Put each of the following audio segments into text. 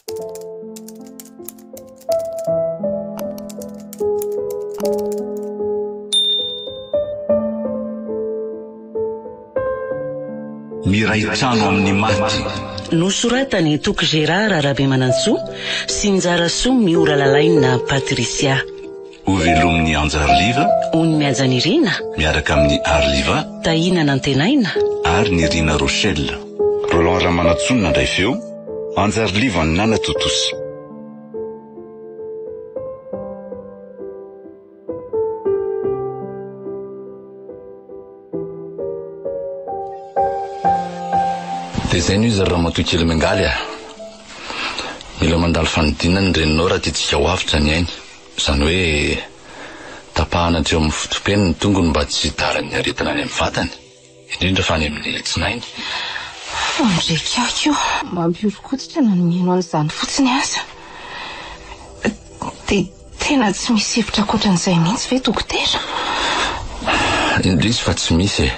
Miray trano amin'ny maty. Nosoratany Toky Gérard Arabe Manantsoa sy Njara Soa Miora Lalaina Patricia. Ho velomin'ny Anjarliva, Ony Miajanirina, miaraka amin'ny Arliva, Tahina Nantenaina, ary ny Rina Rochelle. Roland Ramanatsonina ndray feo, Anjarliva ny Nana Totosi. Dia izay no izy raha matoa kely mengaly mila mandalo fanodinana ny reninao raha tiatsika ho avitra ny ainy. Izany hoe tapahana hatreo amin'ny fotompeny ny tongony mba tsy daran'ny aretina any amin'ny vatany, indrindra fa any amin'ny tsinainy. Andrekako io mba mpiorokoditra na ny mihaino an'izany fotsiny aza. Dia tena tsy misy hevitra ankoatran'izay mihitsy ve dokotera? Indrisy fa tsy misy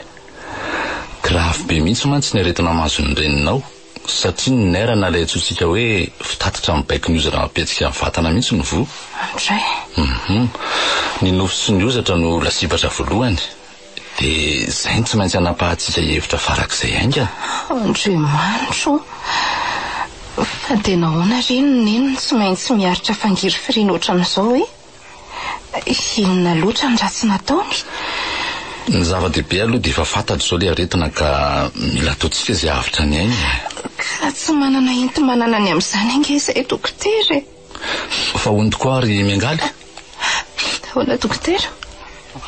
grave be mihitsy mantsy ny aretina mahazony reninao, satria ny nera nalay antsointsika hoe fitatitra amin'ny baikiny raha mapetsika amin'ny vatana mihitsy ny vo. Andray. Ny nofo sy ny ozatra no lasibatra voalohany, dia izay tsy maintsy hanapahatsika hevitra farak'izay hainga. Andriamanitro, fa tena ahoana reniny tsy maintsy miaritra fangiry firiana ohatran'izao hoe inona loatra ny ratsy nataony? Ny zava-dehibe aloha dia efa fantatro izao ilay aretina ka mila ataontsika izay avitra ny ainy. Ka tsy manana enti-manana ny amin'izany ange izay dokotera. Fa hono koa ary mengaly. Ahoana dokotera?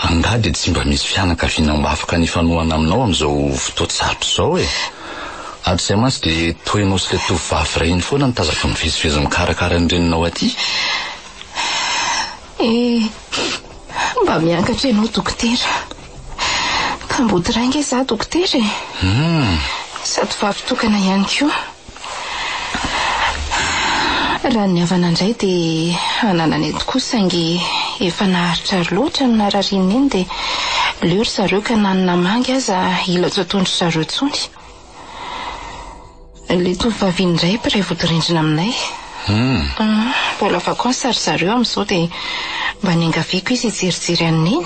Angaha dia tsy mba misy fianakaviana mba afaka nifanohana aminao amin'izao fotoan-tsarotra izao Ary izay mantsy dia toinao sy ilay tovovavy iray iny foana nitazako mivezivezy mikarakara ny reninao aty. Mba miankatra ianao dokotera. Ka mboty range za dokotera sady vavy-tokana ihany koa. Raha ny havana indray dia ananany eto kosa saingy efa naharitra loatra ny narariana iny dia leo ry zareo ka nanana mangy aza ila tsy ataondry zareo tsony. Ilay tovovavy indray mpiray vodirindrina aminay. Mbola vakansy ary zareo amin'izao dia mba niangaviako izy hijerijery an'iny.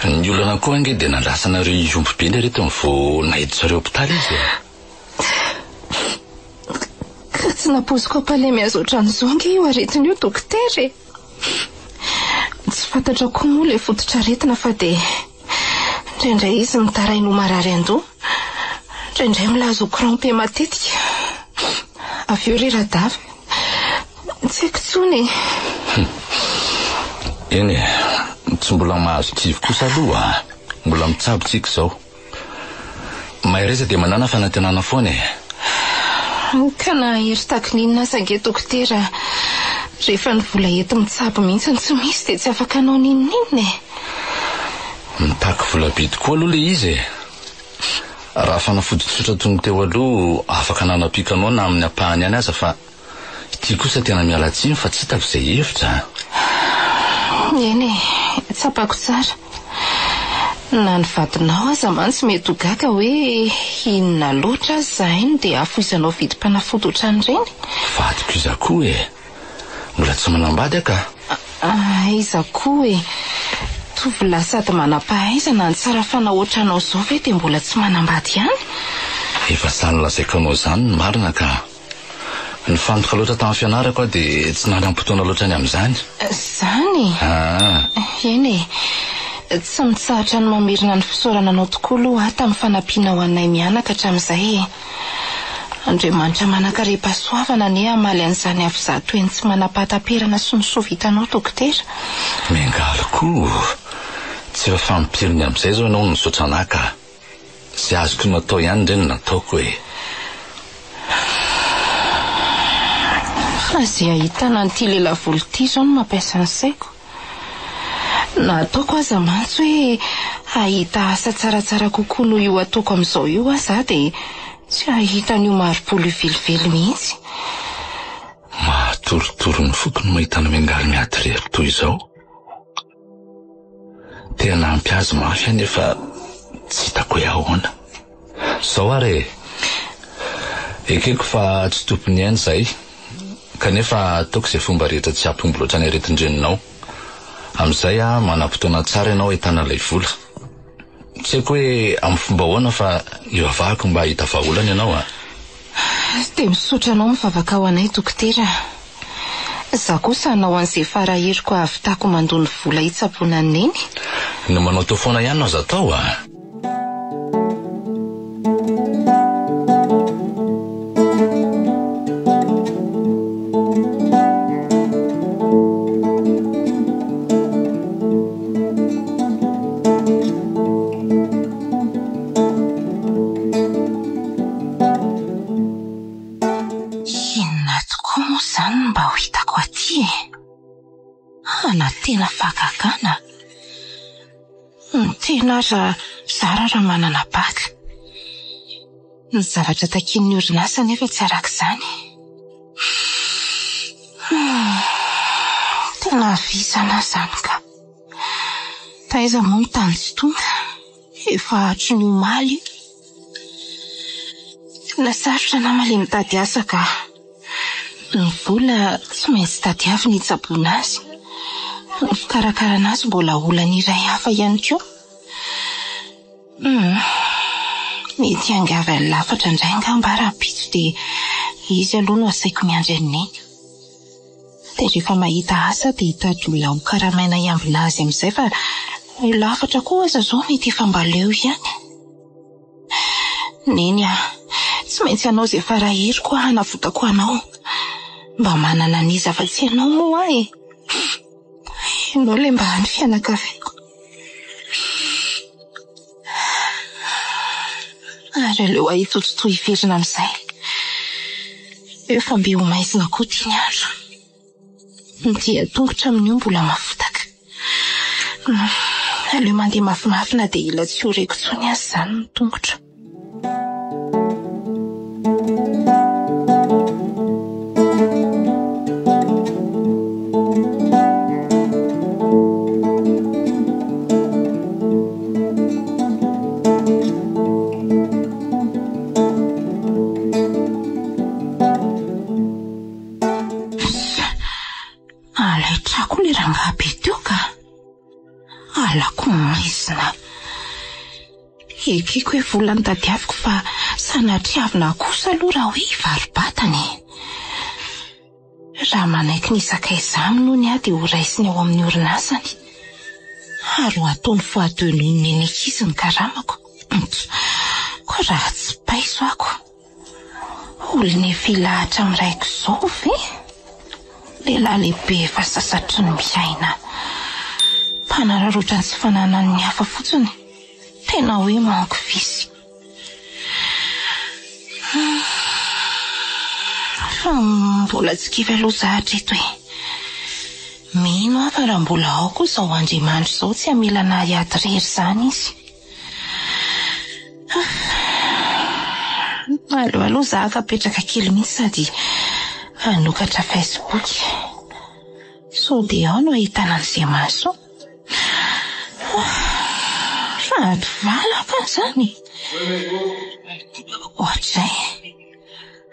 Ny olana koa ange dia nandrasanareo iomby be ilay reto vao nahiditsareo hopitaly izy. Ka tsy napoziko ampalemy azy ohatran'izao ange io aretina io dokotera. Tsy fantatra koa moa ilay fototra aretina fa dia indraindray izy mitaray no marary an-doha, indraindray milazo crampe matetika. Avy eo reradava tsy haiko tsony. Eny tsy mbola mahazo kivy kosa aloha mbola mitsabotsika izao. Mahay reza dia manana fanantenana foana Ka na hery takininina aza dokotera, rehefa ny vola ety mitsabo mihitsy tsy misy dia tsy afaka anao ninninina Mitaky vola be tokoa aloha ilay izy. Raha fanafody tsotra tonga teo aloha afaka nanapikanao na amin'ny ampahany any aza, fa ity kosa tena miala tsiny fa tsy hitako izay hevitra. Eny tsapako tsara. Na ny vadinao aza mantsy mety ho gaga hoe inona loatra azy zahainy dia afoizanao vidim-panafody ohatran'ireny. Vadiko iza koa mbola tsy manambady aka. Iza koa tovolahy sady manam-pahaizana ny tsara fana ohatranao izao ve dia mbola tsy manambady ihany? Efa sany lazaiko anao izany ny marina ka ny fantoka loatra tamin'ny fianarako dia tsy nanam-potoana loatra ny amin'izany. Izany? Eny tsy mitsahatra ny mamerina ny fisaorana anao tokoa aloha tamin'ny fanampiana ho anay mianaka hatramin'izay. Andriamanitra manankarem-pahasoavana anie hamaly an'izany avy zato eny tsy manam-pahatam-perana sy ny soa vitanao dokotera. Mengaly koa tsy efa fampiriny amin'izay izao ianao nisaotra anaka. Izay azoko natao ihany indray no nataoko Izay ahitana an'ity lela volo ity izao no mampiasa ny saiko. Nataoko aza mantsy hoe ahita asa tsaratsara kokoa noho io ataoko amin'izao io aza dia tsy ahita an'io maripolo vilivily mihitsy. Mahatorotoro ny foko no mahita ny mengaly miady rery toy izao. Tena ampy azy mafy anefa tsy hitako hoe ahoana. Sao ary ekeko fa tsy tompony ihany izay kanefa ataoko izay fomba rehetra tsy ampombo loatra ny aretin-dreninao. Amin'izay manam-potoana tsara ianao ahitana ilay vola. Tsy haiko hoe amin'ny fomba ahoana fa ivavahako mba hahita vahaolana ianao dia misaotra anao mivavaka ho anay dokotera. Za kosa anao an'izay farahiriko ahavitako mandony vola hitsaboana ny neny. No manao tao foana ihany no azo atao tena fakakana. Tena zara raha manana baka. Ny zavatra takin'ny orinasa nefa tsy arak'izany. Tena avisana zany ka. Taiza moa mitany tsy tonga. Efa hatry ny omaly. Tena sarotra namale mitady asa ka. Ny vola tsy maintsy tadiavina hitsaboana azy. Ny fikarakarana azy mbola olana iray hafa ihany koa. Mety angava ny lafatra indray angamba raha-pito dia izy aloha no asaiko miandry ny neny. Dia rehefa mahita asa dia hitady olona ho karamaina iambina azy amin'izay fa ny lafatra koa aza zao mety efa mba leo ihany. Neny tsy maintsy anao izay farahiriko hanavotako anao. Mba manana ny zava-tsy anao moa Ianao le mba ny fianakaviako. Ary aleo ahitototo hiverina amin'izay. Efa mbe ho maizina koa tiany andro. Dia tongotra amin'io mbola mafotaka. Aleo mandeha mafimafina dia ila tsy horeko tsony azy izany ny tongotra. Ekeko hoe vola ny tadiaviko fa sanatriavina kosa aloha raha hoe varobatany. Raha manaiky ny sakaiza aminy dia ho raisiny ao amin'ny orinasany. Ary ho ataony foadony neny ankizy ny karamako. Koa raha tsy paiso ako. Olona efa ilahatra miraiko izao ve? Lehilahy lehibe efa sasatry ny miaina. Mpanararotra ny tsy fananany ny hafa fotsiny. Tena hoe manko visy. Fa mbola tsy kivy aloha zahatra eto hoe. Mino fa raha mbola ao koa izao Andriamanitra izao tsy hamelana hiady rery izany izy. Aloha za apetraka kely mihitsy sady anokatra Facebook. So dia ao no ahitana an'izay maso. Sady valaka izany. Ohatr'izay.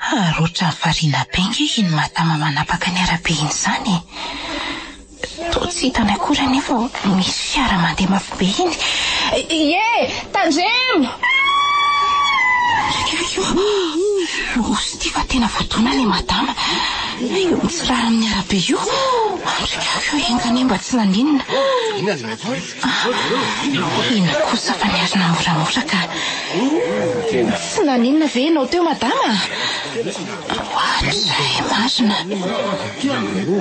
Arotra variana bengy iny matama manapaka ny arabe iny izany. Toa tsy hitany akory anefa misy fiara mandeha mafy be iny. Tandremo! Osy ty fa tena voadona ilay madama. Io mitsirara amin'ny arabe io. Io engany mba tsy naninona. Ina kosa fa niarina moramora ka. Tsy naninona ve ianao teo madama? Ohatr'izay marina.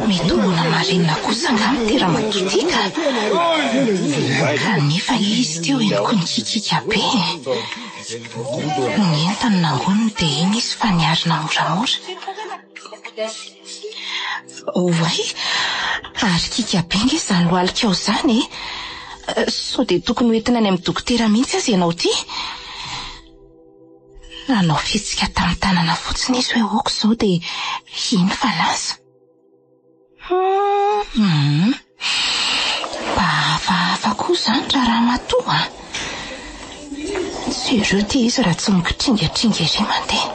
Mety mona marinina kosa angamy tera matotika. Kanefa izy teo eniko ny kikika be. Ny entany nangoniny dia iny izy fa niarina moramora. Oay, ary kika bengy izany lohalika ao izany so dia tokony hoentina any amin'ny dokotera mihitsy azy ianao ty. Nanao fihetsika tamin'ny tanana fotsiny izy hoe aoka izao dia iny fa lasa. Mba hafahafa koa izany raha matoa. Tsy ireo ty izy raha tsy mikitringatringa ery mandeha.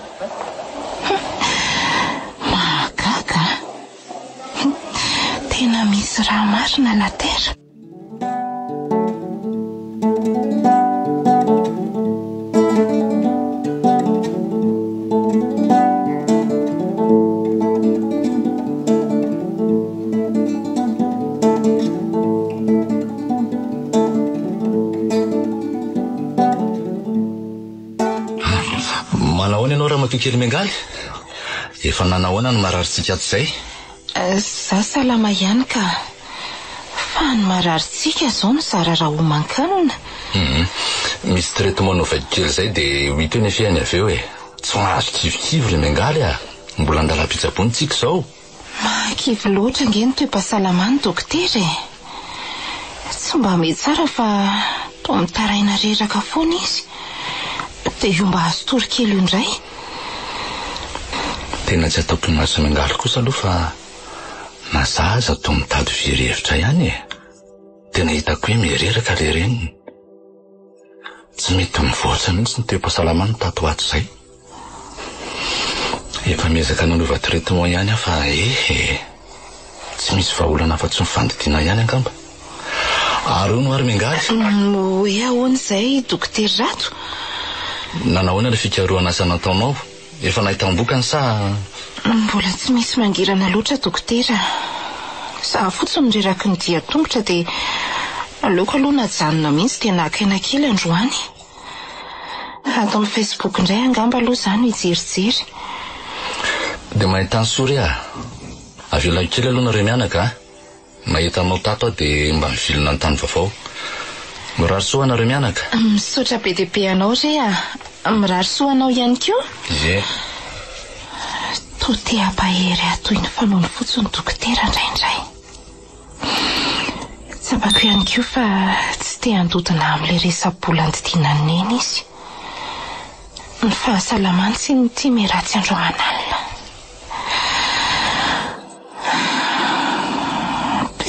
Tena misy raha marina la terre. Manahoana ianao raha matokely mengaly? Efa nanahoana no mararintsika ato izay? Za salama ihany ka fa ny mararintsika zao ny zara raha homan-kanina. Misy traitement novely kely izay dia ho hita ny fiainy avy eo tsy mahazo kivikivy le mengaly mbola andala-pitsaboantsika izao. Mahakivy loatra nge ny toe-pahasalamany dokotera tsy mba mety tsara fa toa mitaraina reraka foana izy dia io mba azo torokely indray. Tena tsy ataoko ny maso mengaly kosa aloha fa na za aza toa mitady firy-hevitra ihany tena hitako hoe mireraka le reniny. Tsy mety mivoatra mihitsy ny toe-pahasalamany tato ato izay. Efa miezaka nanova traitement ihany fa tsy misy vahaolana fa tsy mifandidiana ihany angamba. Ary no ary mengaly? Hoe ahoana izay dokotera Rato? Nanahoana le fikarohana asa nataonao? Efa nahitambokany sa? Mbola tsy misy mangirana loatra dokotera. Za fotsiny reraky ny dia tongotra dia aleoko aloha najanona mihitsy dia nakaina kely androany. Ato amin'ny Facebook indray angamba aloha izany hijerijery. Dia mahita ny sory avela kely aloha nareo mianaka mahita anao tato dia mba mivilina ny tany vaovao. Mirary soa nareo mianaka? Misaotra be dia be anao re mirary soa anao ihany koa? Ie. Toa te hampahery atoy ny fanaony fotsiny dokotera indraindray. Tsapako ihany koa fa tsy te handodina amin'ilay resa-bola andidiana ny neny izy. Ny fahasalamany sy ny tia miratsy andro aman'alina.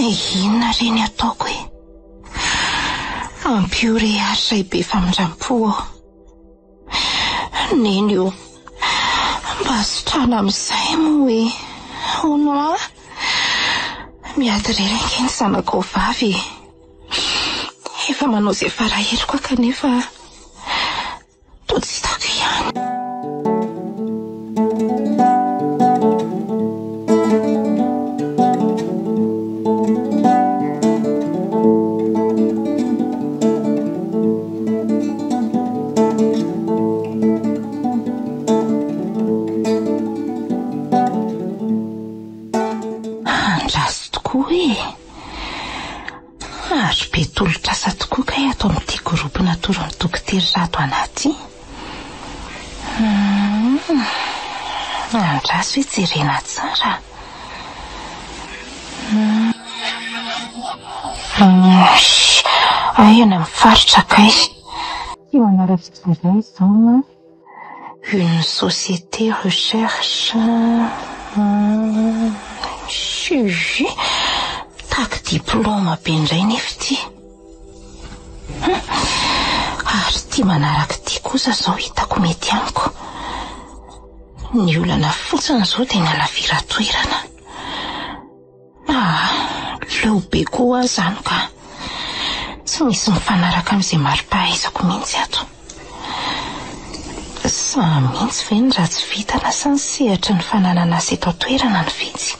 Inona reny ataoko ampio reharitra be famindram-po neny io mba sotrana amin'izay moa ono miady rerenke ny zanako vavy efa manao izay farahiriko kanefa toa tsy hitako ihany. Ary be tolotrasa tokoa kay ato amin'ity groupe natoron'ny dokotera Rato anaty. Andraso hoe jerena tsara. Aiana mifaritra kay. Io anara-fijery izao une société recherche suivi tak diplôma be indray nefa ity. Ary tia manaraka ity kosa zao hitako mety amiko. Ny olana fotsiny zao dia nalavira toerana. Leo be koa zany ka tsy misy mifanaraka amin'izay mari-pahaizako mihitsy ato. Sa mihitsy ve ny ratsy vitana sa ny sehatra ny fananana asa eto toerana ny vitsy.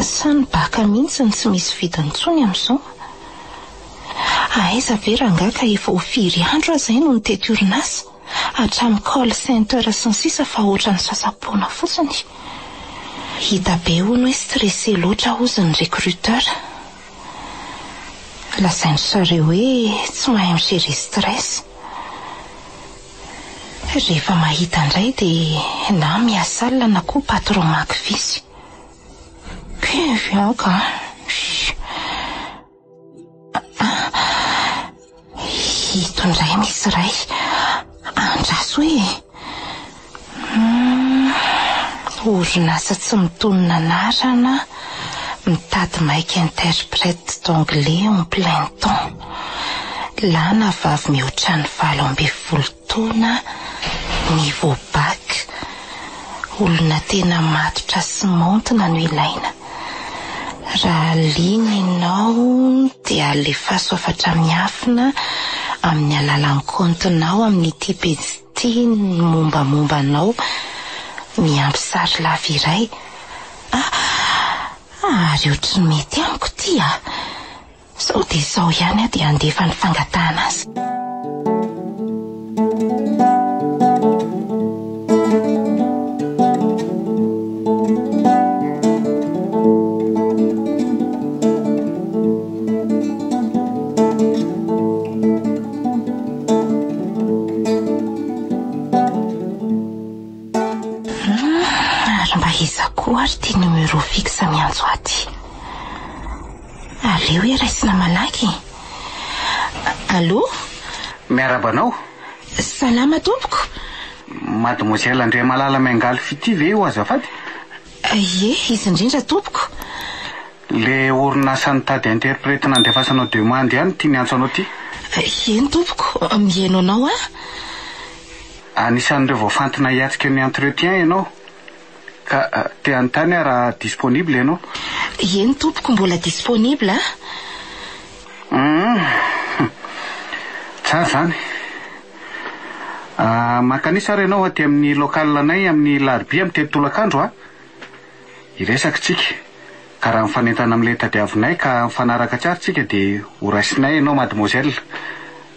Sa ny baka mihitsy ny tsy misy vidiny intsony amin'izao. Aiza ve rangaka efa ho firy andro azay no nitety orinasa hatramin'ny call center sy ny sisa fa ohatra ny sasapona fotsiny. Hita be hono hoe stressé loatra ozy ny recruteur. Lazainy sareo hoe tsy mahay misery stress. Rehefa mahita indray dia na miasa alina na koa patron makivisy. Keviaka. Hito indray misy ray andraso hoe orinasa tsy mitonona anarana mitady maika interprète d'anglais en plein temps. Lana vavy mihoatra ny 17 taona niveau bac. Olona tena matotra sy montina no ilaina. Raha liana ianao dia alefa sofatra miafina amin'ny alalan'ny kontinao amin'ny ity pejy ity mombamombanao miampy sary lava iray. Ary ohatry ny mety amiko ity sao dia sao ihany dia andefa ny fangatahana azy. Ary ty numéro fixe miantso aty. Aleo raisina malaky. Allô? Miarabanao? Salama tompoko. Mademoiselle André Malala Mengaly fity ve io azafady? Ie, izy indrindra tompoko. Le orinasa nitady interprète nandefasanao demande ihany tia miantso anao ty. Eny tompoko, mihaino anao Anisan'ireo voafantina hiatsika ny entretien ianao. Ka te anontany raha disponible ianao? Eny tompoko, mbola disponible Tsara zany. Makanisa ary ianao aty amin'ny local anay amin'ny larobia amin'ny telotolakandro iresaka tsika. Ka raha mifanentana amin'ilay tadiavinay ka mifanaraka tsara tsika dia horaisinay ianao mademoiselle.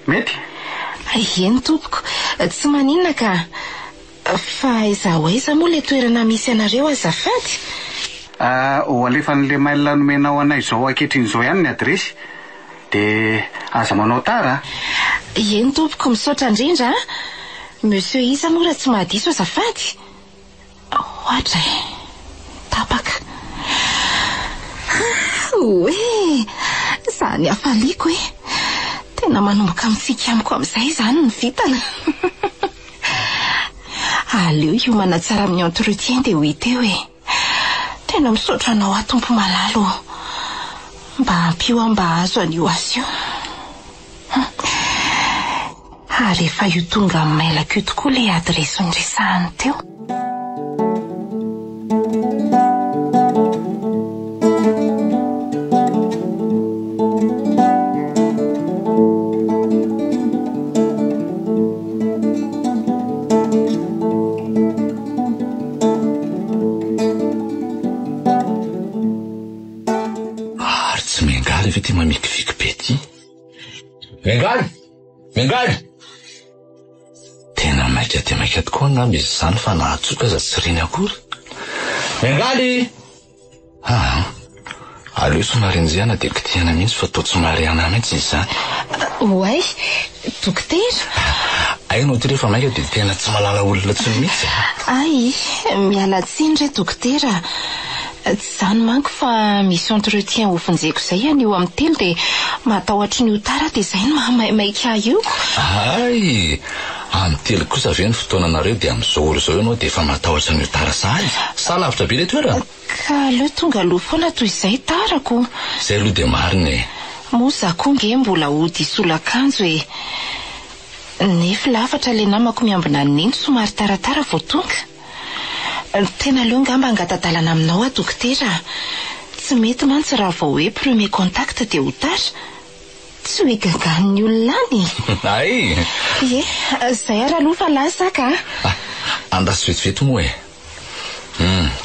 Mety? Eny tompoko, tsy maninona ka fa aiza moa le toerana misy anareo azafady? Ho alefa n'le mail nomenao anay zao ankehitriny ihany ny adresy dia aza manao tara. Eny tompoko, misaotra indrindra Monsieur Isa moa raha tsy mahadiso azafady. Ohatra tapaka. Oe, zany afaliako tena manomboka amintsika amiko amin'izay zany ny vitana. Aleo hiomana tsara amin'ny entretien dia ho hita eo tena misaotra anao tompo malalo mba ampio mba azo an'io azy io. Ary efa io tonga mailaka io tokoa le adresy niresahany teo. Ty mamikifiky be ty. Mengaly tena maika dia maika tokoa angamba izy zany fa nahatsoka aza tsy reny akory. Mengaly aleo somary injana dia kitihana mihitsy fa tao somary ana mihitsy izy zany. Oay, dokotera. Ainao ty rehefa maika dia tena tsy malala olona tsy mihitsy. Ay, miala tsiny re dokotera. Tsy zany manko fa misy entretien hofinjeko izay io amin'ny telo dia matahotra ny tara dia izay no mahamaika io. Ay, amin'ny telo kosa ve ny fotoananareo dia amin'izao ora izao ianao dia efa matahotra ny tara sa lavitra be ilay toerana? Ka aleo tonga aloha foana toy izay tarako. Izay aloha dia marina moa za koa nge mbola hody solakanjo nefa lafatra le namako miambina neny somary taratara vao tonga. Tena aleo ngamba angatadalana aminao dokotera. Tsy mety mantsy raha vao hoe premier contact dia ho tara. Tsy hoe gagan'ny olona any. Ay. Ie, izay ara aloha fa lasa ka. Andasy vetivety moa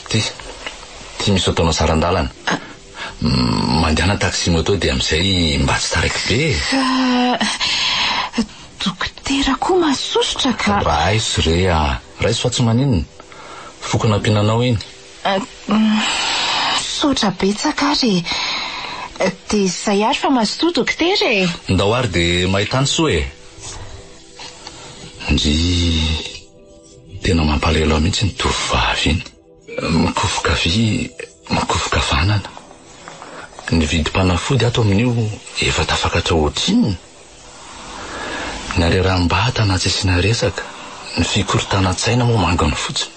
ty misy ataonao sarandalana. Mandehana taxi moto dia amin'izay mba tsy taraiky be. Dokotera koa masosotra ka. Raisy raisy fa tsy maninona. Fokona ampinanao iny. Sotra betsaka ary dia izay ary fa mazotoa dokotera ndao ary dia mahitany soa ndry tena mampalahelo mihitsy ny tovovavy iny. Makofoka vy makofoka vanana. Ny vidim-panafody ato amin'io efa tafakatra ohatriny. Ny aleram-bata na tsy asiana resaka. Ny fikorontanan-tsaina moa mangana fotsiny.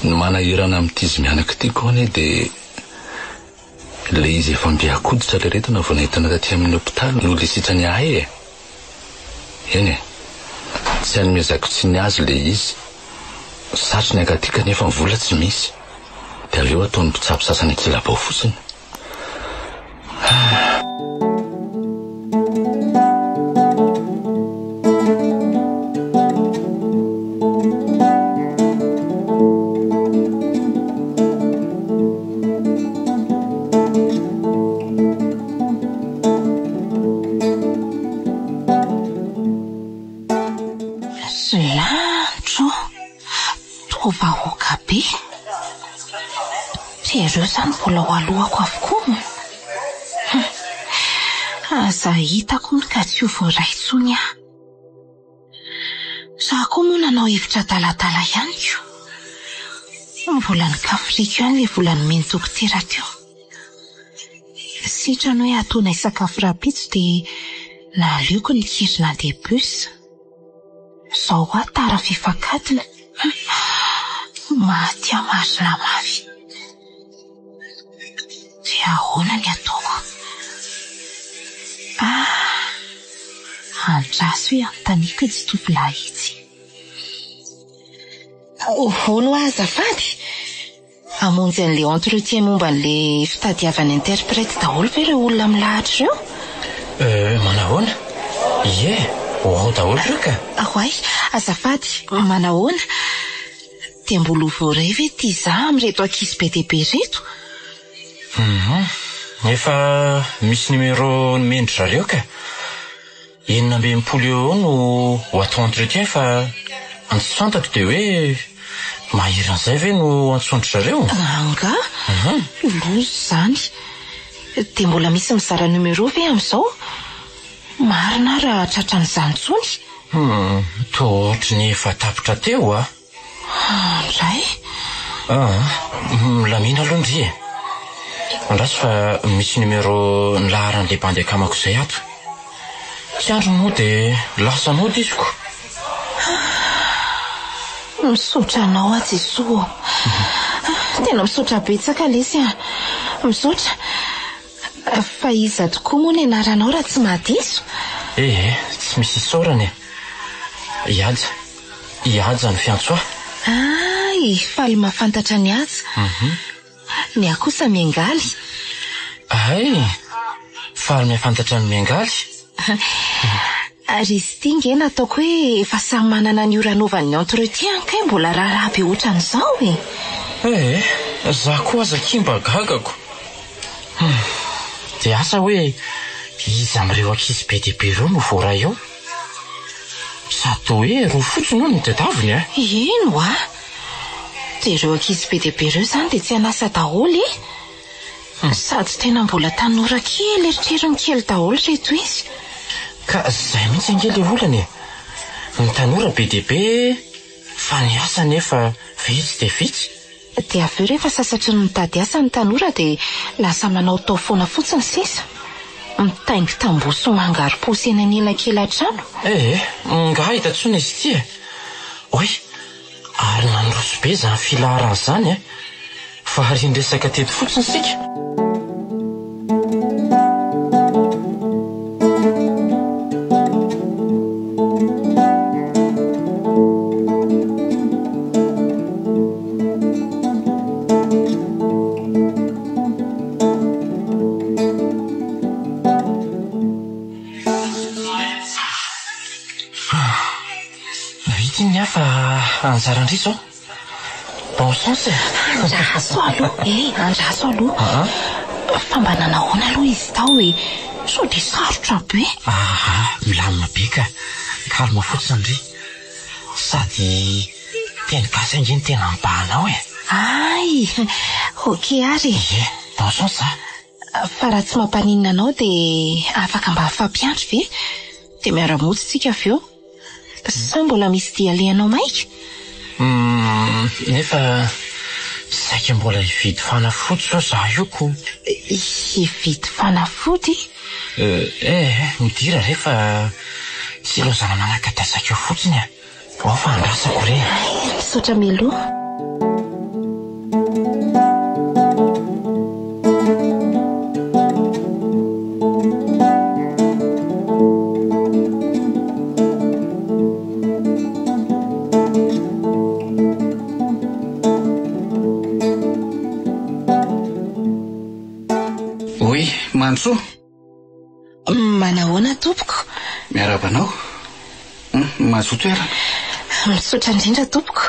Ny manahirana amin'ity izy mianaka ity koa dia le izy efa mbiakoditra le retina vao nahitana taty amin'ny hopitaly no le sitrany ahy eny tsy hanomezako tsy ny azy le izy satrony akatika nefa vola tsy misy. dia aleo ataony mpitsapy sasany ankilabao fotsiny. Zilantro tovahoaka be ireo zany mbola ho alohako avokoa. Aza hitako ny ka tsy ho voaraitsony aho. Zaho koa moa nanao hevitra daladala ihany ko. Mbola ny kafriko ihany le volany meny dokotera teo. Sitrany hoe ataonay sakafo rapitso dia naleoko ny kirina andeha bus. Zao hoa tara fifankadina. Maty amarina mafy. Dia ahoana ny ataoko? Andraso hoe anontaniako tsy tovolahy itsy. Hono azafady. Hamonjy an'le entretien momba an'le fitadiavana interprète daholo ve ireo olona milahatra ireo? Manahoana? Ie, ao daholo ireo ka. Ahoay, azafady, manahoana? Dia mbola ho voaray ve ity izaho amin'ireto ankizy be dia be reto? Efa misy numéro mendry zareo ka. 19 eo no ho atao entretien fa antsantako dia hoe mahery an'izay ve no antsondry zareo? Anga? Lozy izany. Dia mbola misy mizara numéro ve amin'izao? Marina raha tratra n'izany intsony. Toa ohatry ny efa tapitra teo a. Indray? Milamina aloha ndry e. Andraso fa misy numéro ny laharan'le bandy akamako izay ato. Tsy andro moa dia lasa mody iziko. Misotra anao a Jesoa. Tena misotra betsaka lesy a. Misotra. Fa iza tokoa moa ny anaranao raha tsy mahadiso? Tsy misy isaorany e. Ihaja ny fiantsoa. Faly mahafantatra ny aza. Ny akosa miangaly. Faly mahafantatra ny miangaly. Ary izy ity nge nataoko hoe efa samy manana ny uranovany entretien kay mbola raharaha be ohatran'izao e. Zaho koa aza kimba gagako. Dia asa hoe iza amin'ireo ankizy be dia be ireo no voaray eo. Sady hoe roa fotsiny io ny tadiaviny a. Ino a? Dia ireo ankizy be dia be ireo izany dia tsy hanasa daholo sady tena mbola tanora kely eritreriny kely daholo reto izy. Ka izay mihitsy angely olana e. Ny tanora be dia be fa ny asa nefa vitsy dia vitsy. Dia avy eo rehefa sasatry ny mitady asa ny tanora dia lasa manao tao foana fotsiny sisa. Mitaingy tamboso mangaro-posy eny anelankely an-trano. Nga hitantsona izy ity e. Oy, ary nandroso be izany filaharan'izany e. Fa ary resaka teto fotsiny sika. Anjara ndry zao. Bon sens e. Andraso aloha. Andraso aloha. Fa mba nanahoana aloha izy tao hoe sao dia sarotra be. Milamina be ka. Kalma fotsiny ry. Sady teny gasy angeny tena mbanao e. Ok ary. Bon sens fa raha tsy mampaninina anao dia afaka mba afampiandry ve? Dia miara-motsy tsika avy eo. Sa mbola misy dia alehanao maika? Nefa saika mbola hividy fanafody sao zaho io ko. Hividy fanafody? Midira rehefa tsy lozana manakadasaka eo fotsiny a. Ao fa andrasako re. Misaotra mialoha. Manantso. Manahoana tompoko? Miarabanao. Mazoto era. Misaotra indrindra tompoko.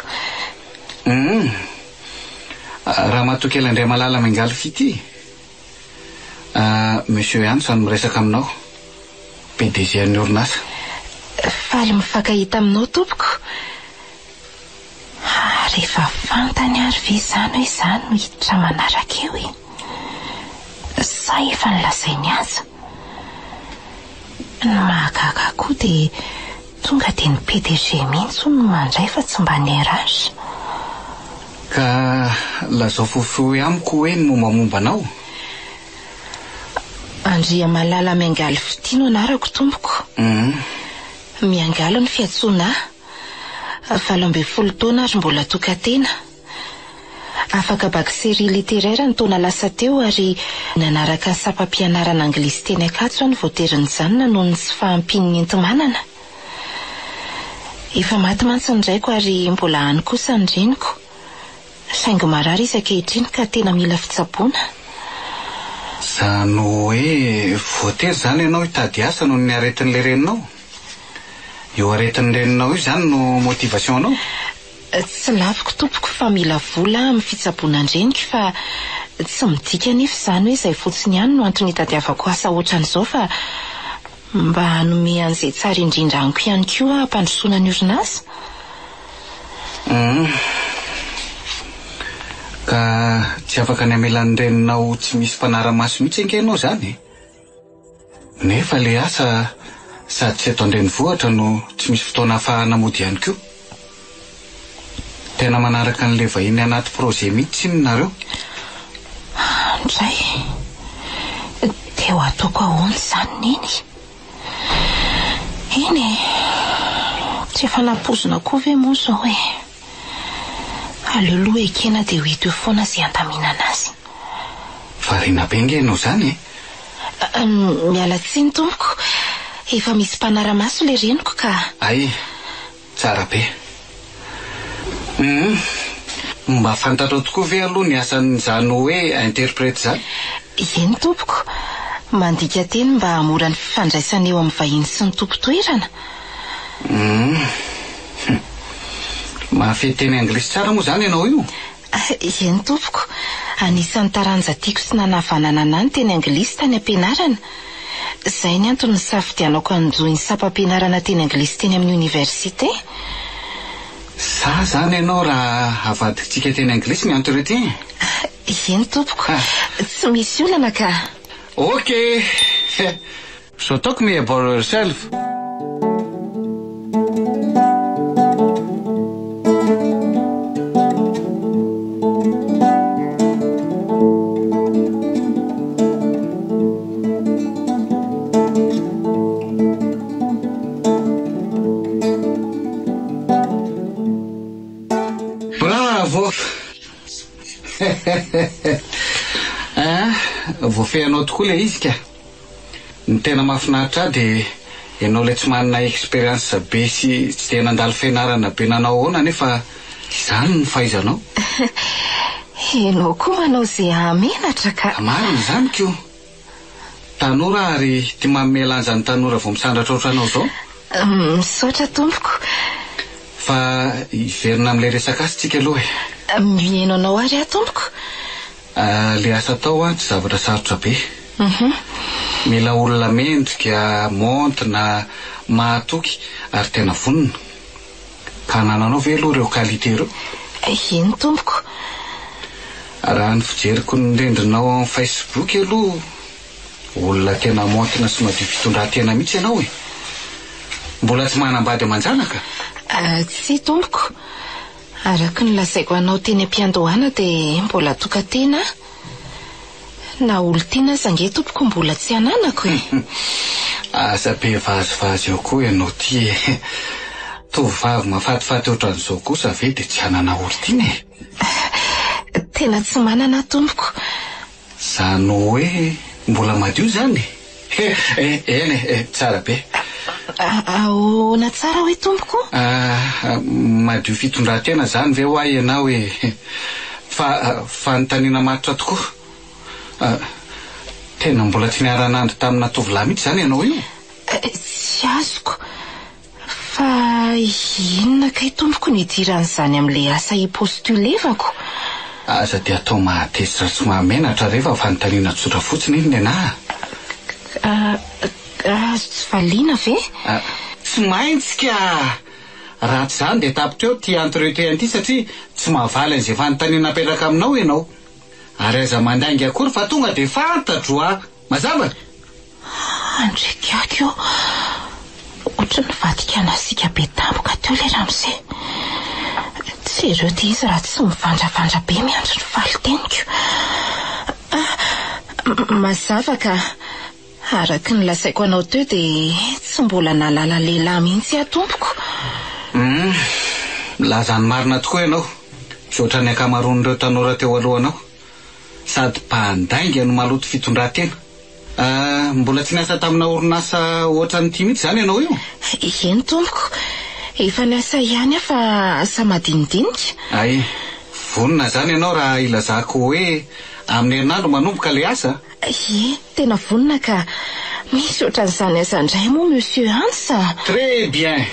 Raha matokely andray malala mangaly fity. Monsieur ihany zany miresaka aminao. PDG ny orinasa. Faly mifankahita aminao tompoko. Rehefa fantany ary ve izany hoe izany no hiditra manaraka eo e. Sa efa nilazainy aza. Ny mahagaga koa dia tonga dia ny PDG mihitsy no mandray fa tsy mba ny RH. Ka lazao fofohy amiko hoe ny mombamomba anao. Andria Malala Miangaly Fitino anarako tompoko. Miangaly ny fiantsoana. 12 taona ary mbola tokantena. Afaka bakesery literaire ny taona lasa teo ary nanaraka sapam-pianarana anglisy teny Ankatso ny voaterin'izany noho ny tsy fahampiany enti-manana. Efa maty mantsy ny raiko ary mbola any kosa ny reniko. Saingy marary isan-kehitriny ka tena mila fitsaboana. Zany hoe voatery zany ianao hitady asa noho ny aretin'ilay reninao. Io aretin'ny reninao io zany no motivation anao. Tsy laviko tompoko fa mila vola amin'ny fitsaboana andrenika fa tsy midika nefa izany hoe izay fotsiny ihany no antony hitadiavako asa ohatran'izao fa mba hanome an'izay tsara indrindra aniko ihany koa hampandrosoana ny orinasa. Ka tsy afaka ny amelan'ny reninao tsy misy mpanara-maso mihitsy ange ianao zany. Nefa le asa sady tsy eto an-drenivohitra no tsy misy fotoana ahafahana mody ihany koa. Tena manaraka an'le vahiny anaty projet mihitsy nareo. Ndray teo ataoko ahoana izany neny. Eny e, tsy efa nampozona koa ve moa zao hoe aleoloha ekena dia ho hita eo foana izay andaminana azy. Variana be nge ianao zany e. Miala tsiny tompoko. Efa misy mpanara-maso le reniko ka. Ay, tsara be. Mba fantatrao tokoa ve aloha ny asan'izany hoe interprete zany? Eny tompoko. Mandika teny mba mora ny fifandraisana eo amin'ny vahiny sy ny tompo-toerana. Mahafehy teny anglisy tsara moa zany ianao io? Eny tompoko. Anisan'ny taranja tiako sy nanavanana anany teny anglisy tany ampianarana. Izay ny antony safidianako anjoiny sapam-pianarana teny anglisy teny amin'ny université. Sa zany ianao raha avadintsika teny anglisy ny entretien? Eny tompoko. Tsy misy olana ka. Okay. So talk me about yourself. Bravo. Voafehanao tokoa le izy ka. Ny tena mahafinaritra dia ianao le tsy manana experience be sy tsy tena nandalo fianarana be nanao ahoana nefa izany ny fahaizanao. Enao koa manao izay hamenatra ka. Marina izany koa. Tanora ary tia manome lanja ny tanora vao misandratra ohatranao zao. Misaotra tompoko. Fa iverina amin'ilay resaka asa tsika aloha e. Mihaino anao ary aho tompoko. Le asa tao tsy zavatra sarotra be. Mila olona mendrika, montina, mahatoky ary tena vonona. Ka nananao ve aloha reo qualité reo? Eny tompoko. Raha ny fijeriko ny rendrinao amin'ny Facebook aloha olona tena montina sy madio fitondran-tena mihitsy ianao e. Mbola tsy manambady amanjanaka? Tsy tompoko. Araka ny lazaiko anao teny am-piandohana dia mbola tokantena. Na olon-tiana zange tompoko mbola tsy ananako e. Asa be vazivazy eo koa ianao ty e. Tovovavy mafatifaty ohatran'izao kosa ve dia tsy anana olon-tiana e. Tena tsy manana tompoko. Zany hoe mbola madio zany e. Eny tsara be. Ahoana tsara hoe tompoko? Madio fitondran-tena zany ve hoay ianao hoe fa fanontaniana maritra tokoa. Tena mbola tsy niara-nandro tamina tovolahy mihitsy zany ianao io. Tsy azoko. Fa inona kay tompoko nidiran'izany amin'ilay asa hipostulevako? Aza dia atao mahatezitra tsy mahamenatra rehefa fanontaniana tsotra fotsiny iny nenahy. Tsy valiana ve? Tsy maintsy ka. Raha tsy zany dia tapitra eo ty entretien ity satria tsy mahavaly an'izay fanontaniana apetraka aminao ianao. Ary aiza mandainga akory fa tonga dia fantatro mazava. Andrekako io. Ohatry ny vadika anasika be tampoka teo le Ramose. Tsy ireo ty izy raha tsy mivandravandra be miandry ny valiteniko. Mazava ka araky ny lasaiko anao teo dia tsy mbola nalala lehilahy mihitsy atompoko. Lazany marina tokoa ianao. Tsy ohatry ny akamaroan'ireo tanora teo alohanao. Sady mpandainga no maloto fitondran-tena. Mbola tsy niasa tamina orinasa ohatran'ity mihitsy zany ianao io? Eny tompoko. Efa niasa ihany fa asa madinidinika. Ay, vonona zany ianao raha ilazako hoe amin'ny herinandro manomboka le asa. Tena vonona ka misy ohatran'izany asa indray moa Monsieur Hansa. Très bien.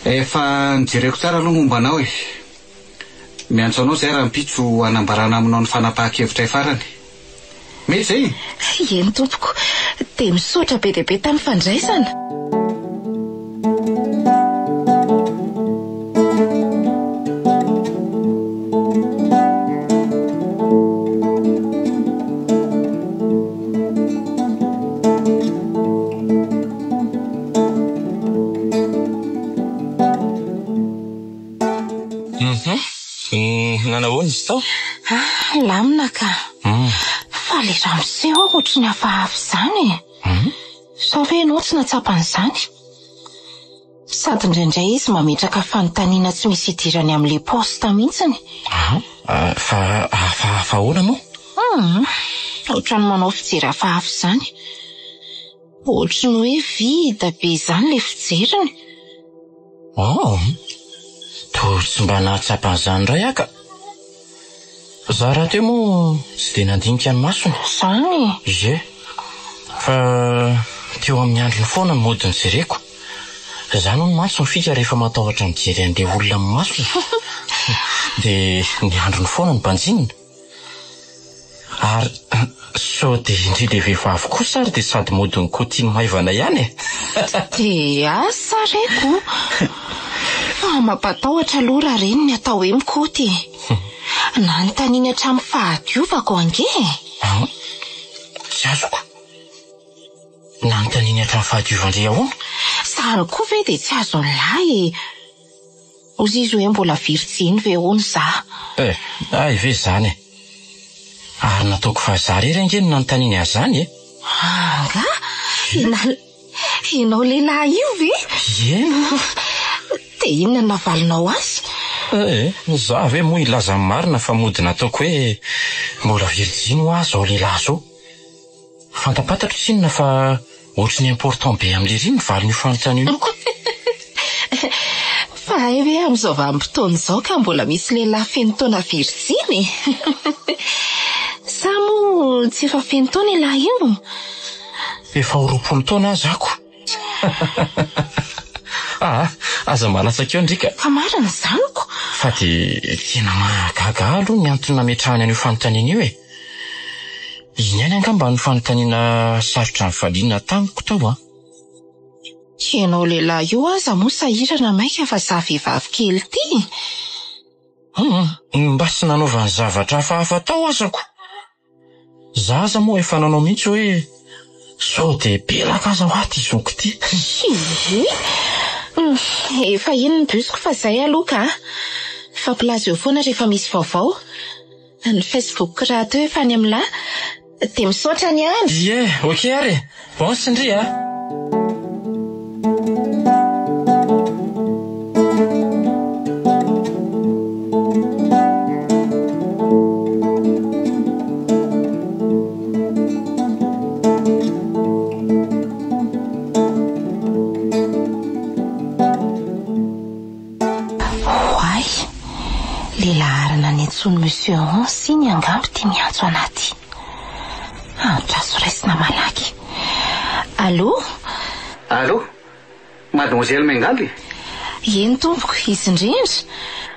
Efa nijereko tsara aloha momba anao e. Miantso anao zay raha mpitso hanambarana aminao ny fanapahan-kevitra farany. Mety zay? Eny tompoko. Dia misaotra be dia be tamin'ny fandraisana. Nanahoana izy tao? Lamina ka. Fa le Ramose ohatry ny hafahafa izany e. Sa hoe ianao tsy natsapan'izany? Sady indraindray izy mametraka fanontaniana tsy misy idirany amin'ilay posta mihitsiny. Fa hafahafa ahoana moa? Ohatran'ny manao fijery hafahafa izany. Ohatry ny hoe vida be izany le fijeriny. Toa tsy mba nahatsapan'izany ray aka. Za raha teo moa tsy dia nandinika ny masony. Izany? Ie. Fa teo amin'ny androny foana ny mody nijereko. Zany no maso mifika rehefa matahotra mijery an'ilay olona amin'ny masony. Dia ny androny foana ny banjinina. Ary sao dia indrindra vehivavy kosa ary dia sady mody ny kotiany maivana ihany e. Dia asa reko. Fa mampatahotra aloha raha reny ny atao hoe mikoty. Nanontaniana hatramin'ny fahadiovako ange. Tsy azoko. Nanontaniana hatramin'ny fahadiovandre ahoana? Izany koa ve dia tsy azo ny lahy. Ozy izy hoe mbola virjiny ve hono za. Ay ve zany e. Ary nataoko fa za rery ange no nanontaniana azany e. Anga? Ianao lehilahy io ve? Ena. Dia inona navalinao azy? Za ve moa ilaza marina fa mody nataoko hoe mbola virjiny ho azy ao lehilahy zao. Fantapatatro tsy inona fa ohatry ny important be amin'ilay ry ny valiny fanontaniana. Fa hay ve amin'izao vanim-potoana izao ka mbola misy lehilahy feno taona virjiny? Sa moa tsy efa feno taona lehilahy io? Efa 20 taona azy ako. Aza malasaka eo ndrika. Fa marina zaniko. Fa dia tena mahagaga aloha ny antony nametrahany an'io fanontaniana io e. Iny ihany angamba ny fanontaniana sarotra ny valiana tamiko tao Ianao lehilahy io aza moa sahirana maika fa za vehivavy kely ty. Mba tsy nanaovany zavatra hafahafa tao azako. Za aza moa efa nanao mihitsy hoe sao dia belaka aza ho aty izoko ty. Efa ino ny bosiko fa zay aloha ka. Fampilaza eo foana rehefa misy vaovao. Ny Facebook raha teo efa any amin'la dia misaotra ny andro. Okey ary. Bon sindri Lehilahy arina ny antsony Monsieur Hansa iny angamba tia miantso anaty. Trazo raisina malaky. Allo? Allo, mademoiselle Mengaly? Eny tompoko, izy indrindra.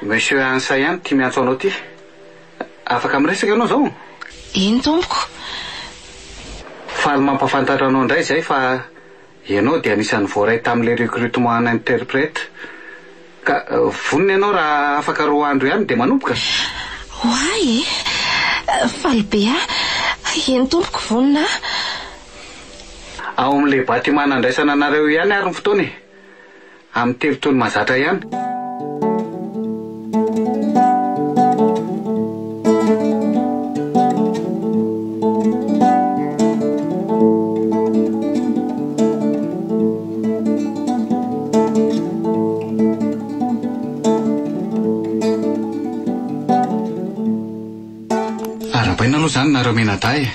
Monsieur Ansayany tia miantso anao ty. Afaka miresaka ianao zao? Eny tompoko. Faly mampafantatra anao indray zay fa ianao dia anisan'ny voaray tamin'ilay recrutement interprète. Ka vonina ianao raha afaka 2 andro ihany dia manomboka. Hoay faly be eny tompoko vonina. Ao amin'ilay batimana andraisana anareo ihany ary ny fotoana e. Amin'ny 3 taona mazatra ihany. Arabaina aloha zany nareo menadahy.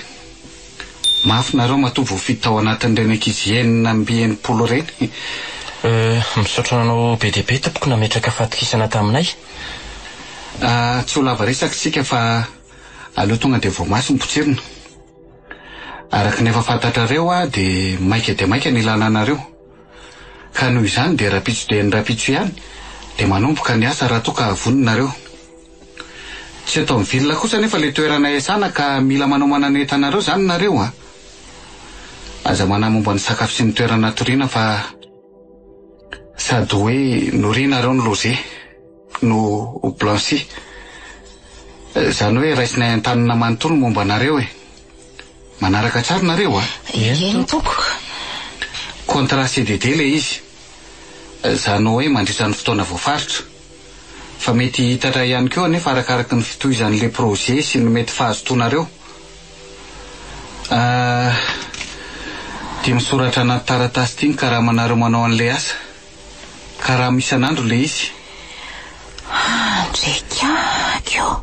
Mafy nareo matovo fito tao anatin'ireny ankizy 9-10 reny. Misaotra anao be dia be tompoko nametraka fatokisana taminay. Tsy ho lava resaka sika fa aleo tonga dia vao maso ny potsirina. Araka nefa fantatrareo dia maika dia maika ny lalànareo. Ka noho izany dia rapitso dia ny rapitso ihany dia manomboka ny asa raha toa ka voninareo. Tsy atao mivilona kosa nefa le toerana iasana ka mila manao mananentanareo zany nareo aza manamomba ny sakafo sy ny toerana toriana fa sady hoe norinareo ny loze no blanchi. Zany hoe raisinay an-tanana manontolo momba nareo manaraka tsara nareo Eny tompoko. Contrat CDD le izy. Zany hoe mandritra ny fotoana voafaritra. Fa mety hitatra ihany koa nefa arakaraky ny fitohizan'le projet sy ny mety fahazotoanareo. Dia misoratra anaty taratasy tiny ka raha manareo manao an'le asa. Ka raha misy an'andro le izy. Ndrekakio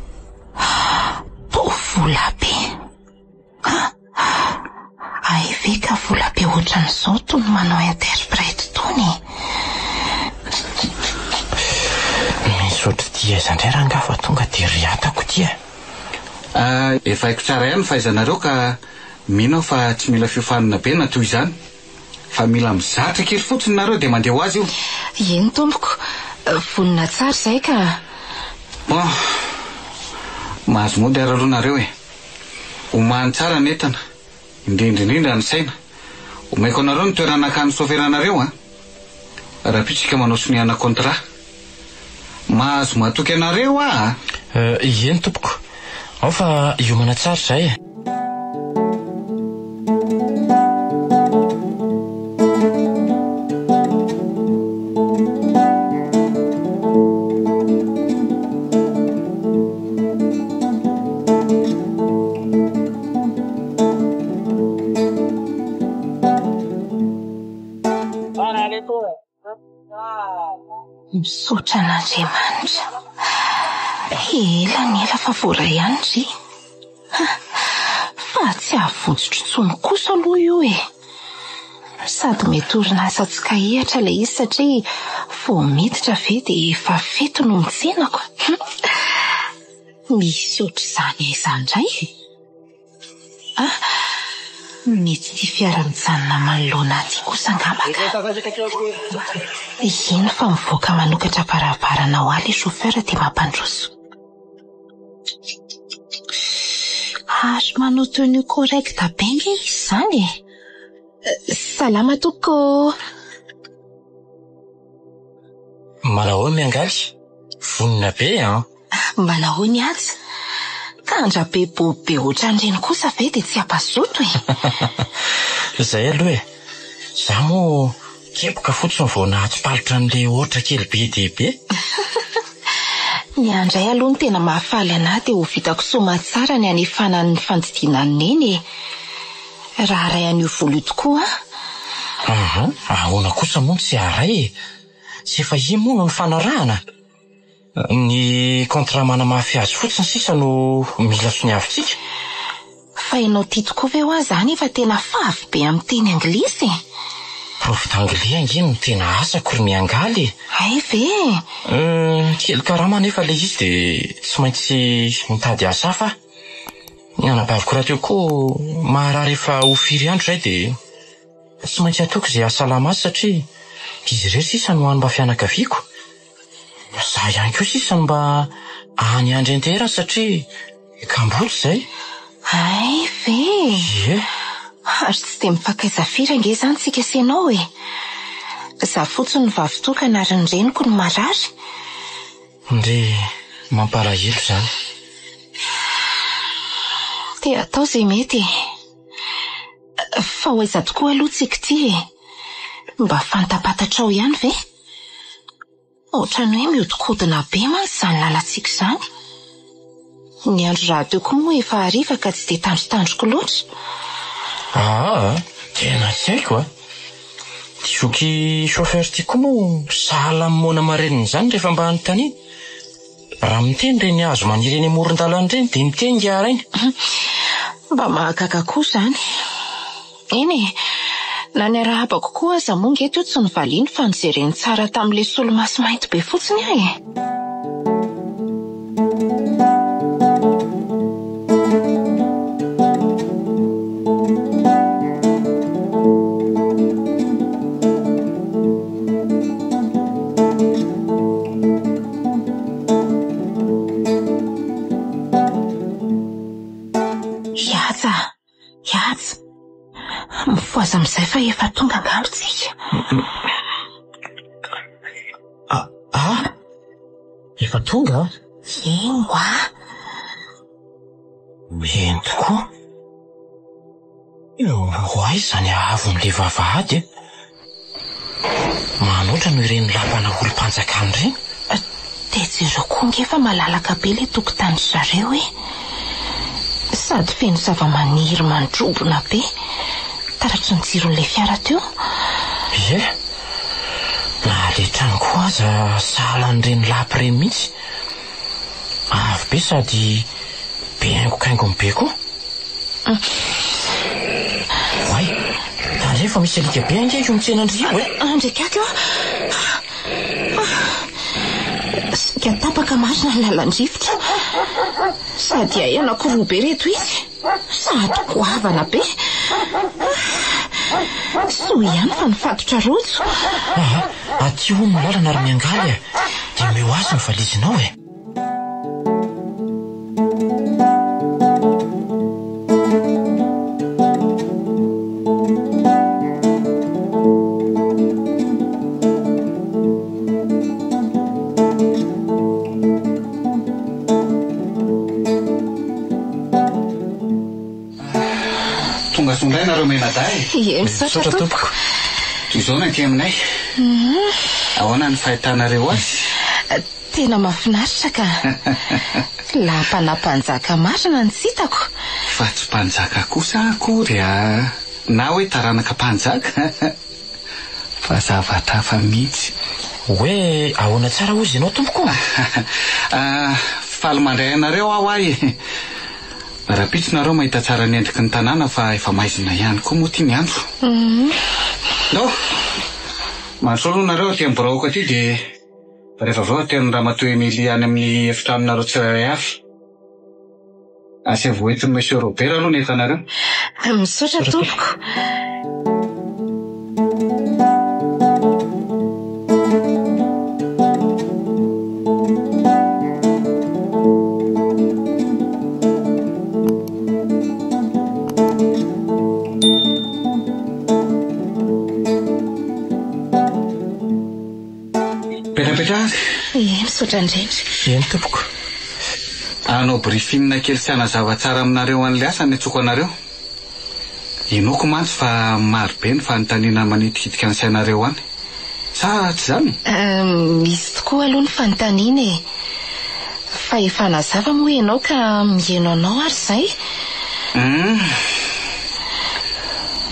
po vola be. Ay ve ka vola be ohatran'izao toy ny manao interprète tony. Misaotra dia zandray raha angafa tonga dia riatako dia. Efa haiko tsara ihany fahaizanareo ka mino fa tsy mila fiofanana be na toy izany. Fa mila mizatra kely fotsiny nareo dia mandeha ho azy io. Eny tompoko, vonina tsara zay ka. Mahazo mody ary aloha nareo Omany tsara ny entana. Indrindrindrindra ny saina. Omaiko anareo ny toerana akany soferanareo rapitsika manao soniana contrat. Mahazo matoky anareo Eny tompoko. Ao fa iomana tsara zay Misaotra an'Andriamanitra. Ela ny ela fa voaray ihany ry. Fa tsy ahavotsotro tsony kosa aloha io Sady mety orinasa tsy kahihatra le izy satria vao miditra ve dia efa fety no mitsenako. Misy ohatr'izany izandray. Mety ty fiara mijanona manoloana aty kosa angambaka. Iny fa mivoaka manokatra barabarana ho aly chauffeur dia mampandroso. Ary manao tenue correct be nge izy izany. Salama toko. Manao miangaly. Vonina be Manao ny azy. Kandra be bobe ohatran'ireny kosa ve dia tsy ampazoto Zay aloha za moa kepoka fotsiny vao nahatsipalitra n'le ohatra kely be dia be. Ny andray aloha ny tena mahafaly anahy dia ho vitako soma tsara ny anefana ny fandidiana neny. Raha ray an'io voalo tokoa. Ahoana kosa moa tsy haray. Tsy efa iny moa no fanarahana. Ny contrat manamafy azy fotsiny sisa no mila soniavitsika. Fa ianao ty tokoa ve ho azy zany efa tena favy be amin'ny teny anglisy. Prof d'anglais anginy no tena asako ry miangaly. Ay ve? Kely karama nefa le izy dia tsy maintsy mitady asa hafa. Ny anabaviko raha teo koa maharary efa ho 4 andro zay dia tsy maintsy ataoko izay ahasalama azy satria izy irery sisa no hany mba fianakaviako. Zaho ihany koa sisa mba hany andry antera satria kamboly izay. Ay ve? Ie. Ary tsy dia mifankaiza firy ange izany tsika sy ianao e. Zaho fotsiny ny vavitokana ary ny reniko no marary. Ndre mampalahelo izany. Dia atao izay mety. Fa hoaiza tokoa aloha tsika ty e. Mba fantapatatrao ihany ve? Ohatrany hoe mihodinkodina be mantsy izany lalantsika izany. Ny andro raha teo koa moa efa hariva ka tsy dia tandrotandroko loatra. Tena tsy haiko a. Zoky chauffeur ty koa moa sahala mona mareniny izany rehefa mba hanontany. Raha miteny reny hazo maniry eny amoron-dalana reny dia miteny arainy. Mba mahagaga koa izany. Eny e, na ny arahabako koa aza moa nge teo tsy nivaliany fa nijereny tsara tamin'ilay solomaso mainty be fotsiny aho e. Mifoaza amin'izay fa efa tonga angamba tsika. Efa tonga? Ino a? Eny tokoa. Hoay izany avon'ilay vavahady e. Manoatra no ireny lapana olo-panjakana ireny. Dia jereo koa ngefa malalaka be ilay tokotany zareo e. Sady feno zava-maniry mandrobona be. Taratry ny jiron'ilay fiara teo. Ie. Na ilay trano koa aza sahala an'ireny lapy ireny mihitsy. Avo be sady be haingokaingony be koa. Hoay, tandray fa misy alika be ange io mitsenandrio e. Andrekaky eo. Sika tapaka marina ny lalan-drivotra. Sady ay anankiroa be reto izy. Sady goavana be. So ihany fa nifatotra rojo. Aty ho ny lalana ary miangaly e. Dia meo azy ny valizinao e. Tonga sondray nareo menaday. Ie, misaotra tompoko. Toy izao ny aty aminay. Ahoana ny fahitanareo azy? Tena mahafinaritra ka. Lapanampanjaka marina ny sitako. Fa tsy mpanjaka kosa akory a. Na hoe taranaka mpanjaka. Fa zavatra hafa mihitsy. Hoe ahoana tsara ozy ianao tompoko? Faly mandray anareo aho ahy. Raha-pitsinareo mahita tsara ny endriky ny tanàna fa efa maizina ihany koa moa tia ny andro. No, mansolo nareo aty amin'ny biraoko aty dia rehefa avao aty amin'ny ramatoa Emily any amin'ny efitranonareo tsirairay avy. Asy avoetiny Monsieur Robert aloha ny entanareo. Misaotra tompoko. Misaotra indrindra. Eny tompoko. Anao briefing kely sy hanazava tsara aminareo an'ilay asa ny antsoko anareo. Inoko mantsy fa maro be ny fanontaniana manitikitika ny sainareo any. Sa tsy izany? Misy tokoa aloha ny fanontaniana e. Fa efa nazava moa ianao ka mihaino anao ary izay.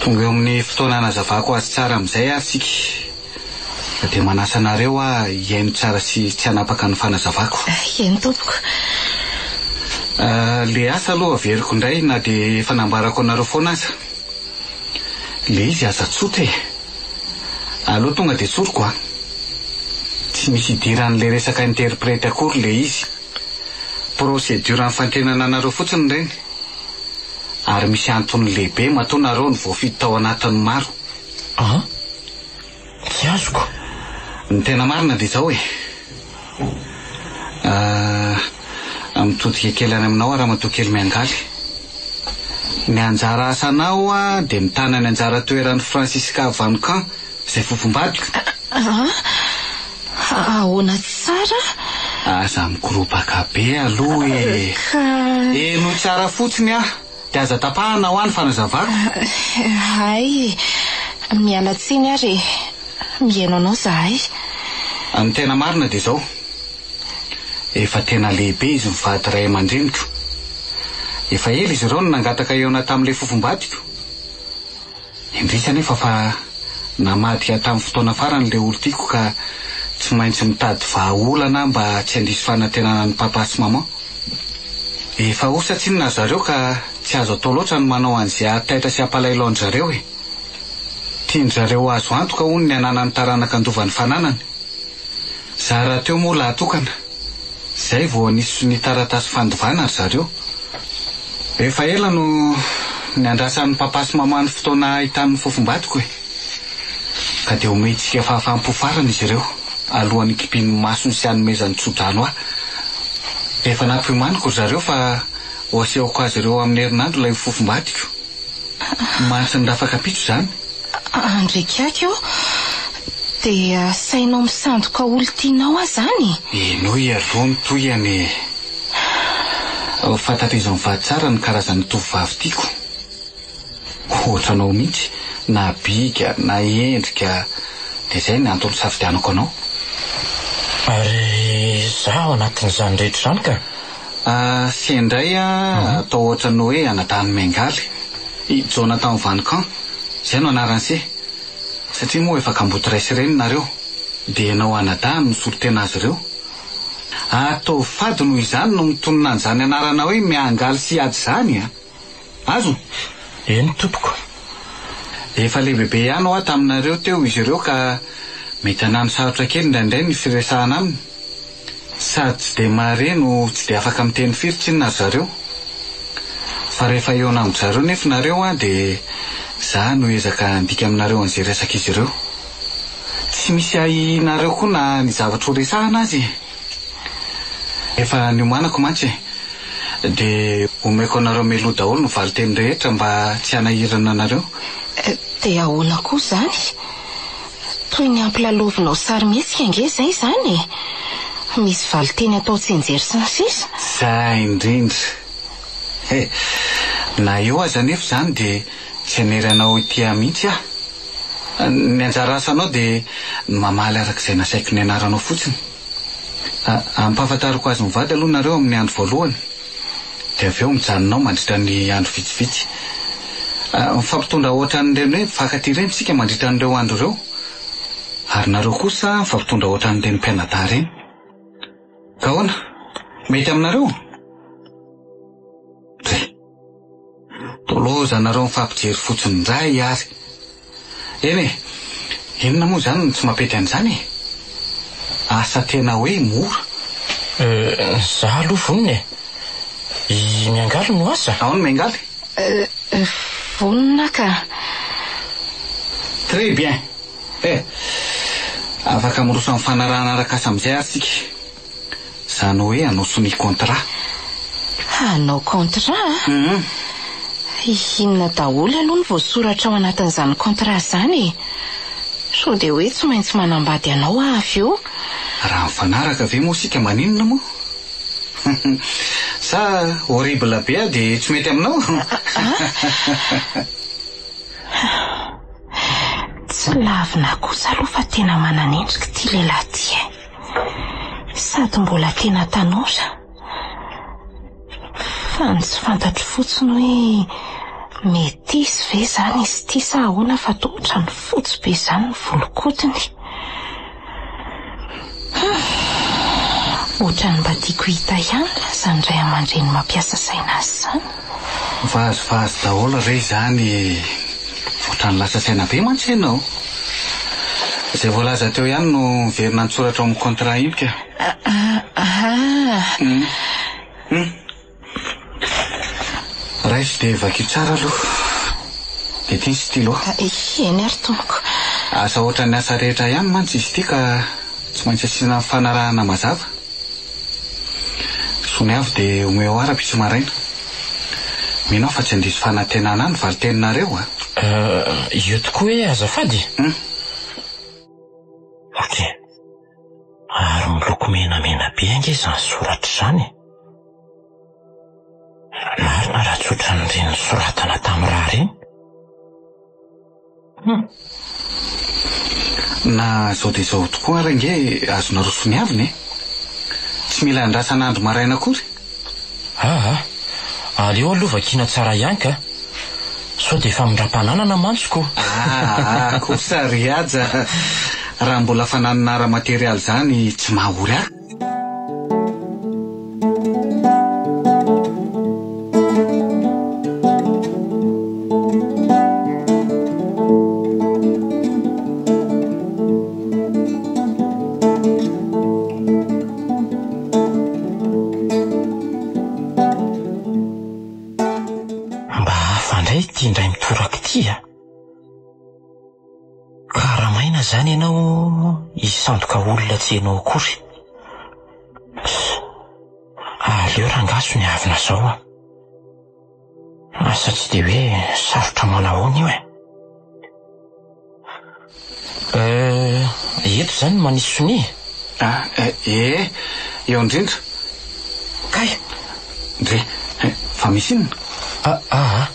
Tonga eo amin'ny fotoana hanazavako azy tsara amin'izay ary sika. Dia manasa anareo hiaino tsara sy tsy hanapaka ny fanazavako. Eny tompoko. Le asa aloha averiko indray na dia efa nambarako anareo foana aza. Le izy aza tsotra e. Aloha tonga dia tsoroko a. Tsy misy idiran'le resaka interprète akory le izy. Procédure ny fantenana anareo fotsiny ireny. Ary misy antony lehibe mahatonareo ny voafidy tao anatin'ny maro. Tsy azoko. Ny tena marina dia izao mitodika kely any aminao raha matoa kely miangaly. Ny anjara asanao dia mitana ny anjara toeran'ny Francisca Vancan izay fofombadika. Ahoana tsara? Aza mikorobaka be aloha no tsara fotsiny dia aza tapahana ho any fanazavako. Hay, miala tsiny ary mihaino anao zahay. Ny tena marina dia izao, efa tena lehibe izy mivady ray aman-dreniko. Efa ela izy ireo no nangataka eona tamin'ilay fofombadiko. Indrisy nefa fa namadika tamin'ny fotoana farany ilay olo tiako ka tsy maintsy mitady vahaolana mba tsy handisy fanantenana ny papa sy mama. Efa osatsinona zareo ka tsy azo atao loatra ny manao an'izay ataitra sy ampalailaon zareo. Tiany zareo azo antoka hono ny ananany taranaka andovan'ny fananany. Zara teo moa lahatokana, izay vao nisy ny taratasy fandovana ry zareo. Efa ela no ny andrasan'ny papa sy mama ny fotoana ahitan'ny fofombadiko ka dia ometsika fahafahampofarana izy ireo alohan'ny kipin'ny masony sy hanomezan'ny tsodrano Efa nampiomaniko ry zareo fa ho asehoko azy ireo amin'ny herinandro ilay fofombadiko. Mantsy ny rafaka pitso izany. Andrikako dia sainao misandoka olo tianao zany. Eno aloha ny toyany. Fatahirizan'ny vady tsara ny karazan'ny tovovavy tiako. Ohatranao mihitsy, na bika, na endrika, dia izay ny antony safidianako anao. Ary zaho anatin'izany rehetra izany ka? Sendray atao ohatran'ny hoe anadany Mengaly. I Jonathan Vancan, izay no anaran'se. Satria moa efa kamboty raisy ireny nareo, dia ianao anadany misolo tena azy ireo. Atao fady noho izany no mitonona an'izany anarana hoe miangaly sy ady izany. Azo? Eny tompoko. Efa lehibe ihany ho taminareo teo izy ireo ka mety anano sarotra kely indraindray ny firesahana aminy. Sady tsy dia mare no tsy dia afaka miteny firy tsinona zareo. Fa rehefa eo amin'ny zareo nefa nareo dia za no ezaka andika aminareo an'izay resaka izy ireo. Tsy misy ahinareo koa na ny zavatra ho resahana azy. Efa niomanako mantsy dia omeko anareo melo daholo ny valiteny rehetra mba tsy hanahirana anareo. Dia ahoana koa izany? Toy ny ampilalovinao sarimihetsika ange izay izany. Misy valiteny atao tsenjery sy ny sisa. Zay indrindra. Na eo aza nefa izany dia tsy haneranao ity mihitsy ny anjara asanao dia mamaly arak'izay nasaiko ny anaranao fotsiny. Ampahafantariko azy mivady aloha nareo amin'ny andro voalohany, dia avy eo mijanonao mandritra ny andro vitsivitsy. Mifampitondra ohatran'ireny hoe mpifankaty ireny isika mandritra n'ireo andro ireo, ary nareo kosa mifampitondra ohatran'ireny mpianadahy ireny. Ka ahoana? Mety aminareo? Toloza nareo mifampijery fotsiny indray ary. Eny inona moa izany no tsy mampety an'izany? Asa tena hoe mora. Za aloha vonona i miangaly no asa. Ahoana miangaly? Vonona ka. Très bien. Afaka miroso amin'ny fanarahana arak'asa amin'izay ary sika. Izany hoe anoso ny contrat. Hanao contrat? Inona daholo aloha ny voasoratra ao anatin'izany contrat izany? Sao dia hoe tsy maintsy manambady anao avy eo. Raha mifanaraka ve moa sika maninona moa? Sa horrible be dia tsy mety aminao? Tsy lavina kosa aloha fa tena mananendrika ity lehilahy ity. Sady mbola tena tanora. Fa tsy fantatro fotsiny hoe mety izy ve izany izy ity sa ahoana fa toa ny fotsy be izany ny volokotiny. Ohatrany mba tiako hita ihany izany ray aman-dreny mampiasa saina azy izany. Vazovazo daholo re izany. Ohatrany lasa saina be mantsy ianao. Izay voalaza teo ihany no verina nitsoratra ao amin'ny contrat iny ka. Ray Aizy dia vaky tsara aloha. Dia tia izy ity loha. Eny ary tompoko. Asa ohatra ny asa rehetra ihany mantsy izy ity ka tsy maintsy asiana fanarahana mazava. Sony avy dia omeo ara-pitsy maraina. Mino aho fa tsy andiso fanantenana any valiteninareo a. Io tokoa hoe azafady. Okey. Ary miloko menamena be ange izany soratra izany. Marina raha tsotra n'ireny soratana tamin'ny raha ireny. Na zao dia zao tokoa ary nge azona rosony avy. Tsy mila andrasana andro maraina akory. Aleo aloha vakina tsara ihany ka. Sao dia efa mindram-pananana mantsoko. Kosa riaja. Raha mbola fananana ara-materialy zany tsy mahory ahy. Indray mitoraka ity a. Karamaina zany ianao isandoka olona tsy hainao akory. Aleo rangaso ny avina zao a. Asa tsy dia hoe sarotra manahoana io eto zany manisy soni. Eo indrindra. Kay Ndre fa misy inona?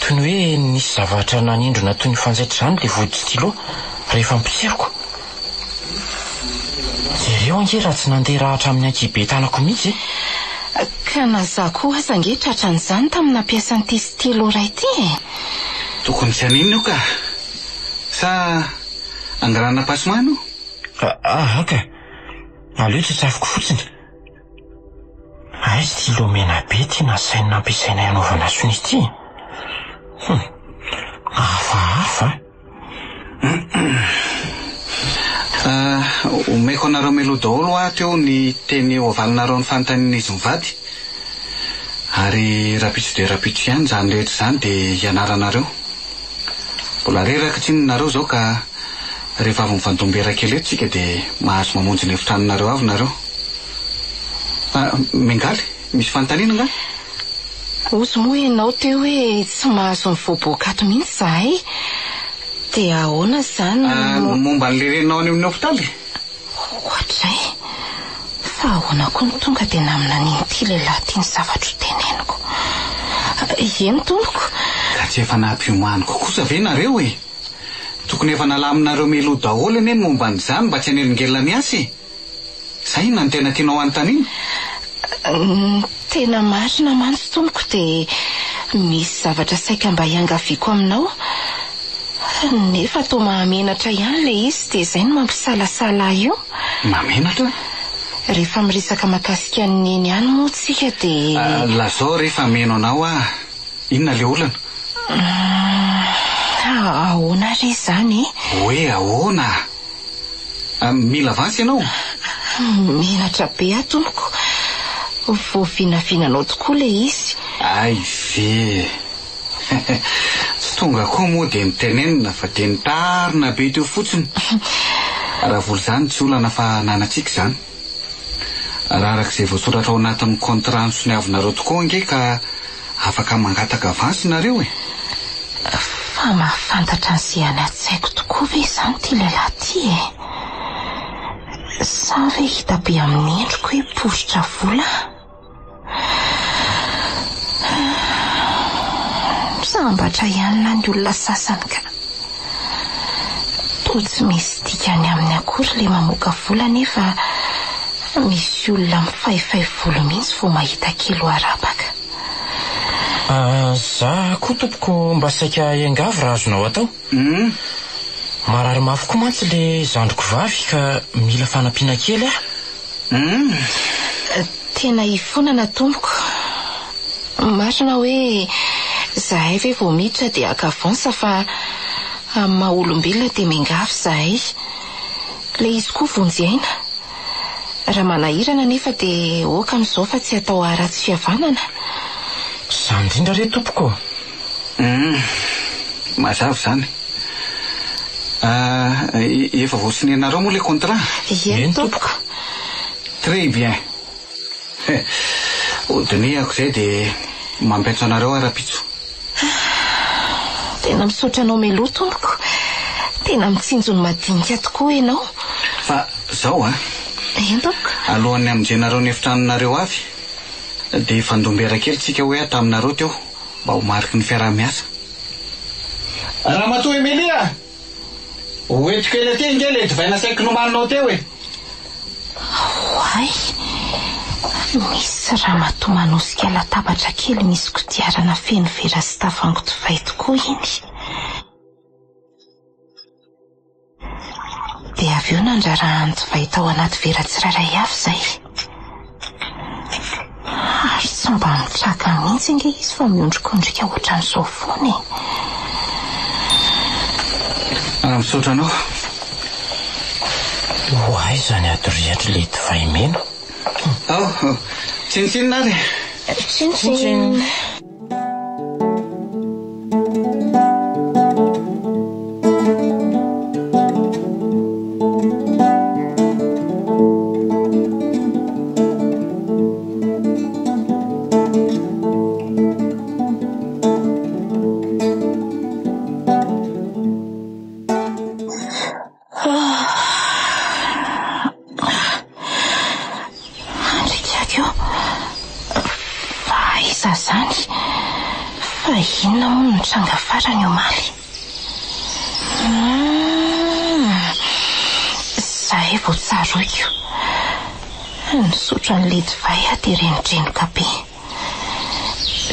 Toy ny hoe nisy zavatra nanindrona toy ny fanjaitra izany le vody stylo rehefa mipitseriko. Jereo ange raha tsy nandeha rahatra amin'ny ankibe tanako mihitsy. Ka na za koa aza ange tratran'izany tamin'ny nampiasan'ity stylo iray ity. Tokony tsy aninona io ka. Sa angarana pasimano? Ka aleo tsy tsafiko fotsiny. Stylo mena be ty nasainy nampiasaina hanaovana sony ity. Hafa. Omeko anareo melo daholo teo ny teny eo avalinareo ny fanontaniana izy mivady. Ary rapitso dia rapitso ihany zany rehetra zany dia hianaranareo. Mbola reraka tsinonareo zao ka rehefa avy mivandombera kely eto tsika dia mahazo mamonjy ny efitranonareo avy nareo. Mengaly, misy fanontaniana nga? Ozy moa ianao teo hoe tsy mahazo ny voaboakato mihitsy zahay. Dia ahoana zany? Momba n'le renao any amin'ny hopitaly? Ohatray. Fa ahoana koa ny tonga dia namina n'ity lehilahy ity ny zavatra ho teneniko. Eny tompoko. Ka tsy efa nampiomaniko kosa ve nareo e? Tokony efa nalaminareo melo daholo eny momba n'izany mba tsy hanelingelina ny asa. Zay na ny tena tianao anontaniana? Tena marina mantsy tompoko dia misy zavatra saika mba hiangaviako aminao. Nefa toa mahamenatra ihany le izy dia izay no mampisalasala io. Mahamenatra? Rehefa miresaka mahakasika ny neny ihany moa tsika dia lazao rehefa meno anao inona le olana? Ahoana re zany? Hoe ahoana? Mila vansy ianao? Menatra be tompoko. Voavinavinanao tokoa le izy. Ay ve. Tsy tonga koa moa dia nitenenina fa dia nitarina be teo fotsiny. Raha voly zany tsy olana fa nanatsika zany. Raha arak'izay voasoratra ao anatin'ny contrat ny soniavinareo tokoa ange ka afaka mangataka vansy nareo e. Fa mahafantatra an'izay any an-tsaiko tokoa ve izany ty lehilahy ty e? Sa ve hita be amin'ny endriko hoe positra vola? Sambatra ihany na ny olona sasany ka. Toa tsy misy dikany amin'ny akory le mamoaka vola nefa misy olona mifaifay volo mihitsy vao mahita kilo arabaka. Za koa tompoko mba saika iangavy raha azonao atao. Marary mafy koa mantsy le zandriko vavy ka mila fanampiana kely Tena ifonana tompoko. Marina hoe zahay ve vao miditra dia akavansa fa maha-olombelona dia miangavy zahay. Le izy koa vonjyaina. Raha manahirana nefa dia oka amin'izao fa tsy atao ara-tsy fihavanana. Izany indrindra re tompoko. Mazava zany. Efa voasinenareo moa le contrat. Eny tompoko. Très bien. Odiniako zay dia mampentso anareo ara-pitso. Tena misaotra anao meloa tompoko. Tena mitsinjo ny madinika tokoa ianao. Fa zao Eny tompoko. alohan'ny amonjenareo ny efitranonareo avy dia fandombera kely tsika hoe ataminareo teo mba ho mariky ny fiarah-miasa. Ramatoa Emilia, hoentiko eny aty nge le divaina saiko nomaninao teo e. Hoay, misy ramatoa manosika latabatra kely misy kodiarana feno vera sy tavoahangy divay tokoa iny. Dia avy eo nandrarahany divay tao anaty vera tsirairay avy zay. Ary tsy mba mitraka mihitsy nge izy fa miondrikondrika ohatran'izao foana. Misaotra anao. Hoay zany atoriatra le divay mena. Tsinitsinina ary. Tsinitsin. Inona moa no tranga farany omaly? Zahay vao tsaroiko. Nisotra an'le divay dia renodrenoka be.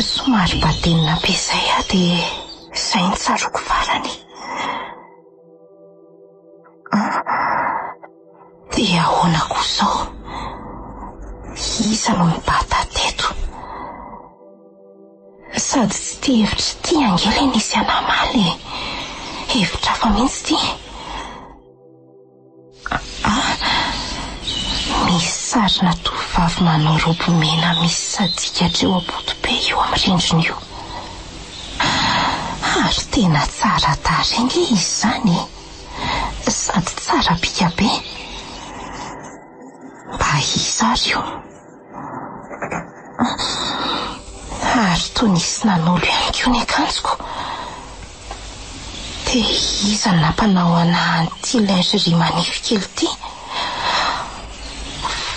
Somary badenina be zay dia izay ny tsaroko farany. Dia ahoana koa izao? Iza no mibata teto? Sady tsy tia hevitra tia angela nisy anamaly. Hevitra hafa mihitsy tia. Misy sarina tovovavy manao robo mena misy sadikatra eo apoto-be io amin'ny rindrina io. Ary tena tsara tarehy izy izany. Sady tsara bika be. Mba iza ary io? Ary toy nisy nanolo ihany koa ny akanjoko. Dia iza no nampanao an'ity lingerie manify kely ity?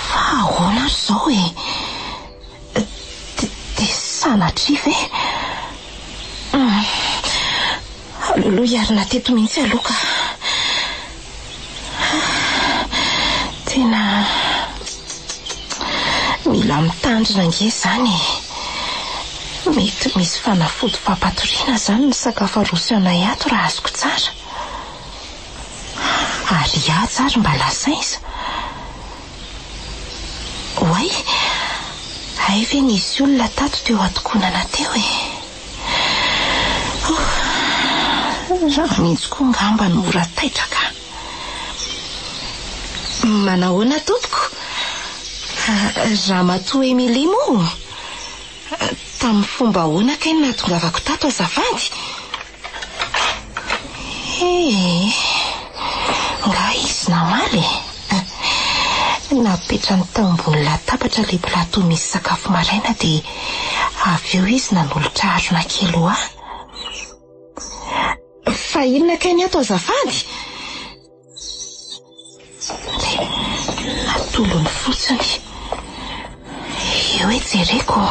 Fa ahoana ary izao e? Dia sanatria ve? Aloloha iarina teto mihitsy aloka. Tena mila mitandrina nge izany. Mety misy fanafody fampatoriana zany ny sakafo arosianay ato raha azoko tsara. Ary tsara mba lasaiza. Oay, ay ve nisy olona tato teo atokonana teo e. Raha mihitsy koa ngamba no mora taitraka. Manahoana tompoko? Ramatoa Emilia moa? Tamin'ny fomba ahoana kay natongavako tato azafady? Nga izy namaly. Napetrany tao ambony latabatra le plateau misy sakafo maraina dia avy eo izy nanolotra harona kely ho ahy. Fa inona kay ny ato azafady? Natolony fotsiny. Eo hoe jereko.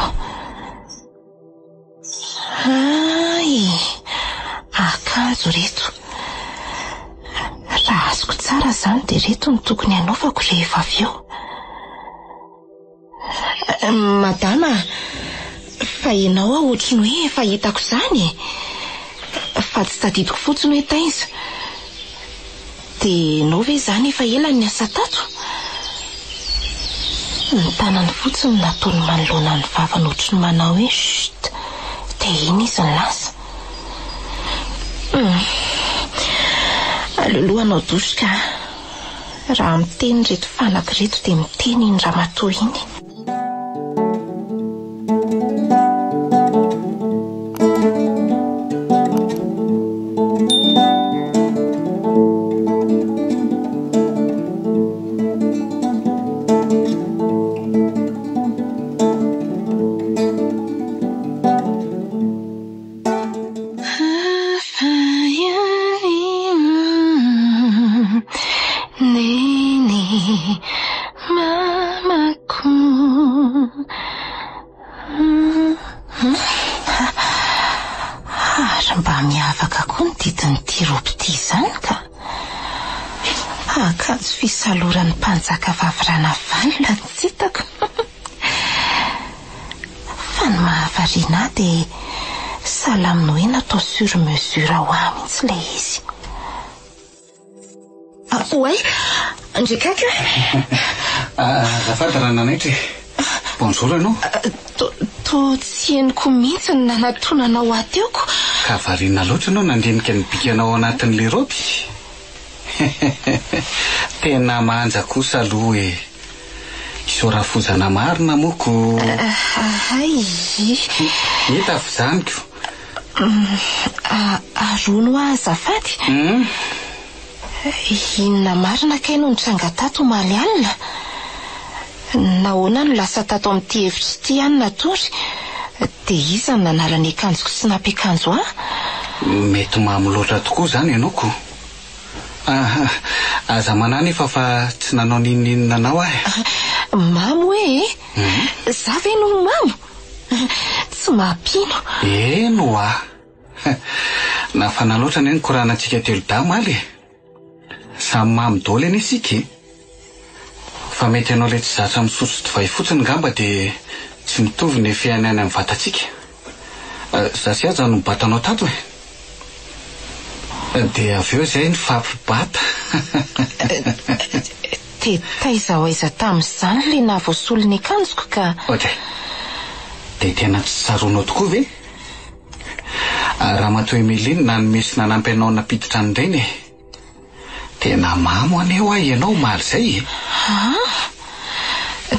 Akanjo reto. Raha azoko tsara zany dia reto no tokony hanaovako rehefa avy eo. Madama, fa ianao ohatriny hoe efa hitako izany. Fa tsy tadidiko fotsiny hoe taiza. Dia ianao ve izany efa ela ny asa tato? Ny tanany fotsiny nataony manoloana ny vavany ohatriny manao hoe chut. Dia iny izy ny lasa. Aloloha anao dosoka. Raha miteny reto fanaky reto dia miteny iny ramatoa iny. manjaka vavirana valona ny tsitako. Fa ny mahavariana dia salamina hoe natao sur mesure ho ahy mihitsy ilay izy. Oay, andrikaka. Azafady rananaitry. Bonjour ianao. To tsy henoko mihitsy ny nanatonanao ateoko. Ka variana loatra ianao nandinika ny bikanao anatin'ilay roby. Tena manja kosa aloha hoe isorafozana marina moko. Ay. Hita fizaniko. Arono azafady. Inona marina kay no nitranga tato omaly alina? Nahoana no lasa tato amin'ity hevitra ity ihany natory? Dia iza ny nanarany akanjoko sy nampiakanjo ahy? Mety mamy loatra tokoa zany ianaoko. Aza manana efa fa tsy nanao ninona nanao ahy. Mamo hoe? Za ve no mamo? Tsy mampino. Eno nafana loatra ny koranantsika telo damaly. Samy mamy daholo eny isika. Fa mety ianao ilay tsy zatra misotro divay fotsiny ngamba dia tsy mitovy ny fiainana amin'ny vatantsika. Zasy aza no batanao tato e. Dia avy eo izay ny fampibata. Taiza ho aiza tamin'izany ilay nahavoasolo ny akanjoko ka. Ohatray. Dia tena tsy tsaroanao tokoa ve? Raha matoa Emeline nanomesy nanampy anao napiditra an'ireny e. Tena mamo aneo ahy ianao maly izay e.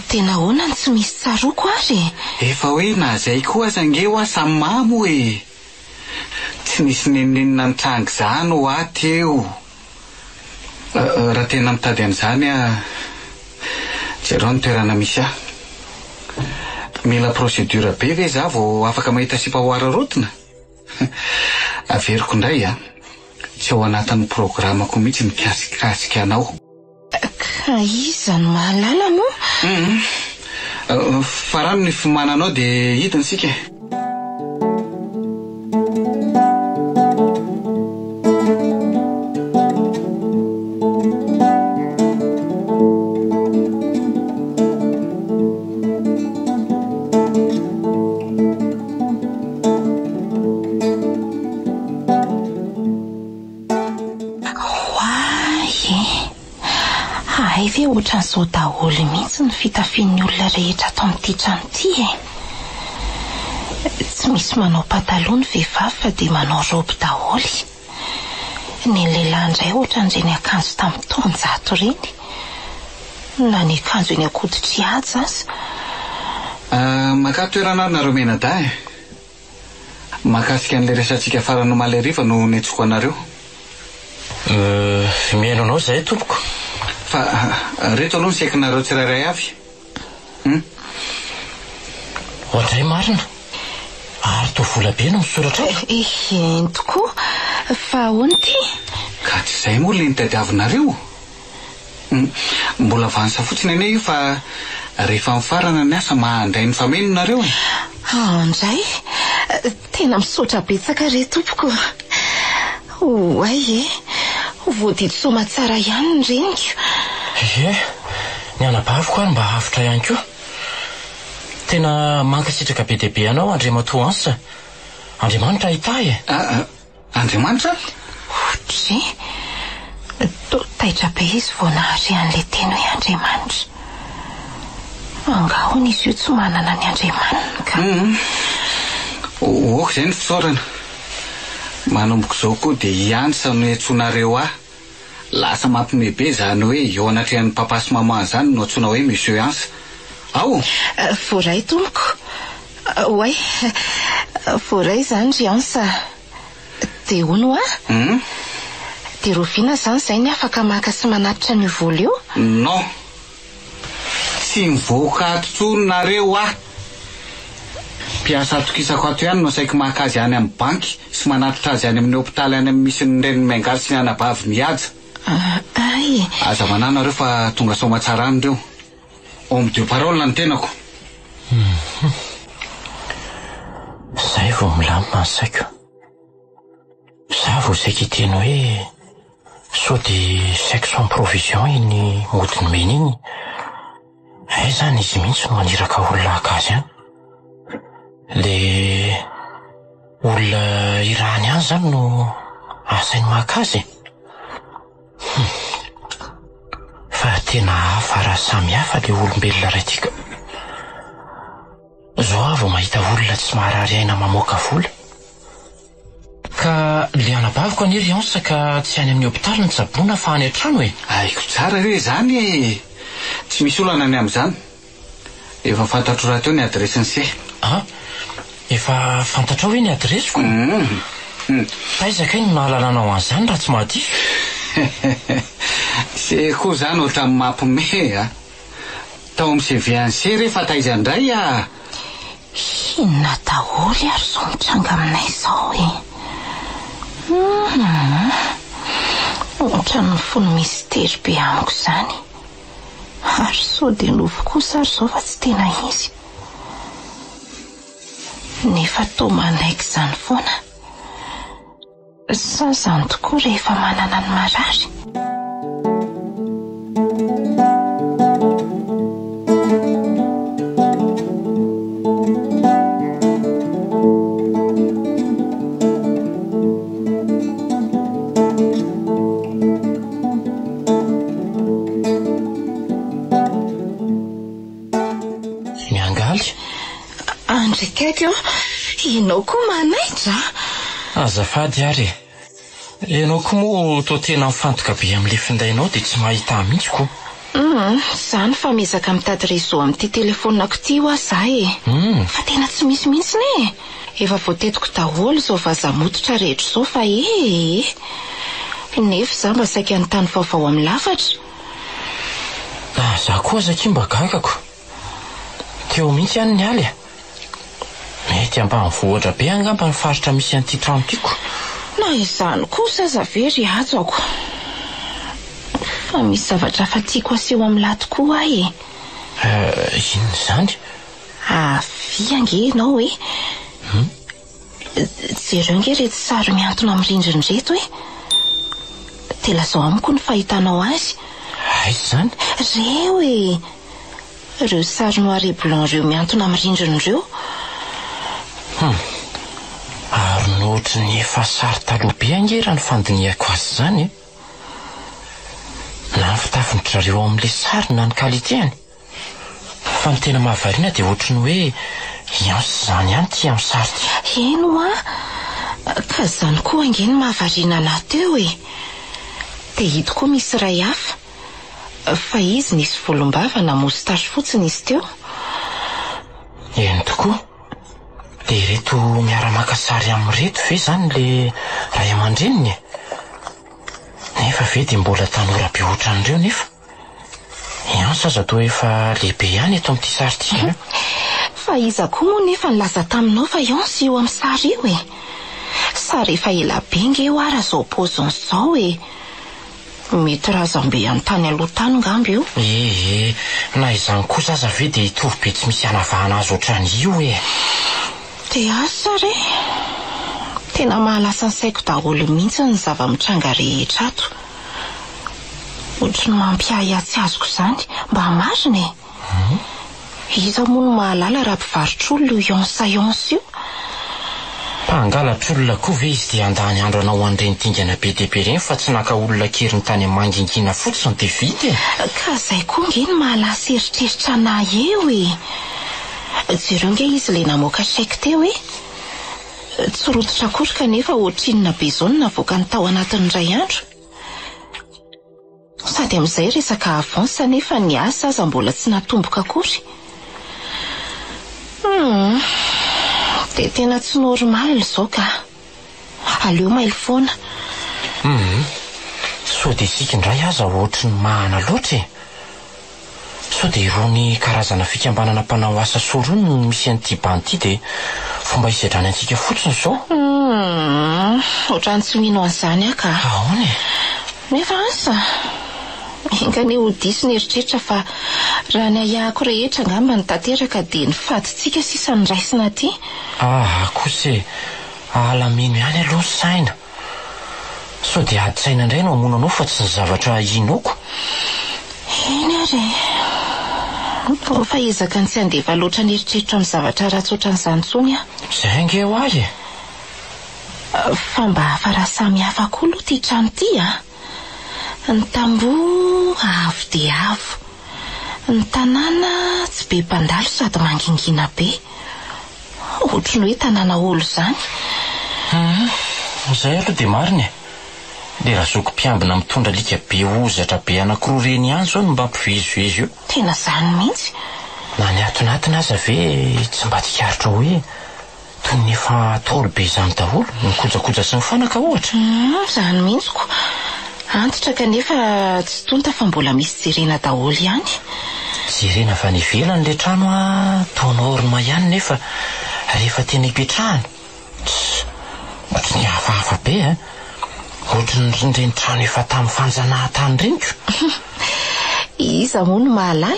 Tena ahoana ny tsy misy tsaroako ary? Efa hoe na izay koa aza angeo aho samy mamo e. Tsy nisy neninenina nitrangy izany ho aty eo. Raha tena mitady an'izany jereo ny toerana misy ahy. Mila procédure be ve za vao afaka mahita sipahoara rotina? Averiko indray tsy ao anatin'ny programako mihitsy mikasikasika anao. Ka iza no mahalala moa? Farano ny fimananao dia hitany sika. Ve ohatran'izao daholo mihitsy ny fitafian'ny olona rehetra ato amin'ity trano ity e. Tsy misy manao pataloha ny vehivavy fa dia manao robe daholo. Ny lehilahy indray ohatran'ireny akanjo tamin'ny taonjato ireny. Na ny akanjo eny akoditry aja aza. Maka toerana nareo menada e. Makasika an'ilay resantsika farany omaly hariva no netsoko anareo. Mihaino anao izay tompoko. Fa reto aloha ny saikinareo tsirairay avy. Ohatray marina. Ary toa vola be no misoratra. Tokoa. Fa ahoana ity? Ka tsy izay moa ilay nitadiavinareo. Mbola vansa fotsiny anie io fa rehefa mifarana ny asa mahandray ny famenonareo e. Andray? Tena misotra betsaka re tompoko. Oay e. Voadidy soma tsara ihany ny reniko. Ny anabaviko ary mba hafitra ihany koa. Tena mankasitraka be dia be anao Andriamatoa ansa. Andriamanitra ahita e. Andriamanitra? Ohatry. Taitra be izy vao nahary an'ilay teny hoe Andriamanitra. Angahony izy io tsy manana ny Andriamanina ka. Oka izay ny fisaorana. Manomboka izao koa dia hiansa no etsonareo ahy. Lasa mampimebe izany hoe eo anatrehan'ny papa sy mama izany no atsoina hoe monsieur ansa. Ao? Voaray tompoko. Oay. Voaray izany ry ansa. Dia hono ahy? Dia roviana izany izay ny afaka maka sy manatitra ny vola eo? Non. Tsy mivoaka ato tsony nareo ahy. Mpiasa atokisako ato ihany no saiko maka azy any amin'ny banky sy manatitra azy any amin'ny hopitaly any amin'ny misy ny reniny Maingaly sy ny anabavy mihaja. Ay. Aza manana reo fa tonga soma tsara any reo. Homme de parole ny tenako. Zay vao milamina ny saiko. Za vao saika hiteny hoe sao dia section provision iny modiny mena iny. Zany izy mihitsy no maniraka olona akazy any. Le olona irany any zany no asainy mahakazy. Fa tena hafa samy hafa le olombelona raitika. Zao aho vao mahita olona tsy maharary aina mamoaka vola. Ka le anabaviko any Riansa ka tsy any amin'ny hôpitaly ny tsaboana fa any an-trano e. Aiko tsara re zany e. Tsy misy olana ny amin'izany. Efa fantatro raha teo ny adresiny se. Efa fantatrao hoe ny adresiko? Taizaka iny nahalalana ho an'izany raha tsy mahadisy. Se koa zany ohatran'ny mampime tao amin'ny CV-an'se rehefa taiza indray Inona daholy ary zao mitranga aminay zao e. Ohatran'ny fony mistera be amiko zany. Ary sao dia novo kosa ary zao fa tsy tena izy. Nefa toa manaiky zany foana. Sa zany tokoa rehefa manana ny marary. Andrikaiky ianao koa manaitra? Azafady ary. Ianao koa moa toa tena mifantoka be amin'le findainao dia tsy mahita mihitsy. Zany fa mizaka mitady réseau amin'ity telefonako ity ho aza e. Fa tena tsy misy mihitsy ne. Efa voatetiko daholo zao vazamototra rehetra zao fa nefa za mba saika ny tany vaovao amin'ny lafatra. Za koa zaky mba gagako. Teo mihitsy any ny aly. Mety ambany vohatra be angamba ny faritra misy an'ity trano tiako. Na izany kosa zavery atsako. Fa misy zavatra fa tiako aseho amin'ny lato koa e. Inona zany? Viange ianao e. Jereo nge reto sary miantona amin'ny rindriny reto e. Tela zao amiko ny fahitanao azy. Aiza zany? Reo e. Reo sary noir et blanc reo miantona amin'ny rindriny reo. Ary nohatra ny efa sary taloha be angera ny fandiniako azy zany. Na ny fitafinitra reo amin'le sary na ny kaliteny. Fa ny tena mahavariana dia ohatry ny hoe Iansa zany ihany ty amin'ny sary ty. Eno ka zany koa angeny mahavariana anahy teo e. Dia hito koa misy ray hafa. Fa izy nisy volombava mostasy fotsiny izy teo. Eny tokoa. Dia reto miara-maka sary amin'ny reto ve zany le ray aman-dreniny? Nefa ve dia mbola tanora be ohatran'ireo nefa? Iansa aza toa efa lehibe ihany eto amin'ity sary ity. Fa iza koa moa nefa nilaza taminao fa Iansa io amin'ny sary io e. Sary efa ela be nge eo ara zao poziny zao e. Mety razam-be an-tany aloha tany ngamby io. Na izany kosa aza ve dia hitovy be tsy misy anavahana azy ohatran'io e. Dia asa re. Tena mahalasa ny saiko daholo mihitsy ny zava-mitranga rehetra ato. Ohatry ny mampiahy atsy azoko zany. Mba marina e. Iza moa no mahalala raha mpivarotro olona io Iansa io. Mpangalatra olona koa ve izy dia andany andro anao an'ireny dingana be dia be reny fa tsy naka olona kely ny tany mangingina fotsiny dia vita e. Ka zay koa nge ny mahalasa eritreritra anahy eo e. Jereo nge izy le namoaka saiko teo e. Tsy rototra akory kanefa ohatrinona be zao no navoaka ny tao anatin'ny iray andro. Sady amin'izay resaka avansa nefa ny asa aza mbola tsy natomboka akory. Dia tena tsy normal zao ka. Aleo maily foana. Sao dia isika indray aza ohatry ny mahana loatra e. Sao dia irony karazana fikambanana mpanao asa sorony no misy an'ity banty dia fomba hisedrany antsika fotsiny zao. Ohatran'ny tsy mino an'izany aka. Ahoana e. Nefa asa. Engany hodisy ny eritreritra fa raha ny ayahako rehetra angamba ny tanteraka dia ny fadintsika sisa ny raisina aty. Kosa e. Alamino ihany aloha ny saina. sao dia adi-tsaina indray no hamonanao fa tsy ny zavatra inoko. Eny ary fa izaka ny tsy andeva loatra ny eritreritra amin'ny zavatra ratsy ohatran'izany intsony a. Izay ange ho ahy. Fa mba hafa samy hafa koa aloha ty trano ty a. Ny tamboho avo dia avo, ny tanàna tsy be mpandalo sady mangingina be, ohatrany hoe tanàna olo zany. Izay aloha dia marina. Dia raha zoko mpiambina mitondra alika be ozatra be anankiroa reny ihany zao no mba mpivezivezy io. Tena izany mihitsy. Na ny atonatiny aza ve tsy mba tikaritra hoe toy ny efa taolo be izany daholo, ny kojakoja sy ny fanaka ohatra. Izany mihitsiko. Antitra kanefa tsy tonta fa mbola misy jerena daholo ihany. Jerena fa ny ivelany le trano a taonorma ihany nefa rehefa tena hipetrahana. Ohatry ny hafahafa be a. Ohatry ny trano efa tamin'ny fanjanahantany reniko. Iza moa no mahalala?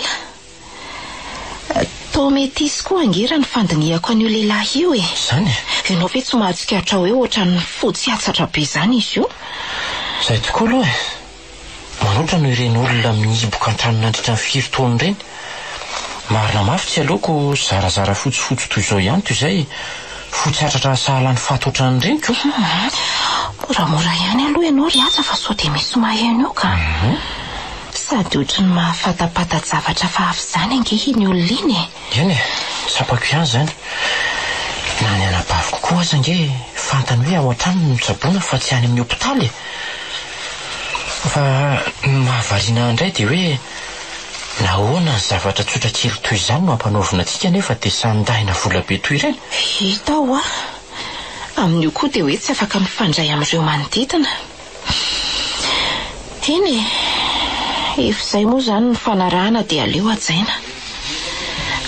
Tao mety isy koa angera ny fandinihako an'io lehilahy io e. Zany? Ianao ve tsy mahatsikatra hoe ohatran'ny fotsy atsatra be zany izy io? Izay tokoa aloha e. Manoatra no ireny olona mihiboka an-trano nandritra ny 5 taona ireny. Marina mafy tsy aleoko zarazara fotsifotsy toy izao ihany toy izay fotsy atratra sahalan'ny faty ohatran'ny reniko. Moramora ihany aloha ianao riatsa fa sao dia misy maheno io ka. Sady ohatrany mahafatapata-javatra fa avy zany angehiny olona iny e. Eny e, tsapako ihany zany. Na ny anabaviko koa aza ange fantany hoe ao an-trano no mitsaboana fa tsy any amin'ny hopitaly. Fa mahavariana indray dia hoe nahoana ny zavatra tsotra kely toy izany no hampanaovina antsika nefa dia sandahina vola be toy ireny. Hita ao a. Amin'io koa dia hoe tsy afaka mifandray amin'ireo manodidina. Eny e, ifizay moa zany ny fanarahana dia aleo hajaina.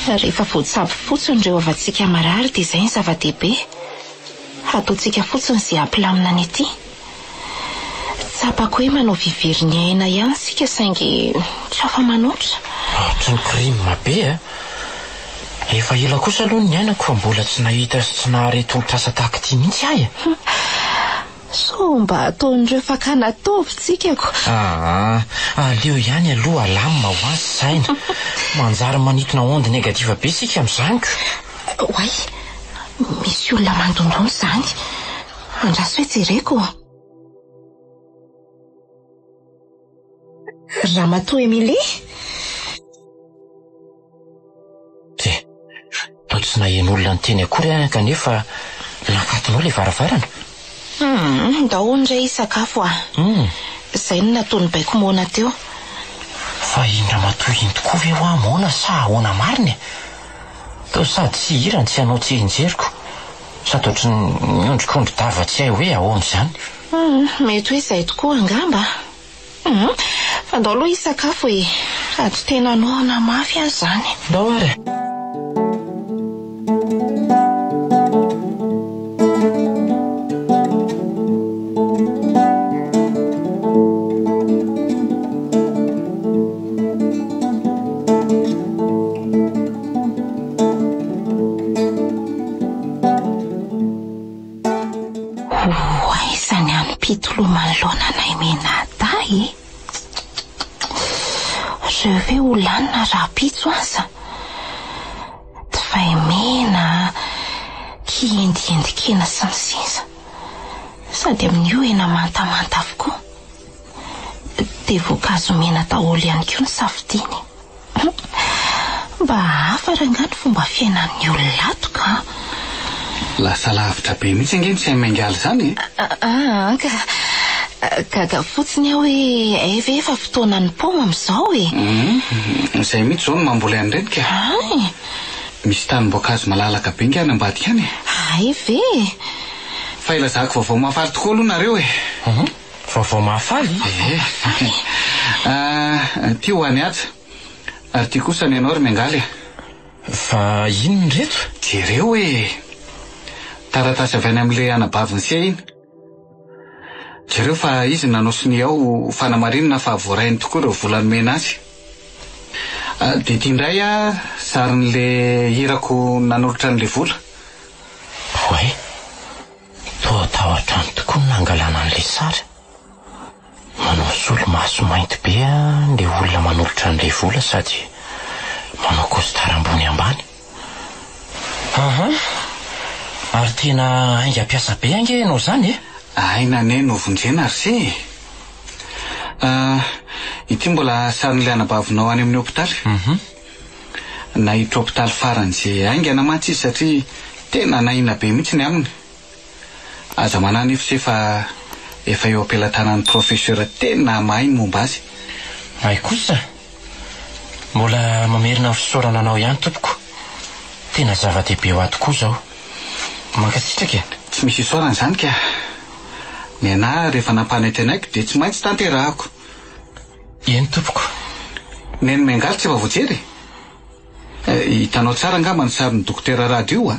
Rehefa voatsabo fotsiny ireo avantsika marary dia izay ny zava-dehibe. Ataontsika fotsiny izay ampilamina ny ety. Tsapako hoe manao viveriny aina ihany sika saingy tsy afa manoatra. Ohatry ny crime be e. Efa ela kosa aloha ny ainako fa mbola tsy nahita sy tsy naharety olo-trasa tahaka ity mihitsy ahy. So mba ataon'ireo fakana ataovy tsikako. Aleo ihany aloha alamina ho azy saina. Manjary manitona ondy negativa be sika amin'izanyko. Oay, misy olona mandondona izany. Andraso hoe jereko. Ramatoa Emilie? Toa tsy naheno olona ny teny akory kanefa nakatonao ilay varavarana. Daholo indray sakafo a. Izay no nataony baiko moana teo. Fa iny ramatoa iny tokoa ve ho amoana sa ahoana mariny? Tao sady tsy hirany tsy hanao tsy enjeriko. Sady ohatry ny miondrikondry dava tsy hay hoe ahoana izany. Mety hoe izay tokoa angamba. Fa ndao aloha isakafo e. Sady tena noana mafy azy zany. Ndao ary. Izany anom-pitolo manoloananay menaday. Reo ve olanina raha pitso aza? Divay mena, kiendiendikena sy ny sisa. Sady amin'io hena mantamanta avokoa. Dia voankazo mena daholo ihany koa ny safidiny. Mba hafa rangany fomba fiainan'ny olona toka. Lasa lavitra be mihitsy ange ny tsy hain-maingaly zany e. Gaga fotsiny aho hoe ay ve efa fotoana ny paoma amin'izao e. Izay mihitsy zao no mamboly any renika. Misy tanim-boankazo malalaka be nge any ambadika any e. Ay ve? Fa ilazako vaovao mahafaly tokoa aloha nareo e. Vaovao mahafaly? Ty ho any aja. Ary ty kosa ny ianao ry miangaly. Fa ino ny reto? Jereo e. Taratasy avy any amin'ilay anabaviny sia iny. Jereo fa izy nanosony ao fanamarinina fa voarainy tokoa ireo volany mena azy. Dia ity indray sarin'le hirako nanolotra an'le vola. Toa tahotra any tokoa ny nangalana an'le sary. manao solomaso mainty be le olona manolotra n'ilay vola sady manao kostara ambony ambany. Ary tena aingam-piasa be ange ianao zany e? Aina ne no vonjena ry ity mbola sarin'ilay anabavinao any amin'ny hôpitaly. Nahitra hôpitaly farany izay aingana mantsy izy satria tena nahina be mihitsy ny aminy. Aza manana efa eo ampelantanan'ny professeur tena mahay ny momba azy. Ay kosa mbola mamerina fisaorana anao ihany tompoko. Tena zava-dehibe ho ahy tokoa zao. Mankasitraka. Tsy misy isaorana izany ka. Ny anahy rehefa nampanety anaiky dia tsy maintsy tanterahako. Eny tompoko. Neny Mengaly tsy efa voajery. Hitanao tsara angamba ny sarin'ny dokotera radio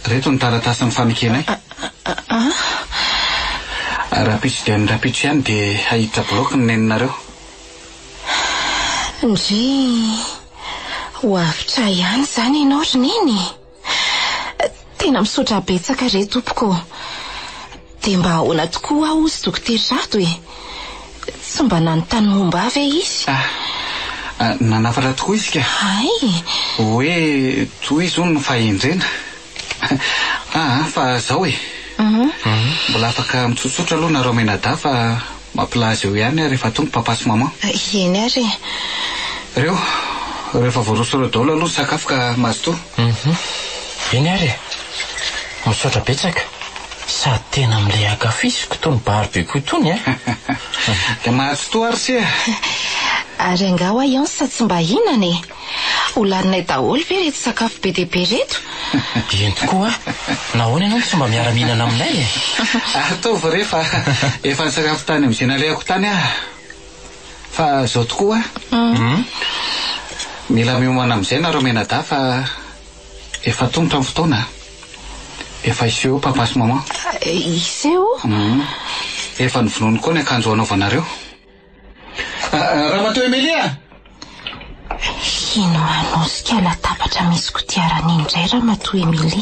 reto ny taratasy ny fanekena rapitso dia ny rapitso ihany dia hahiditra bloky ny neninareo. Ndry ho avitra ihany izany ianao ry neny. Tena misaotra betsaka re tompoko. Dia mba ahoana tokoa aho sy dokotera rato e. Tsy mba nanontany momba avy izy. Nanafatra tokoa izy ka. Ay. Hoe toy izy no fahendrena. Fa zao e. Mbola afaka mitsotsotra aloha nareo menada fa mampilaza eo ihany rehefa tonga papa sy maman. Eny ary. Reo rehefa voaroso ireo daholo aloha sakafo ka mazoto. Eny ary. Misaotra betsaka. Sady tena am'ilay akafisiko toy ny barobe koa itony Dia mahazoto ary se. Ary angao ihany sady tsy mba hinana e. Olaninay daholo ve reto sakafo be dia be reto? Eny tokoa. Nahoana ianao tsy mba miara-mihinana aminay e? Ataovy rehefa efa nisakafo tany amin'izay nalehako tany fa zao tokoa mila miomana amin'izay nareo menada fa efa tongotra amin'ny fotoana. Efa iseho papa sy maman. Iseho? Efa nivonoiny koa ny akanjo anaovanareo. Ramatoa Emilia. Ino anosika latabatra misy kodiarana indray Ramatoa Emilia.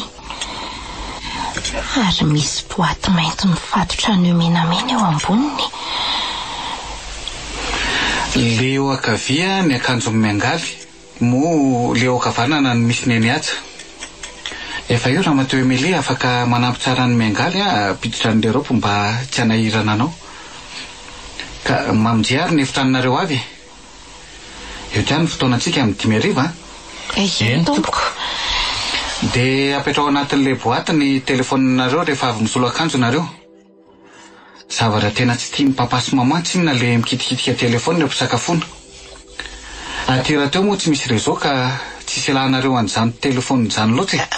Ary misy boaty mainty mifatotra an'io menamena eo amboniny. Le eo ankavia ny akanjo Mengaly mo le eo ankavanana ny misy neny aja. Efa io Ramatoa Emilia afaka manampy tsara ny Mengaly piditra ny Eropa mba tsy hanahirana anao. Ka mamonjy ny efitranareo avy. Eo tiany fotoanantsika amin'ny 5:00. Eny tompoko. Dia apetrao anatin'ilay boaty ny telefoninareo rehefa avy misolo akanjo nareo. Zavatra tena tsy tian'ny papa sy maman tsy na le mikitikitika telefony rehefa sakafona. Aty rahateo moa tsy misy réseau ka tsisy ilahanareo an'izany telefony izany loatra.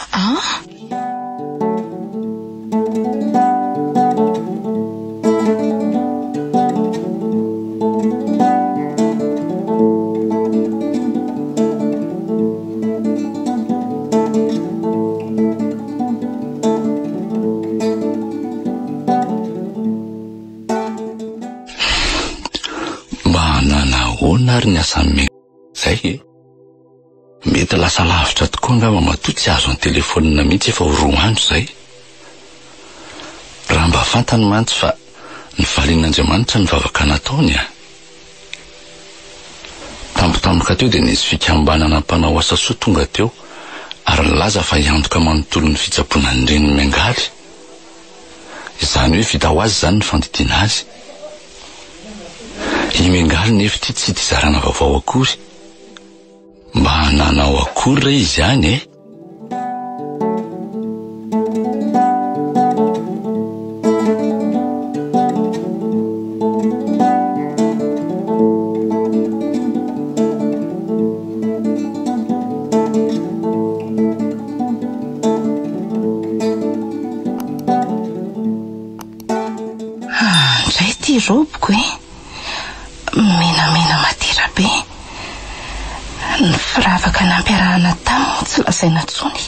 Ary ny asany zay mety lasa lavitra tokoa angamba matoa tsy azo ny telefonina mihitsy efa ho 2 andro zay. Raha mba fantany mantsy fa ny valian'Andriamanitra ny vavaka nataony tampotampoka teo dia nisy fikambanana mpanao asa soa tonga teo ary nilaza fa hiantoka manontolo ny fitsaboana ny reniny Mengaly. Izany hoe vita ho azy zany ny fandidiana azy. I Mengaly nefa ty tsy tizarana vaovao akory. Mba hananao akory re izy any Ndray ty roboko menamena matera be. Ny firavaka nampiarahana taminy tsy lazaina tsony.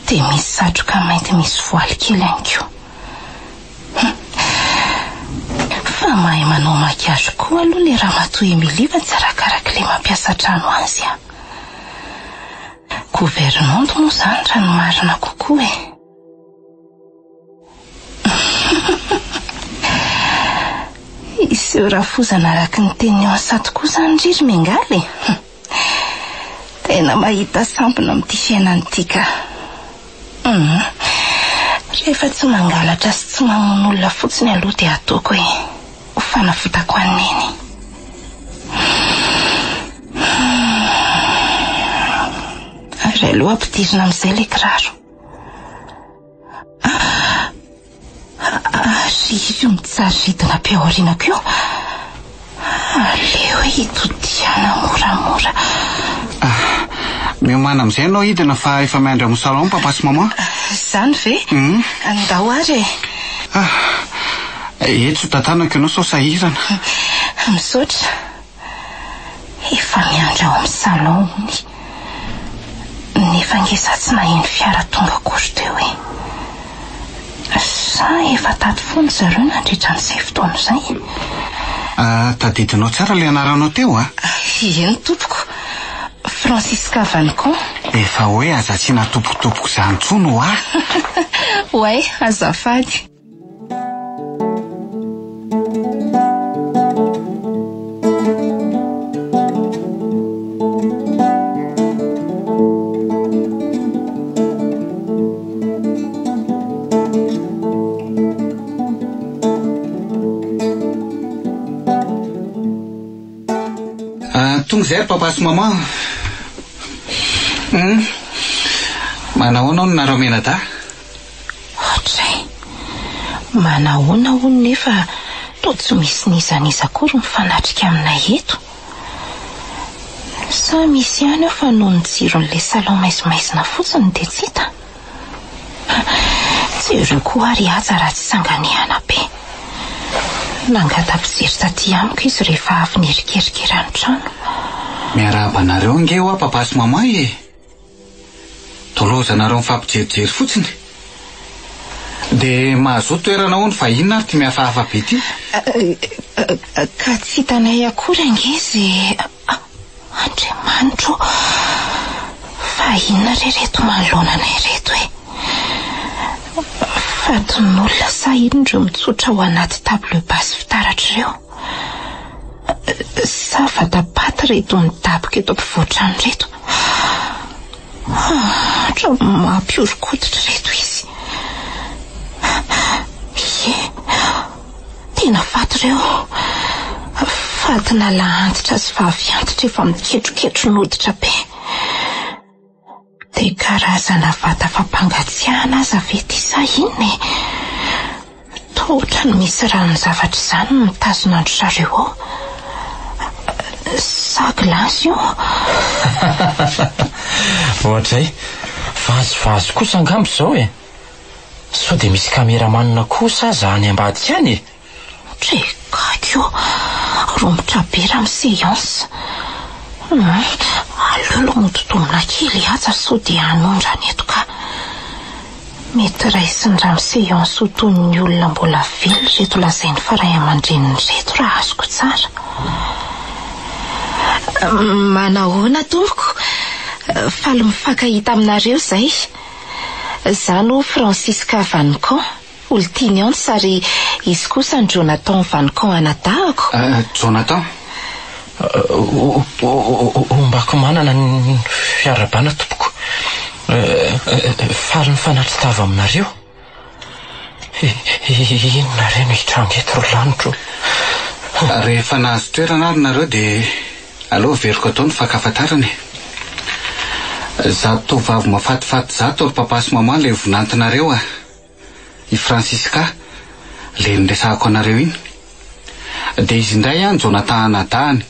Dia misy satroka mainty misy voaly kely ihany koa. Fa mahay manao makiazy koa aloha le Ramatoa Emilia fa tsy arakarak'ilay mampiasa trano azy Gouvernante moa zany raha ny marina kokoa sy eo raha fozana araka ny teny eo ansato kosa ny riry mengaly. Tena mahita sampona amin'ity fiainany ity ka. Rehefa tsy mangalatra sy tsy mamono olona fotsiny aloha dia ataoko hoe ho fanafotako an'iny. Ary aloha ampidirina amin'izay ilay kiraro. Io mitsaridina be ao aorianako io. Aleo hitodiana moramora. Miomana amin'izay anao hidina fa efa miandry amin'ny salon papa sy mama. Zany ve? Andao ary. Eto tatanako ianao sao sahirana. Misaotra. Efa miandry ao amin'ny salon ny. Nefa ngeza tsy naheno fiara tonga akory teo hoe. Sa efa tady foana zareo nandritra n'izay fotoana izay. Tadidinao tsara ilay anaranao teo a? Eny tompoko. Francisca Vancon. Efa hoe azatsiana tompotopoko izany intsony ho aho. Oay, azafady. Tonga izay papa sy mama. Manahoana hono nareo menada? Ohatray. Manahoana hono nefa toa tsy misy nizaniza akory mifanatrika aminay eto. Sa misy ihany eo fa noho ny jiron'ilay salon maizimaizina fotsiny dia tsy hita. Jereo koa ary aza raha tsy sanganihana be. Nangata-pijery taty amiko izy rehefa avy nerikerikera ny trano. Miarabanareo nge ho papa sy mama e. Tolozanareo mifampijerijery fotsiny. Dia mahazo toerana hono fa inona ary ty mihafahafa be ty? Ka tsy hitanay akory angezy. Andriamanitro. Fa inona rereto manoloananay reto e? Faton'olona sahirindreo mitsotra ao anaty table basy fitaratra ireo. Sa vatapaty reto ny daboka eto ampivoatrano reto. Tra mampiorokoditra reto izy. Tena faty ireo. Fatina lahantitra sy vaviantitra efa miketroketro noditra be. Dia karazana vata fampangatsiahana aza ve ty sahiny? Totra ny misy rano zavatra izany mitazona andro zareo ao. Sa glasy io? Ohatray, vazo kosa angambo izao e. Sao dia misy kameramanina kosa aza any ambadika any e. Trekaka io, romotra be raha amin'ny séance. Alolo mototomona kely aza sao dia hanondrana eto ka. Mety raisiny raha amin'ny séance ho toy ny olona mbola vely reto lazainy faray aman-dreniny reto raha azoko tsara. Manahoana tompoko? Faly mifankahita aminareo izay. Zano Francisca Vancon, olon-tiany sary izy kosa ny Jonathan Vancon anadahako. Jonathan? Ombako manana ny fiarabana tompoko. Faly ny fanatitava aminareo. Inona reno hitrangeto ro lanitro. Rehefa nahazo toerana ary nareo dia aleo veriko atao ny fankafatarany. Zato tovavy mafatifaty zato ry papa sy mama le vonantinareo a. I Francisca le nresahako anareo iny. Dia izy indray any Jonathan anadahany.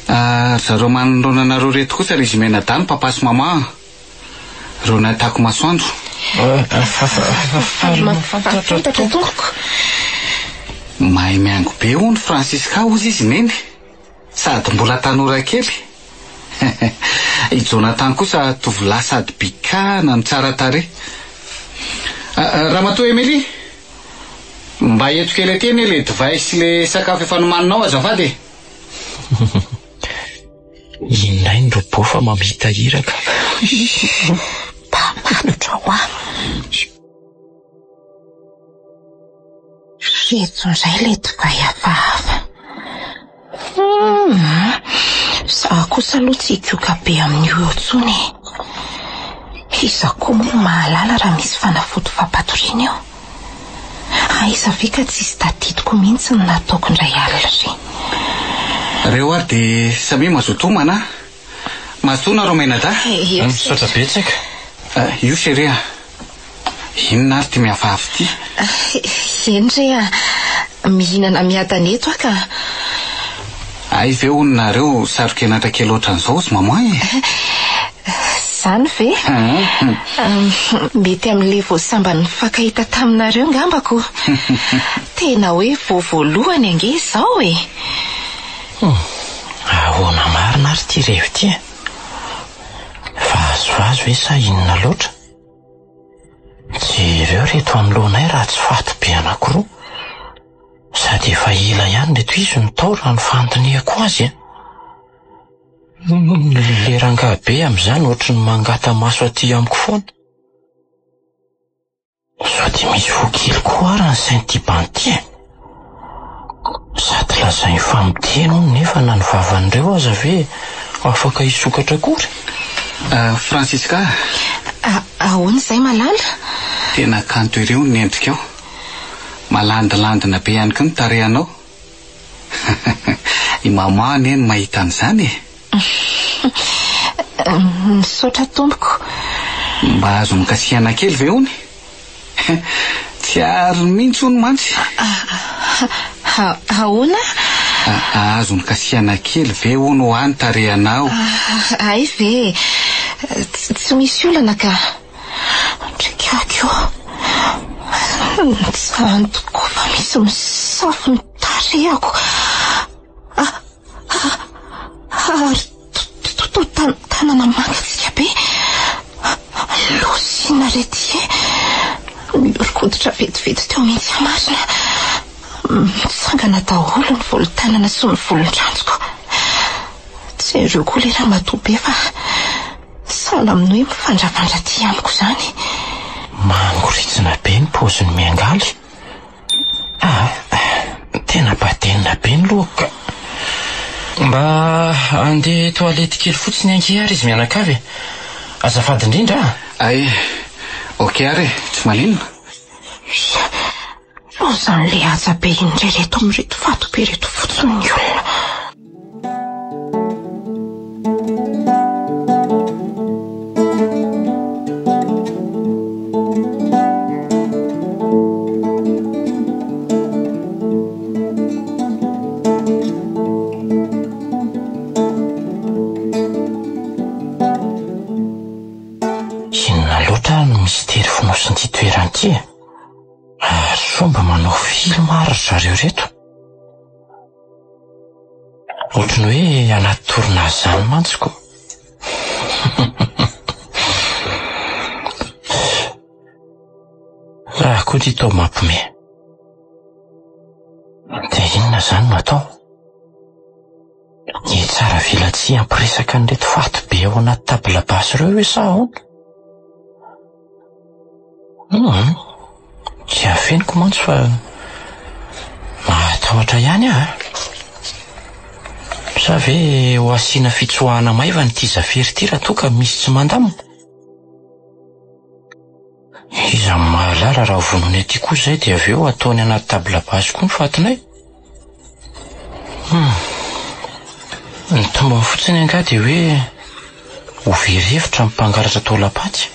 Zareo manoloana anareo reto kosa le izy menadany papa sy mama. Reo natako masoandro. Fantatra tompoko. Mahay miango be hono Francisca ozy izy neny. Sady mbola tanora kely. I Jonathan kosa tovolahy sady bikana ny tsara tarehy. Ramatoa Emily, mba eto kely ateny le divay sy le sakafo efa nomaninao azafady. Inona iny ro bofa mamita hiraka. Tamanotra ho aho. Ketondray le divay hafahafa. Za kosa aloha tsy hikoka be amin'io tsony. Iza koa moa mahalala raha misy fanafody fampatoriana eo. Aiza ve ka tsisy tadidiko mihitsy ny nataoko indray alina ry. Reo ary dia samy mazoto homana. Mazotoana Romainada. Misaotra betsaka. Io Chérie. Inona ary ty miafahafy ty? Eny rea, mihinana miadana eto ka. Ay ve ononareo sarokenatra kely ohatran'izao sy mamoay? Zany ve? Mety amin'ilay voasambany fakahita taminareo ngambako. Tena hoe voavoalohany ange izao e. Ahoana marina ary ty revo ty. Vazovazo hoe sa inona loatra. Tsy ireo reto anoloanay raha tsy faty be anankiroa. Sady efa ela ihany reto izy ny tao raha ny fanontaniako azy. Le rangabe amin'izany ohatry ny mangata maso aty amiko foana. Sao dia misy vokely koa ary ny Saint-Hypanty. Sady lazay famideno nefa na ny vavan'ireo aza ve afaka hisokatra akory. Francisca. Ahoana izay malala? Tena kanto ireo ny endrikao. Malandilandina be ihany koa ny tarehanao. I mama eny mahita an'izany e. Misaotra tompoko. Mba azo mikasiana kely ve hony? Tsy ary mihitsy hony mantsy. Ahoana? Azo mikasiana kely ve hony ho any tarehanao? Ay ve, tsy misy olana ka. Trekako. Santoko fa misy misafo ny tarehako. Ary tanana mangatsika be. Losina rety. Miorikodotra vetivety teo mihitsy amarina. Mitsangana daholo ny volo-tanana sy ny volon-tranjoko. Tsy ireo koa le raha matoa be fa sahala amin'ny hoe mifandravandra ty amiko izany. Mangoritsina be ny paoziny miangaly. Tena badenina be ny lohaka. Mba andeha toalety kely fotsiny anke ary izy mianakavy. Azafady indrindra. Ay, okey ary, tsy maninona. Lozany le aza be indray reto amin'reto fato be reto fotsiny ny olona. Misteri fonosiny toeranty. Ary somba manao film ary zareo reto. Ohatrany hoe anaty torinasa izany mantsiko. Raha koa ty tao mampime. Dia inona izany no atao? Ny tsara vilatsy ampiresaka an'ireto faty be ao anaty tabla basy ireo hoe sa ahoana? Tsy afeniko mantsy fa mahatahotra ihany Sa ve ho asiana fitsoahana maiva ny tizafery ty raha toa ka misy tsy mandamina? Iza mahalala raha vonony aty koa izay dia avy eo ataony anaty tabla basy koa ny fatinay. Ny tombony fotsiny anga dia hoe ho verevitra amin'ny mpangalatra taolapaty.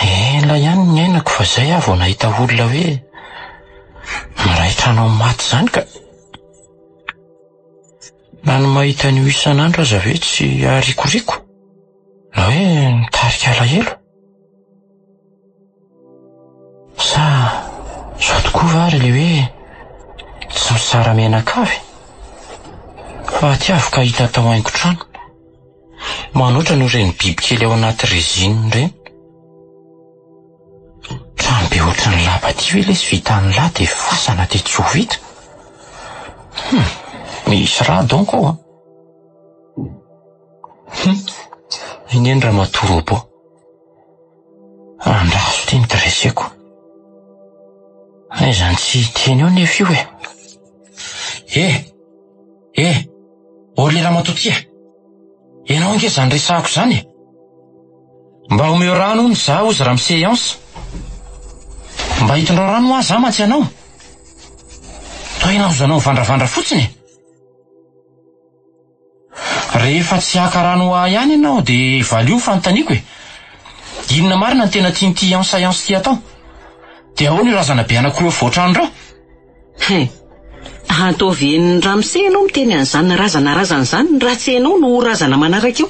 Ela ihany ny ainako fa zay vao nahita olona hoe miraitranao maty izany ka. Na ny mahita an'io isan'andro aza ve tsy arikoriko na hoe nitarika alahelo. Sa zao tokoa vary le hoe tsy misara mianakavy fa ty afaka hita tao haingo-trano. Manoatra no reny bibikely ao anaty reziny reny. Trano be ohatrany lapa ty ve lesy vita ny lahy dia fasana dia tsy ho vita. Misy raha donko. Ineny raha matoro bo. Andraso Ty midreseko. Izany tsy teny eo nefa io o le ramatotia. Ianao ange zany resahako zany. Mba omeo rano ny za ozy raha miseansa. Mba hitondrao rano azy za mantsy ianao. Toa ianao zanao vandravandra fotsiny. Rehefa tsy haka rano ihany ianao de valio fanontaniako inona marina ny tena tian'ty ansa ty atao? De ahoana io razana be anankiroa voatrano reo? Ataovy ny Ramsey ianao miteny an'izany razana zany raha tsy ianao no razana manaraka eo.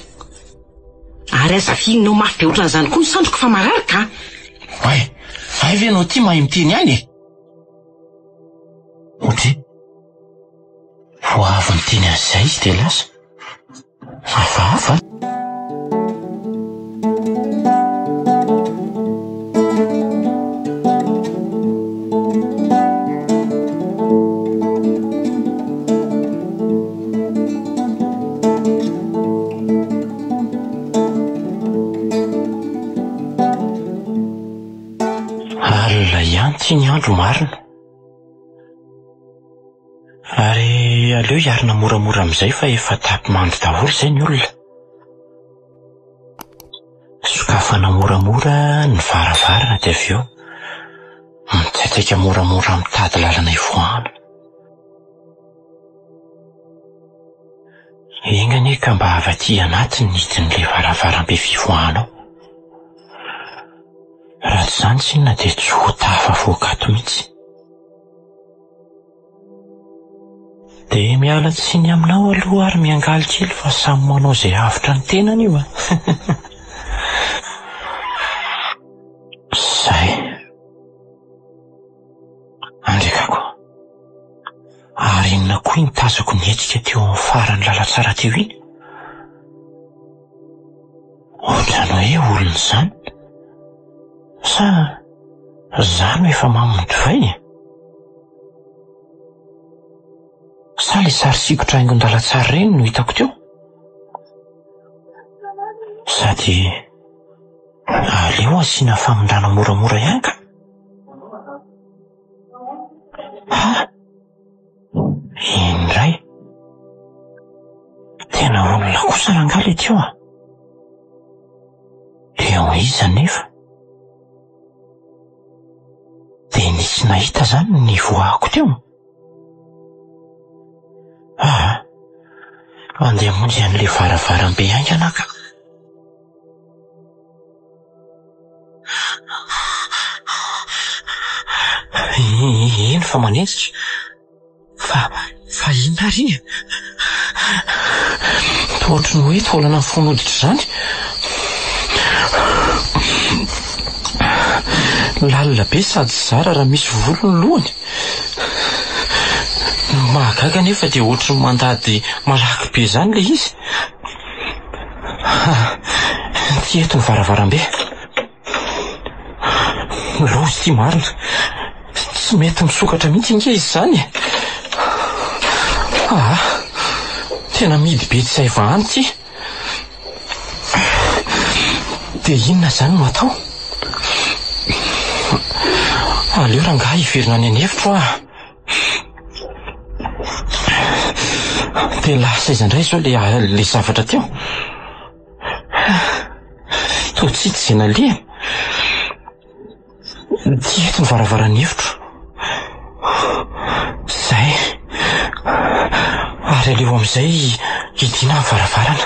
Ary aza fihinao mafy be ohatran'izany koa ny sandroko fa mararaka. Ay ve ianao ty mahay miteny ihany Otry, vo avy miteny an'izay izy de lasa hafahafa. Alina ihany ty ny andro marina. Ary aleo hiarina moramora amin'izay fa efa tapimandry daholo izay ny olona. Sokafana moramora ny varavarana dia avy eo mitsaitsaka moramora mitady lalana ivoahana. Engany ka mba avaty anatiny hidin'le varavaram-be fivoahanao. Raha tsy izany tsinona dia tsy ho tafa voakato mihitsy. Dia miala tsiny aminao aloha ary miangaly kely fa samy manao izay avitra ny tenany io Zay. Andrekako. Ary inona koa iny tazako nietsika teo amin'ny farany lalatsara teo iny? Ohatrany hoe olona izany. Sa zany efa mamondy vai? Sa le sary sikotra haingon-dalatsara reny no hitako teo? Sady aleo asiana famondrana moramora ihany ka? Indray tena olona kosa rangaly teo Eo iza nefa? Dia nisy nahita zany ny voahako teo. Andeha monjy an'le varavaram-be haingana ka. Ino fa manetsitra? Fa inona ry? Ohatry ny hoe taolana ny fonoditra izany. Lalina be sady zara raha misy volo ny lohany. Mahagaga nefa dia ohatry ny mandady malaky be izany le izy. Ty eto ny varavaram-be. Lozy ty marina. Tsy mety misokatra mihitsy inge izy izany. Tena midy be tsy hay vahany ty. Dia inona izany no atao? Aleo rangaha hiverina ny an'hevitro Dia lasa iza indray izao le zavatra teo. Toa tsy hita izay nalehany. Ty eto ny varavaran'ny hevitro. Zay. Ary aleo amin'izay hidina ny varavarana.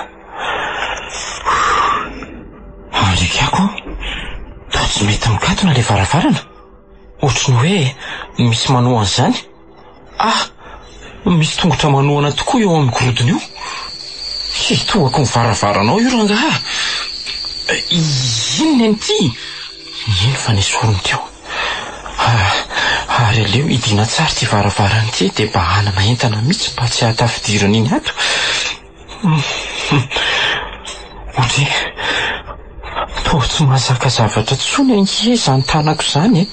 Andrekako, toa tsy mety mikatona le varavarana. Ohatry ny hoe misy manohana izany. Misy tongotra manohana tokoa eo amin'ny gorodona io. Hitohako ny varavaranao io rangaha. Inona an'ity? Ino fa nisorony teo? Ary aleo hidina tsara ty varavarana ty dia mba hanana entana mihitsy mba tsy hatafidirana iny ato. Ohatry toa tsy mahazaka zavatra tsony ange izany tanako izany.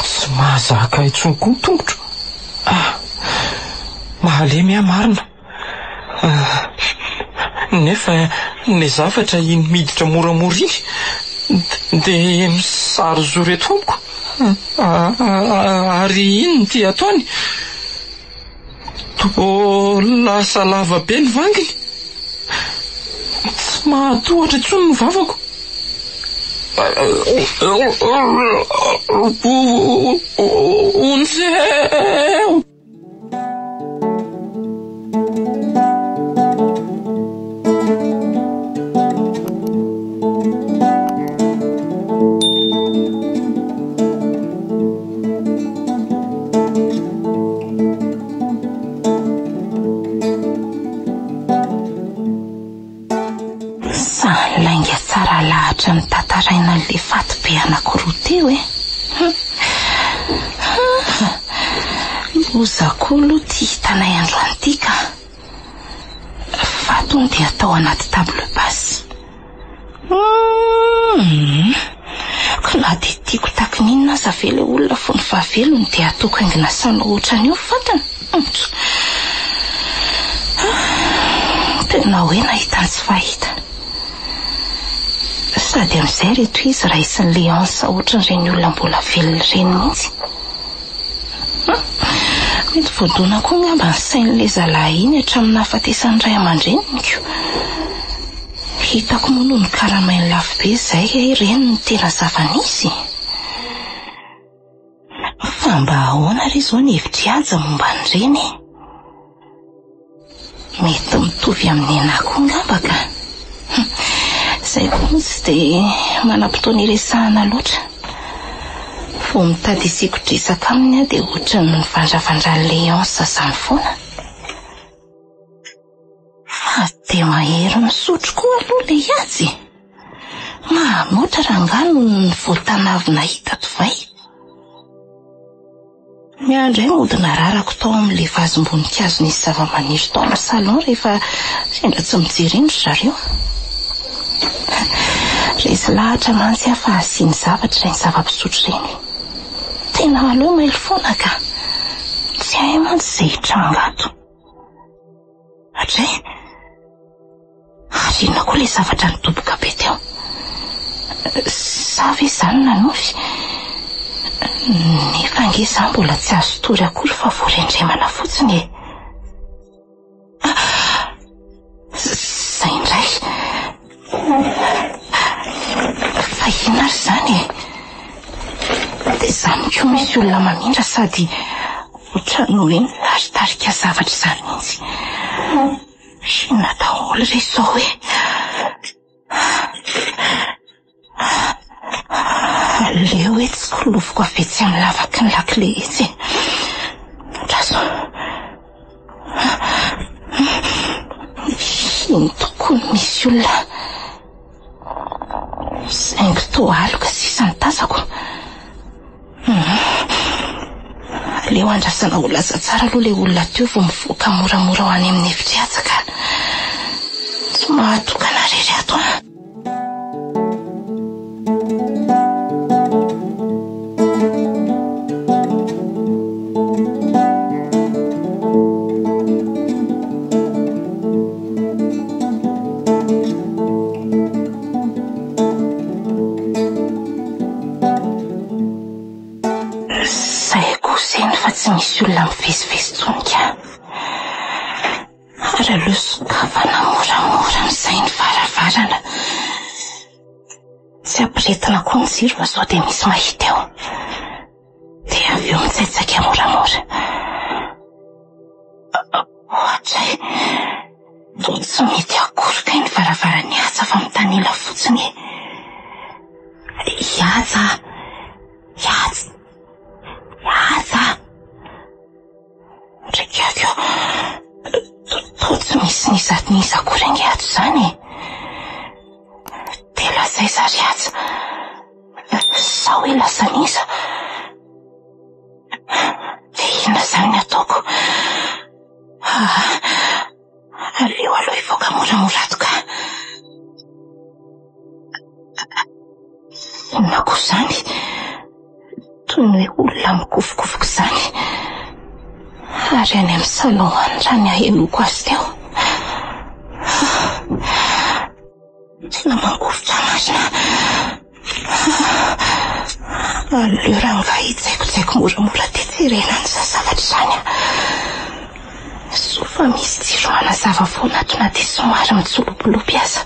Tsy mahazaka intsony koa ny tongotro. Mahalemy marina. Nefa ny zavatra iny miditra moramora iny dia misary zo reto amiko. Ary iny ty ataony? Toa lasa lava be ny vanginy. Tsy mahatohatra intsony ny vavako. Onzeo! Lainga tsara lahatra ny tantaraina an'le faty be anankiroa teo e. Lozakolo ty hitanay androany ty ka fatony dia atao anaty table basse. Ka na dia tiako takin'inona aza ve le olona fony fahavelony dia ataoko haingina sana ohatran'io fatany. Tena hoe nahitany tsy fahita. Sady amin'izay reto izy raha isan'ny Léonce ohatran'ireny olona mbola velona ireny mihitsy. Mety voadona koa ngamba ny sain'ilay zalahy iny hatramin'ny nahafatesan'ny ray aman-dreniko. Hitako moa noho ny karamainy lafo be izay ireny ny tena zava-nisy. Fa mba ahoana ry izao ny hevitry aja momba an'ireny? Mety mitovy amin'ny anahy koa ngamba ka. Izay koa tsy dia manam-potoana iresahana loatra. Vao mitady isiko-dresaka aminy aho dia ohatran'ny nivandravandran'ny Léonce izany foana. Fa dia mahery misotro koa aloha le iajy. Mahamoatra raha angano ny voatanavina hita tovay. Miandray mody nararako tao amin'ilay vazim-boninkazo nisy zava-maniry tao amin'ny salon rehefa sendra tsy mijery indro zareo. Resy lahatra mantsy aho fa asiany zavatra ireny zava-pisotro ireny. Tena aloha mailo foana ka tsy hay mantsy izay hitrangato. Hatray, arina koa ilay zavatra nidoboka be teo. Sa ve izany nanofy? Nefa ange izany mbola tsy azo tory akory fa voarendremana fotsiny e. Izay indray. Fa inona ry izany e? Dia izany koa misy olona mamindra sady ohatran'ny hoe milaritarika zavatra izany mihitsy. Inona daholo ry izao hoe? Aleo hoe tsy kolofoko avetsy amin'ny lavaky ny lakile etsy. Trazo. Iny tokoa misy olona. Saingy toa aloka sisa ny tazako. Aleo andrasana ho laza tsara aloha ilay olona teo vao mivoaka moramora ho any amin'ny hevitry atsaka. Tsy mahatokana rery ato. Tsy misy olona mivezivezy tonika. Ary aloha sokafana moramora amin'izay ny varavarana. Tsy ampiretina koa ny jiro fa sao dia misy mahita eo. Dia avy eo mitsaitsaka moramora. Ohatra toa tsy mety akory kay ny varavarany hatsa fa mitanila fotsiny. Ihaza. Toa tsy misy niza akory ange ato izany. Dia lazay zary atsa. Sa hoe lasa niza. Dia inona izany ataoko? Aleo aloha hivoaka moramora ato ka. Inona koa izany? Toy ny hoe olona mikofokofoko izany. Ary any amin'ny salon any raha ny aheloko azy teo. Tena mangovotra masina. Aleo rangahy tsaikotsaiko moramora tetserena ny zavatra izany. So fa misy tsiro manazava foanatrona dia somary mitsolopolopy aza.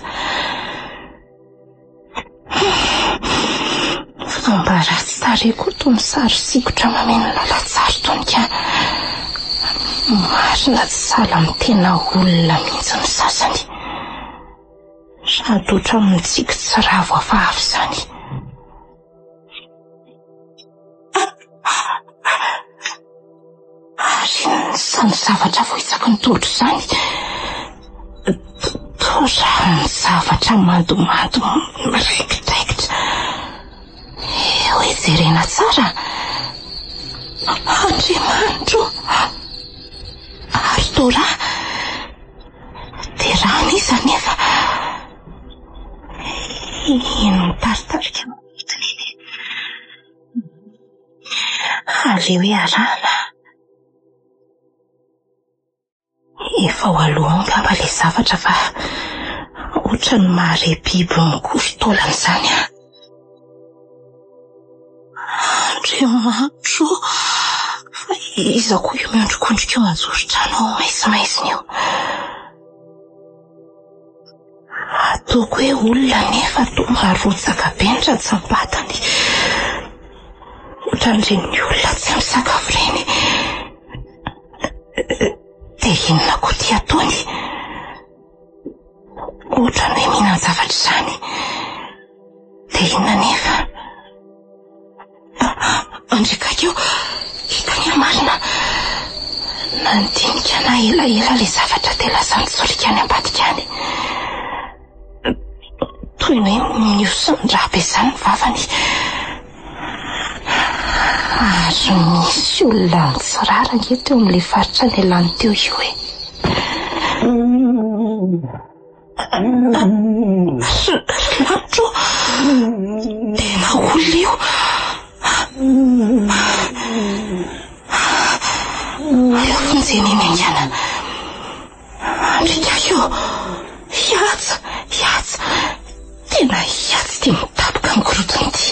Fomba ratsy tareko tony sary sikotra mamenona latsary tony ka. Marina tsy sala amin'ny tena olona mihitsy ny sasany. Sady otra mintsika tsy ravo afahafy izany. Sany zavatra vohitsaka ny totro izany. Torany zavatra mandomando miraikitra. Eo ejerena tsara. Andriamanitro. Ary tora. Dia rano iza nefa. Ino mitaritarika manodina iny. Aleo hoe arana. Efa ho aloha angamba ilay zavatra fa ohatra ny mahare biby mikory taolana izany. Andriamanitro, fa iza koa io miondrikondrika eo anjoro-trano maizimaizina eo. Ataoko hoe olona nefa toa marotsaka be ny ratsambatany. Ohatran'ireny olona tsy misakafo ireny. Dia inona koa ty ataony? Ohatrany hoe mihinan-javatra izany. Dia inona nefa? Andrikakeo, hitany marina. Nandinika na elaela ilay zavatra dia lasa nitsolika any ambadika any. Toy ny hoe miosondraha be izany ny vavany. Ary misy olona mitsirara eto eo amin'ilay faritra ny alany teo io e. Lanitro, tena olona io. Aleo fonjeny eny angana. Andrikakeo, hiatsa. Tena hiatsy dia mitapoka ny korotony ty.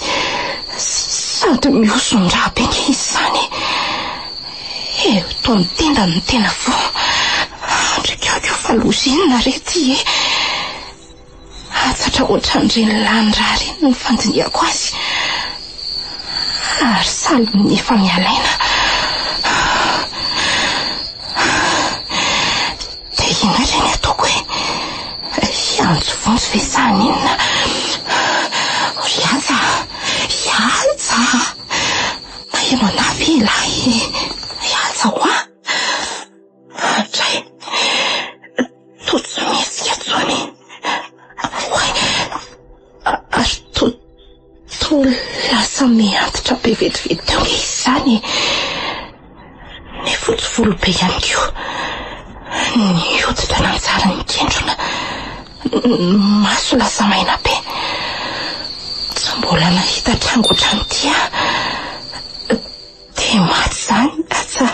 Sady miosondraha be ny izy izany. Toa mitenda ny tena vo. Andrikakeo fa lozinina rety e. Atsatra ohatran'ireny landraha ireny ny fandiniako azy. Ary saly efa mialaina. Dia inona ireny ataoko hoe? Hiantso vonjy ve izany inona? Hiatsa. Maheno anavy ilahy. Hiatsa ho a. Andray. To tsy mihetsika tsony. Ary to lasa miantitra be vetivety teo nge izany. Ny fotsivolo be ihany koa. Ny hoditra nantsara ny kendrona. Maso lasa maina be. Tsy mbola nahita trango ohatrany ty a. Dia maty izany atsa.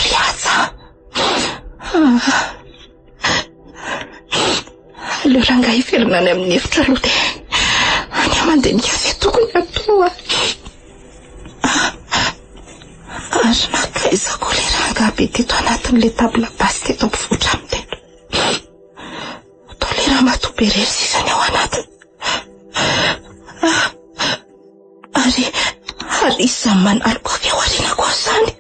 Ry atsa. Aleo rangahy hivelona any amin'ny hevitra aloha dia any amandinika izay tokony atao a. Ary nakaizako ilay rangahy be teto anatin'ilay tabla basy teto ampovoatra amin'ny teto. Atao ilay raha matoa be rery sisany ao anatiny. Ary izany manaloko avy ao aoriana koa izany.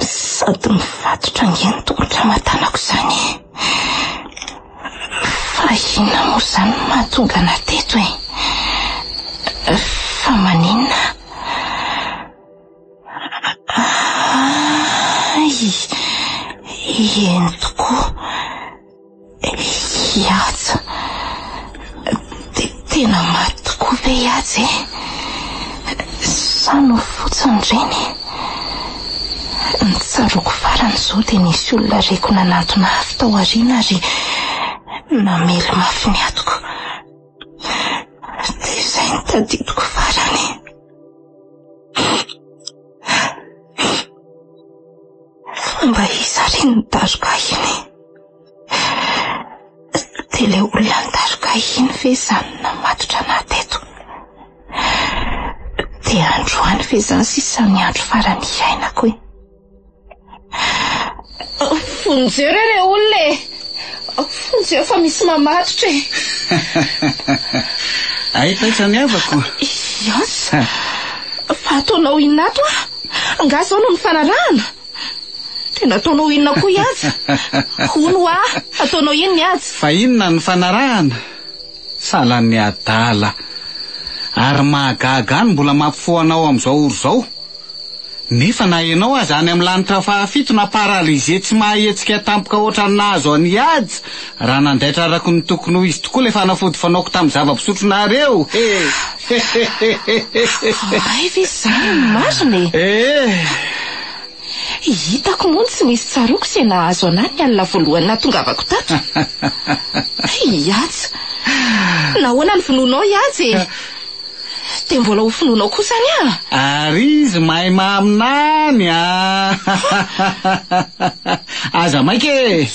Sady mifatotra angeny tongotra matanako izany. Fa inona moa izany mahatonga ana teto e? Fa maninona? tena maty tokoa be Iajy. Sano fotsiny reny. Ny tsaroko farany zao dia nisy olona reko nanantona afy tao aoriana ary namely mafy ny atoko. Dia izay ny tadidiko farany. Fomba iza reny nidaroka iny. Dia ilay olona nidaroka iny ve izany namatotra anahy teto. Dia androany ve izany sisa ny andro farany iainako e. Fonjeo re olona e. Fonjeo fa misy mamatotra e. Ay, taitra ny avako. Yasa. Fa ataonao inona ato a? Nga zao no mifanarahana. Tena ataonao inona koa Iajy? Hono a, ataonao ino ny Iajy? Fa inona ny fanarahana? Salan'ny adala. Ary mahagaga any mbola mampifoanao amin'izao oro zao. Nefa na ianao aza any amin'ny lanitra fahafito na paralize tsy mahetsika tampoka ohatrany nahazo any Iajy. Raha nandaitra araka ny tokony ho izy tokoa le fanafody fanaoko tamin'ny zava-pisotronareo. Ay ve izany ny marina e? Hitako moa tsy nisy tsaroko se nahazo anahy ny alina voalohany natongavako tato. Iajy. Nahoana ny finoanao Iajy e? Dia mbola ho finoanao kosa any a? Ary izy mahay maminany a. Aza maika e.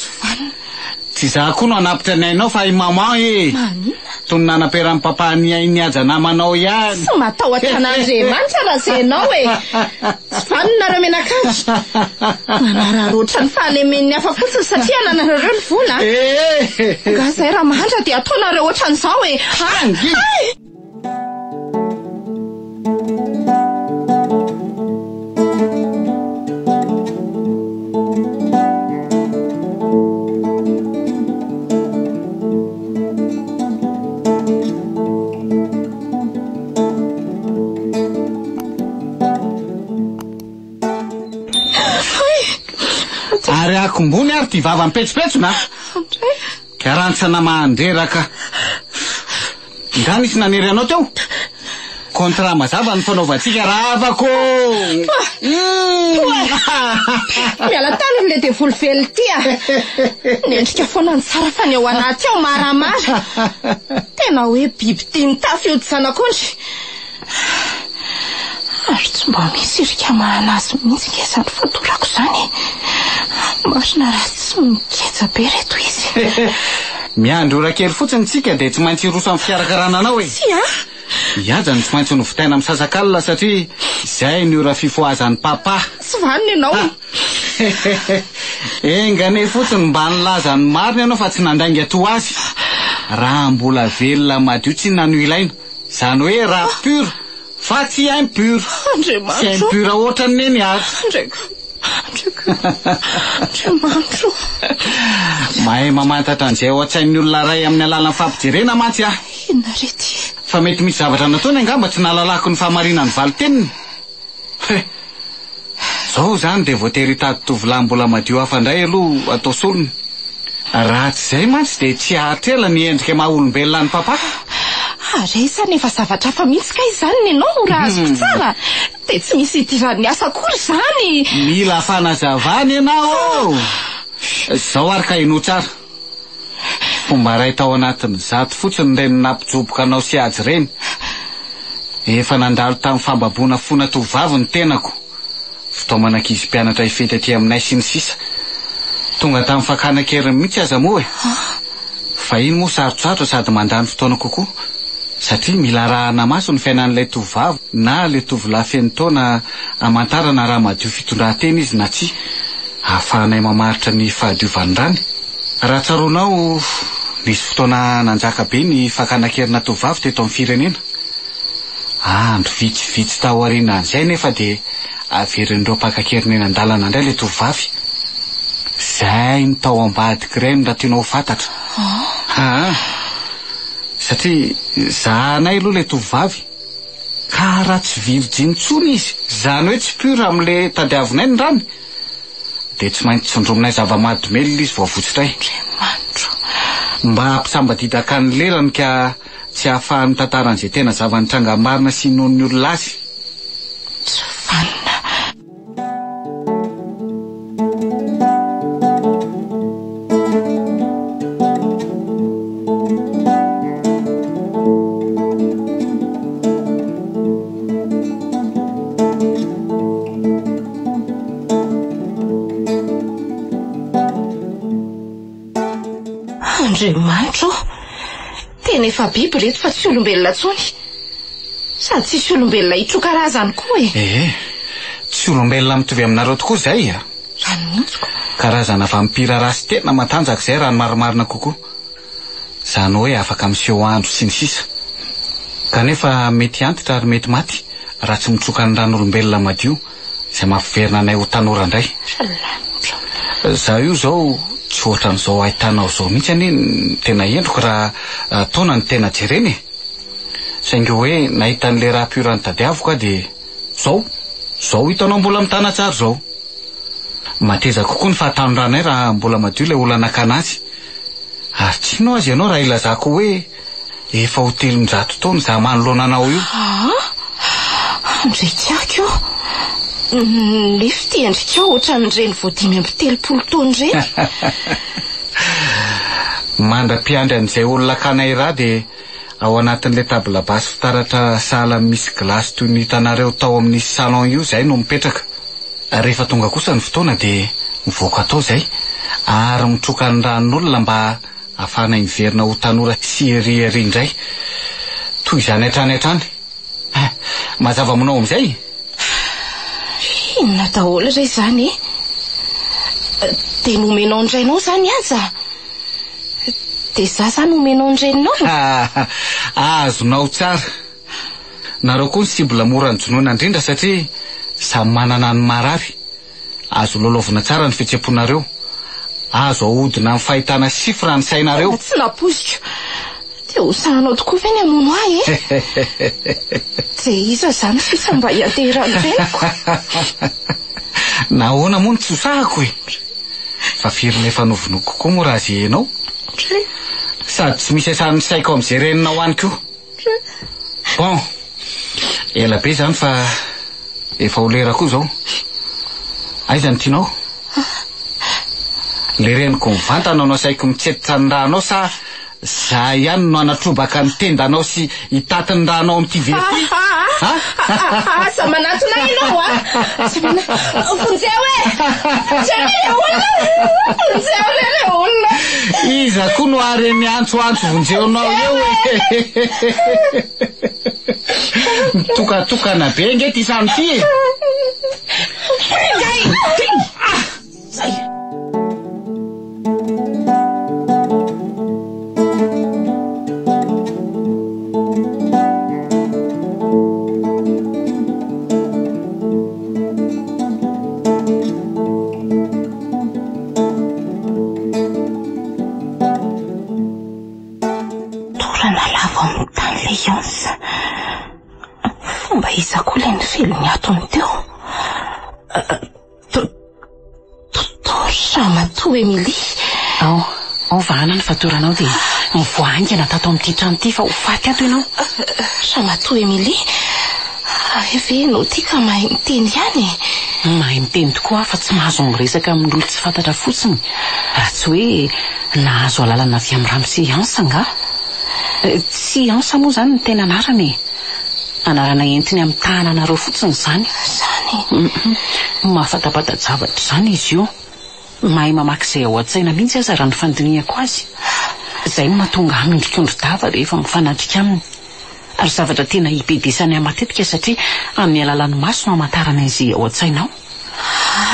Tsy za koa no anapitra ny ainao fa i maman e. Tony nanaperan'ny papa ny ainy aja namanao ihany. Tsy matahotra an'Andriamanitra raha zay ianao e. Tsy vanona raha menakajy. Manararoatra ny fahalemen'ny hafa fotsiny satria nanarareo ny vola. Nga zay raha mahandra dia ataonareo ohatran'izao e. Hangy. Ary akombony ary ty vava mipetsopetsona. Ka rantsana mandreraka. Nga nisy nanery anao teo? Kontra mazava ny fanaovantsika ravako. Miala tany le dia volively tia. Nendrika foana ny tsara fa ny ao anaty ao maramara. Tena hoe biby tia mitafy io zanak'ondry. Ary tsy mba misy irika mahanazy mihitsy ngesany fatorako izany. Marina raha tsy miketsa be reto izy. Miandro ora kely fotsiny tsika dia tsy maintsy roso amin'ny fiarakarana anao e. Tsy a? Iajy ny tsy maintsy novitaina amin'ny sasakalina satria izay ny ora fifoazan'ny papa. Tsy vaniny ianao. Engane fotsiny mba nilaza ny marina ianao fa tsy nandainga ato azy. Raha mbola velona madio tsy nano ilaina. Izany hoe raha pur fa tsy impur. Tsy impur ohatrany neny azy. Andriamanitro. Mahay mamantatra an'izay ao an-tsain'ny olona ray amin'ny alalan'ny fampijerena mantsy a. Inona rety? Fa mety misy zavatra nataony angamba tsy nahalalako ny fahamarinany valiteniny. Zao zany dia voatery hitady tovolahy mbola madio hafa indray aloha atao solony. Raha tsy izay mantsy dia tsy hahatrela ny endrika maha-olombelona ny papa. Resa nefa zavatra fa mihitsy ka izany ny ianao raha azoko tsara. Dia tsy misy idiran'ny asa akory izany. Mila fanazavany ianao. Zao ary ka ino tsara. Fomba ray tao anatin'ny zato fotsiny reny nampijoboka anao sy azy reny. Efa nandalo tamin'ny fambaboana fona tovavy ny tenako. Fitaomanankizy mpianatra ifety aty aminay sy ny sisa. Tonga tamin'ny fakana-keriny mihitsy aza moa e. Fa iny moa sarotsarotra sady mandany fotoana kokoa. Satria mila rahana maso ny fiainan'ilay tovavy na ilay tovolahy feno taona hamantarana raha madio fitondran-tena izy na tsy ahafahanay mamaritra ny fahadiovan'ny rany. Raha tsaronao nisy fotoana nanjaka be ny fakana-kerina tovavy teto amin'ny firenena. Andro vitsivitsy tao aoriana an'izay nefa dia averin'ireo mpaka-kerina eny an-dalana indray ilay tovavy. Zay ny tao ambadika ireny raha tianao fantatra. Satria zahanay aloha ilay tovavy ka raha tsy virgin intsony izy, izany hoe tsy pur amin'ilay tadiavinay ny rany, dia tsy maintsy tsondrominay zava-mahadomely izy voavotsitray. Andriamanitro. mba hampisambadidaka ny lerany ka tsy ahafahany tantaran'izay tena zavanitranga marina sy nohon'ny olona azy. Tsy vanina. Andriamanitra, tena efa biby reto fa tsy olombelona tsony. Sady tsisy olombelona hitro-karazany koa e. Tsy olombelona mitovy aminareo tokoa zay a. Rano mihitsiko. Karazana vampira rasy tena matanjaka zay raha ny marimarina kokoa. Zany hoe afaka miseho andro sy ny sisa. Kanefa mety antitra ary mety maty raha tsy mitroka ny ran'olombelona madio izay mampiverina anay ho tanora indray. Za io zao tsy ohatran'izao ahitanao zao mihitsy anie tena endriko raha taona ny tena jereny e. Saingy hoe nahita n'le raha piorany tadiavoko de zao hitanao mbola mitana tsara zao. Mateza kokoa ny fahatanorana raha mbola madio le olana kanazy. Ary tsino azy ianao raha ilazako hoe efa ho 300 taona za manoloana anao io. Andray tiako io. Nefa ty endrika ohatran'ireny vao 5 taona ireny. Mandra-piandry an'izay olona kanay raha de ao anatin'le tabla basy fitaratra sala misy glasy toy ny hitanareo tao amin'ny salon io zay no mipetraka. Rehefa tonga kosa ny fotoana de mivoaka tao zay ary mitroka ny ranon'olona mba ahafahana miverina ho tanora sy ery indray. Toy izany hatrany. Mazava aminao amin'izay? Inona daholo ray zany e? De nomenao indrainao zany aza? De za zany nomenao indrenao? Azonao tsara. Nareo koa ny sibola mora ny jonoina indrindra satria samy manana ny marary. Azo lolaovina tsara ny fihetsem-ponareo. Azo ahodina amin'ny fahitana sifra ny sainareo. Tsy napoziko. De hosahanao tokoa ve ny amono ahy e? De iza zany sisa mba hiaterany reniko? Nahoana moa ny tsy hosahako e? Fa firy nefa novinoko kokoa moa raha zay ianao. Sady tsy misy asan'ny saiko amin'izay reninao any koa. Bon, ela be zany fa efa ho lera koa zao. Aiza ny tianao? Le reniko mivantana anao saiko mitsetitra ny ranao sa za ihany no anatrobaka ny tendanao sy hitaty ny ranao amin'ity verity? Asa manatona ianao a? Vonjeo e! Vonjeo olona! Iza koa no ary miantsoantso vonjeonao eo e! Tokatokana be nge ty samy ty e! Fomba izako ilay ny felony atony teo. Ramatoa Emily. Ao vahana ny fatoranao dia mivoaingana tato amin'ity trano ity fa ho faty ato ianao. Ramatoa Emily, ve no tika mahay miteny ihany? Mahay miteny tokoa fa tsy mahazo miresaka amin'olo tsy fantatra fotsiny. Raha tsy hoe nahazo alalana avy amin'ny Ramsey Ansa nga? Tsy Ansa moa zany ny tena anarany. Anarana entiny amin'ny tananareo fotsiny zany. Mahafatapata-javatra zany izy io. Mahay mamak'izay ao an-tsaina mihitsy aza raha ny fandinihako azy. Izay no mahatonga mindrikondro-dava rehefa mifanadrika aminy. Ary zavatra tena hipedisany matetika satria amin'ny alalan'ny maso no hamantarana izay ao an-tsainao.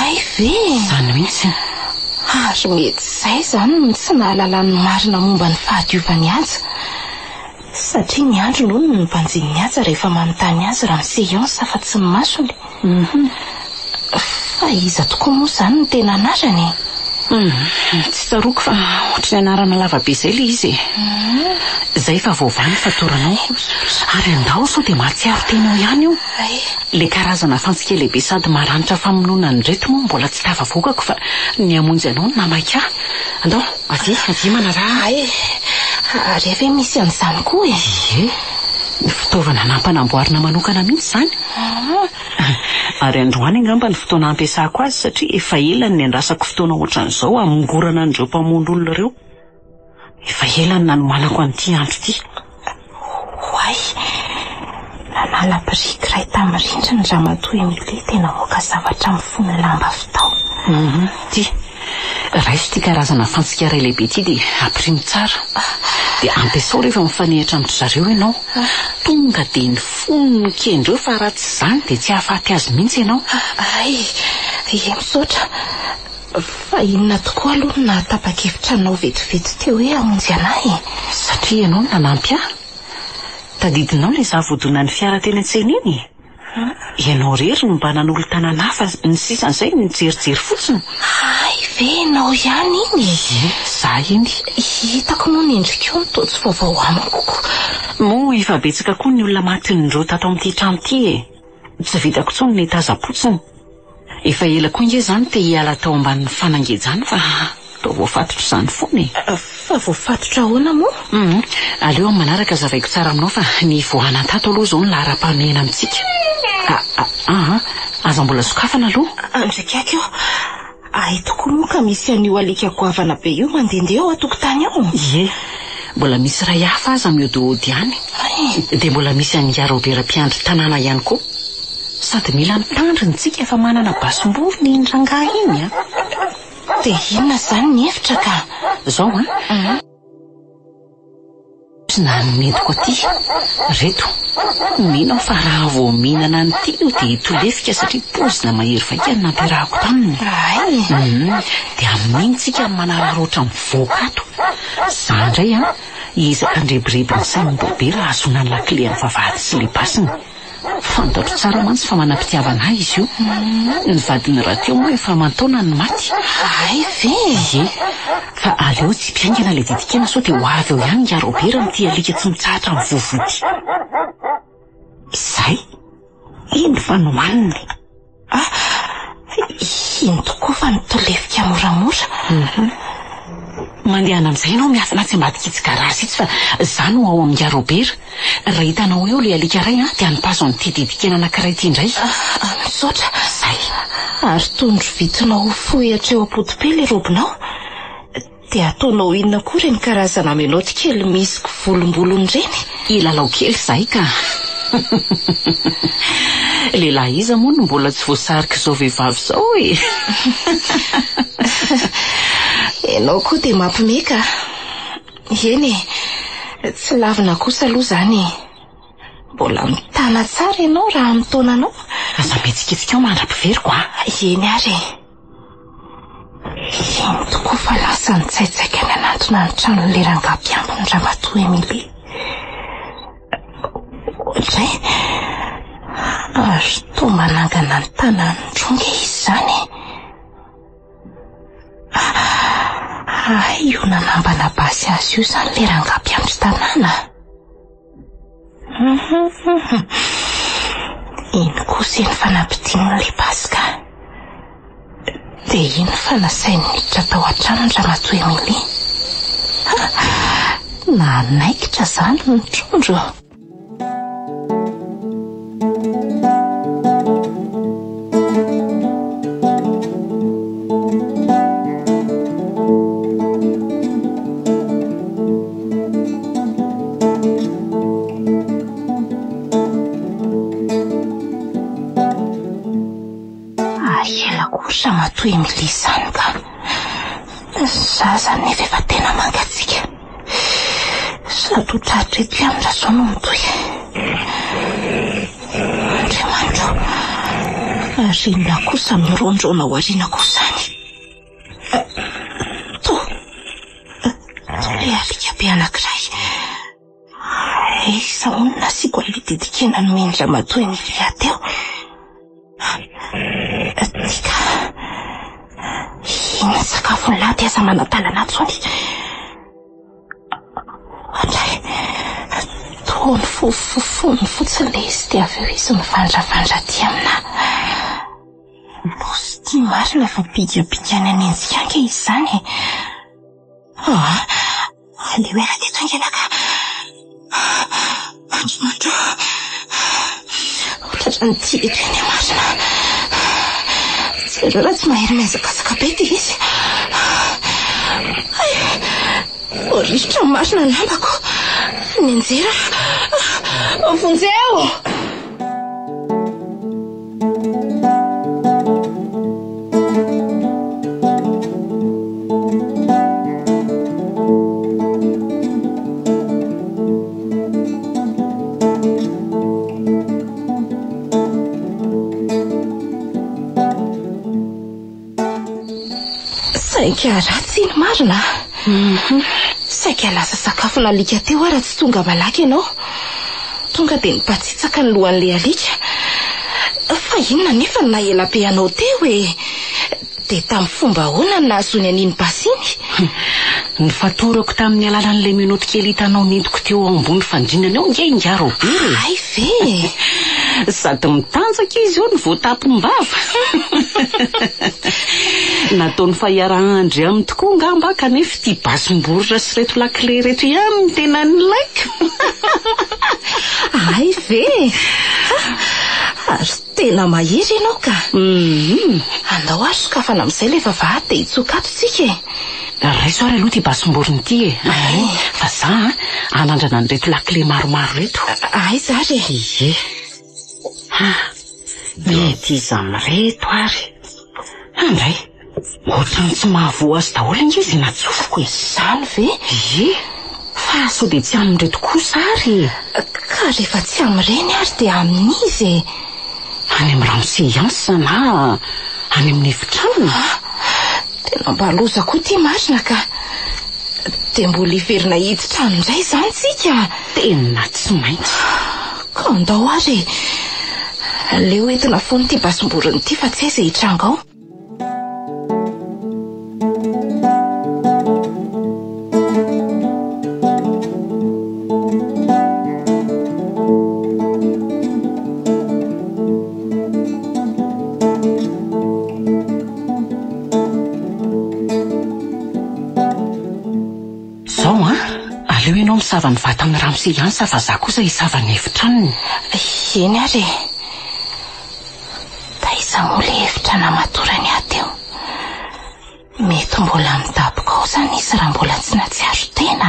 Ay ve? Zany mihitsy. Ary mety izay zany no tsy nahalalan'ny marina momba ny fahadiovany azy. Satria ny andro noho ny mpanjiny azy rehefa manontany azy raha Ramsey Ansa fa tsy ny masony. Fa iza tokoa moa zany ny tena anarany? Tsy tsaroako fa ohatry ny anarana lavabe izay le izy. Zay fa voavany fatoranao ary andao sao dia mahatsiaro tenao ihany io. Le karazana fantsika lehibe sady maranitra famonoana ny reto moa mbola tsy tafavokako fa ny amonjy anao no namaka. Andao, avy manarà. Ary ave misy an'izany koa Ny fitaovana nampanamboarina manokana mihitsy izany. Ary androany angamba ny fotoana ampiasako azy satria efa elany ny andrasako fotoana ohatran'izao amongorana an'ireo mpamono olona ireo. Efa elany nanomanako an'ity andro ity. Hoay, nanala biriky iray tamin'ny rindrina ramatoa Emilie tena moka zavatra mifono lamba fitao. Ty raisy ity karazana fantsika iray lehibe ity dia ampirimy tsara. Dia ampiasao rehefa mifanehitra amin'ny zareo ianao. Tonga dia ny fono ny kendreo fa raha tsy izany dia tsy hahafaty azy mihitsy ianao. Misaotra. Fa inona tokoa aloha no nahatapa-kevitra anao vetivety teo hoe hamonjy anahy? Satria ianao nanampy ahy. Tadidinao ilay zavodona ny fiara teny an-tsena iny. Ianao rery no mba nanolo tanana hafa ny sisan'izay nijerijery fotsiny. Ve ianao ihany iny? Zaho iny. Hitako moa ny endrikao ny toa tsy vaovao amiko. Moa efa betsaka koa ny olona matin'ireo tato amin'ity trano ity Tsy vitako intsony ny tazapotsiny. Efa ela koa inge izany te hiala tao ambanin'ny fanangejana fa toa voafatotra izany foana. Fa voafatotra ahoana moa? Aleo amin'ny manaraka zavaiko tsara aminao fa ny voana tato aloha izao ny laharam-pahamehana amintsika. Aza mbola sokafana aloha. Andraikako eo. Aitoko moa ka misy an'io alika goavana be io mandehandeha ao an-tokotany ao. Mbola misy ray hafa aza miodiody ihany. Dia mbola misy an'Garobera mpiandry tanàna ihany koa. Sady mila mitandriny fa manana basom-bolo ny rangahy iny. Dia inona izany ny hevitra ka? Zao na nomendiko aty. Reto, mino fa raha vao mihinana an'ity io dia tolefika satria pozina mahery vaikany nampiarahako taminy. Dia amin'iny tsika manararoatra mivoaka ato. Za indray izaka andrebireby ny sain'ny bebe raha azonany lakile amin'ny vavahady sy le basiny. Fantatro tsara mantsy fa manam-pitiavana izy io. Ny vadiny rateo moa efa mantaona ny maty. Fa aleo tsy mpiaingana le didikena sao dia ho avy eo ihany Garobera amin'ity alika tsy mitsahatra amin'ny vovody. Izay? Ino fa nomaniny? Ino tokoa fa nitolefika moramora? Mandeha amin'izay ianao miafina tsy ambadika itsy garazy itsy fa izany ho ao amin'ny Garobera. Raha hitanao eo ilay alika iray dia anipazo an'ity didikena anankiray ity indray. Misaotra. Ary tondro vitinao fohy hatreo am-potibe ilay robinao. Dia ataonao inona koa ireny karazana menoty kely misy volombolony ireny? Ilalao kely izay ka. Lehilahy iza moa no mbola tsy voasarika izao vehivavy izao Ianao koa dia mampimeka. Eny tsy lavina kosa aloha izany. Mbola mitana tsara ianao raha amin'ny taonanao. Aza metsiketsika ao mandra-piveriko Eny ary. Iny tokoa fa lasa nitsaitsaika ny anatona ny tranon'ilay rangahy-mpiambiny ramatoa Emilie. Ohatray azo toa manangana ny tanany ndronge izy izany. Io nanambana basy azy io izany ilay rangahy-mpiambry tanàna. Ino kosa ny fanampidian'ilay basy ka? Dia ino fa nasainy miditra tao an-trano ny ramatoa Emilie? Nanaikitra izany ny trondro. Ramatoa Emilie izany ka. Zaza nefa efa tena mangatsika. Sady ho tratra eto amin'ny raha izao no mitoy. Andriamanitro, ary inona kosa mirondrona ao aoriana kosa izany? Toa ilay alika be anankiray. Iza moa no nasiako ilay didikena nomeny ramatoa Emilie teo? Tika, iny sakafo ny lahy dia aza manatala anaty izany. Andray, Ataony fofofony fotsiny le izy dia avy eo izy mivandravandra ty amina. Nosy ty marina fa bigabigany any Enjiangy izy zany. Aleo ela teto angelaka. Andriamanitra. Ohatrany ty eto eny marina. Tsy raha tsy mahery miazakazaka be ty izy. Rivotra marina ny lambako. Ninjera. Vonjeo. Saika ratsy ny marina. Saika lasa sakafo nalika teo raha tsy tonga malaky ianao. Tonga dia nipatsitsaka ny lohan'le alika. Fa inona nefa na ela be anao teo e. Dia tamin'ny fomba ahoana no nahazony an'iny basiny? Ny fatorako tamin'ny alalan'ilay minoto kely hitanao nentiko teo ambony fandrinana eo ingaro be. Ay ve. Sady mitanjaka izy eo ny voatapom-bava. Nataony fahiara-andry aminy tokoa ngamba kanefa ty basim-borona sy reto lakile reto ihany ny tena ny laiko. Ay ve. Ary tena mahery ianao ka. Andao ary sokafana amin'izay le vavahady dia hitsokato tsika e. Raiso ary aloha ty basim-borona ity e. Fa za anandrana ny reto lakile maromaro reto. Ay zary e. Ie. Mety izy amin'reto ary. Andray, ohatrany tsy mahavoa azy daholo izy natsofoko e. Zany ve? Ie. Fa sao dia tsy amin'reto kosa ary. Ka rehefa tsy amin'ireny ary dia amin'izy e. Any amin'ny ramosiansa na any amin'ny efitranony. Tena mba loza koa ty marina ka. Dia mbola hiverina hiditra indray zany tsika. Tena tsy maintsy. Ka andao ary. Leo entina foana ty basim-borona ity fa tsy aiza hitranga ao. Aleo ianao misava ny vata amin'ny ramosiansa fa za kosa hisava ny efitranony. Eny ary. Taiza moa le efitra namatorany ateo. Mety mbola midaboka ao zany izy raha mbola tsy natsiaro tena.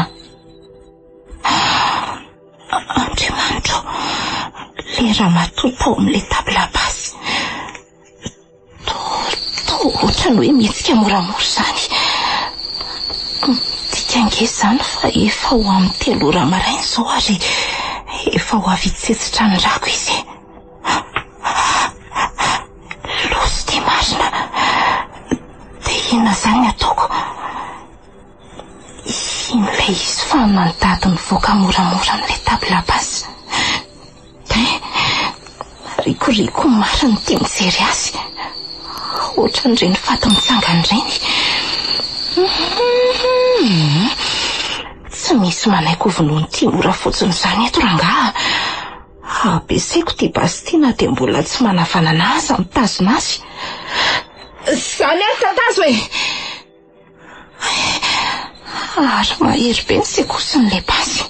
Andriamanitro, le raha matoto ao amin'le tabla basy. Ohatrany hoe mihetsika moramora zany. Tikange zany fa efa ho amin'ny 3 ora maraina zao ary efa ho avy tsetsitra ny rako izy. Losy ty marina. Dia inona zany ataoko? In'ilay izy fa mandady mivoaka moramora amin'ilay tabla basy. Rikoriko marina ty mijery azy. Ohatran'ireny faty mitsangana ireny. Tsy misy manaiko vonoany ty mora fotsiny zany eto rangaha. Ampiasaiko ty basy ty na dia mbola tsy manavanana azy mitazona azy. Zany ary tatazo e. Ary mahery be ny sekosin'le basy.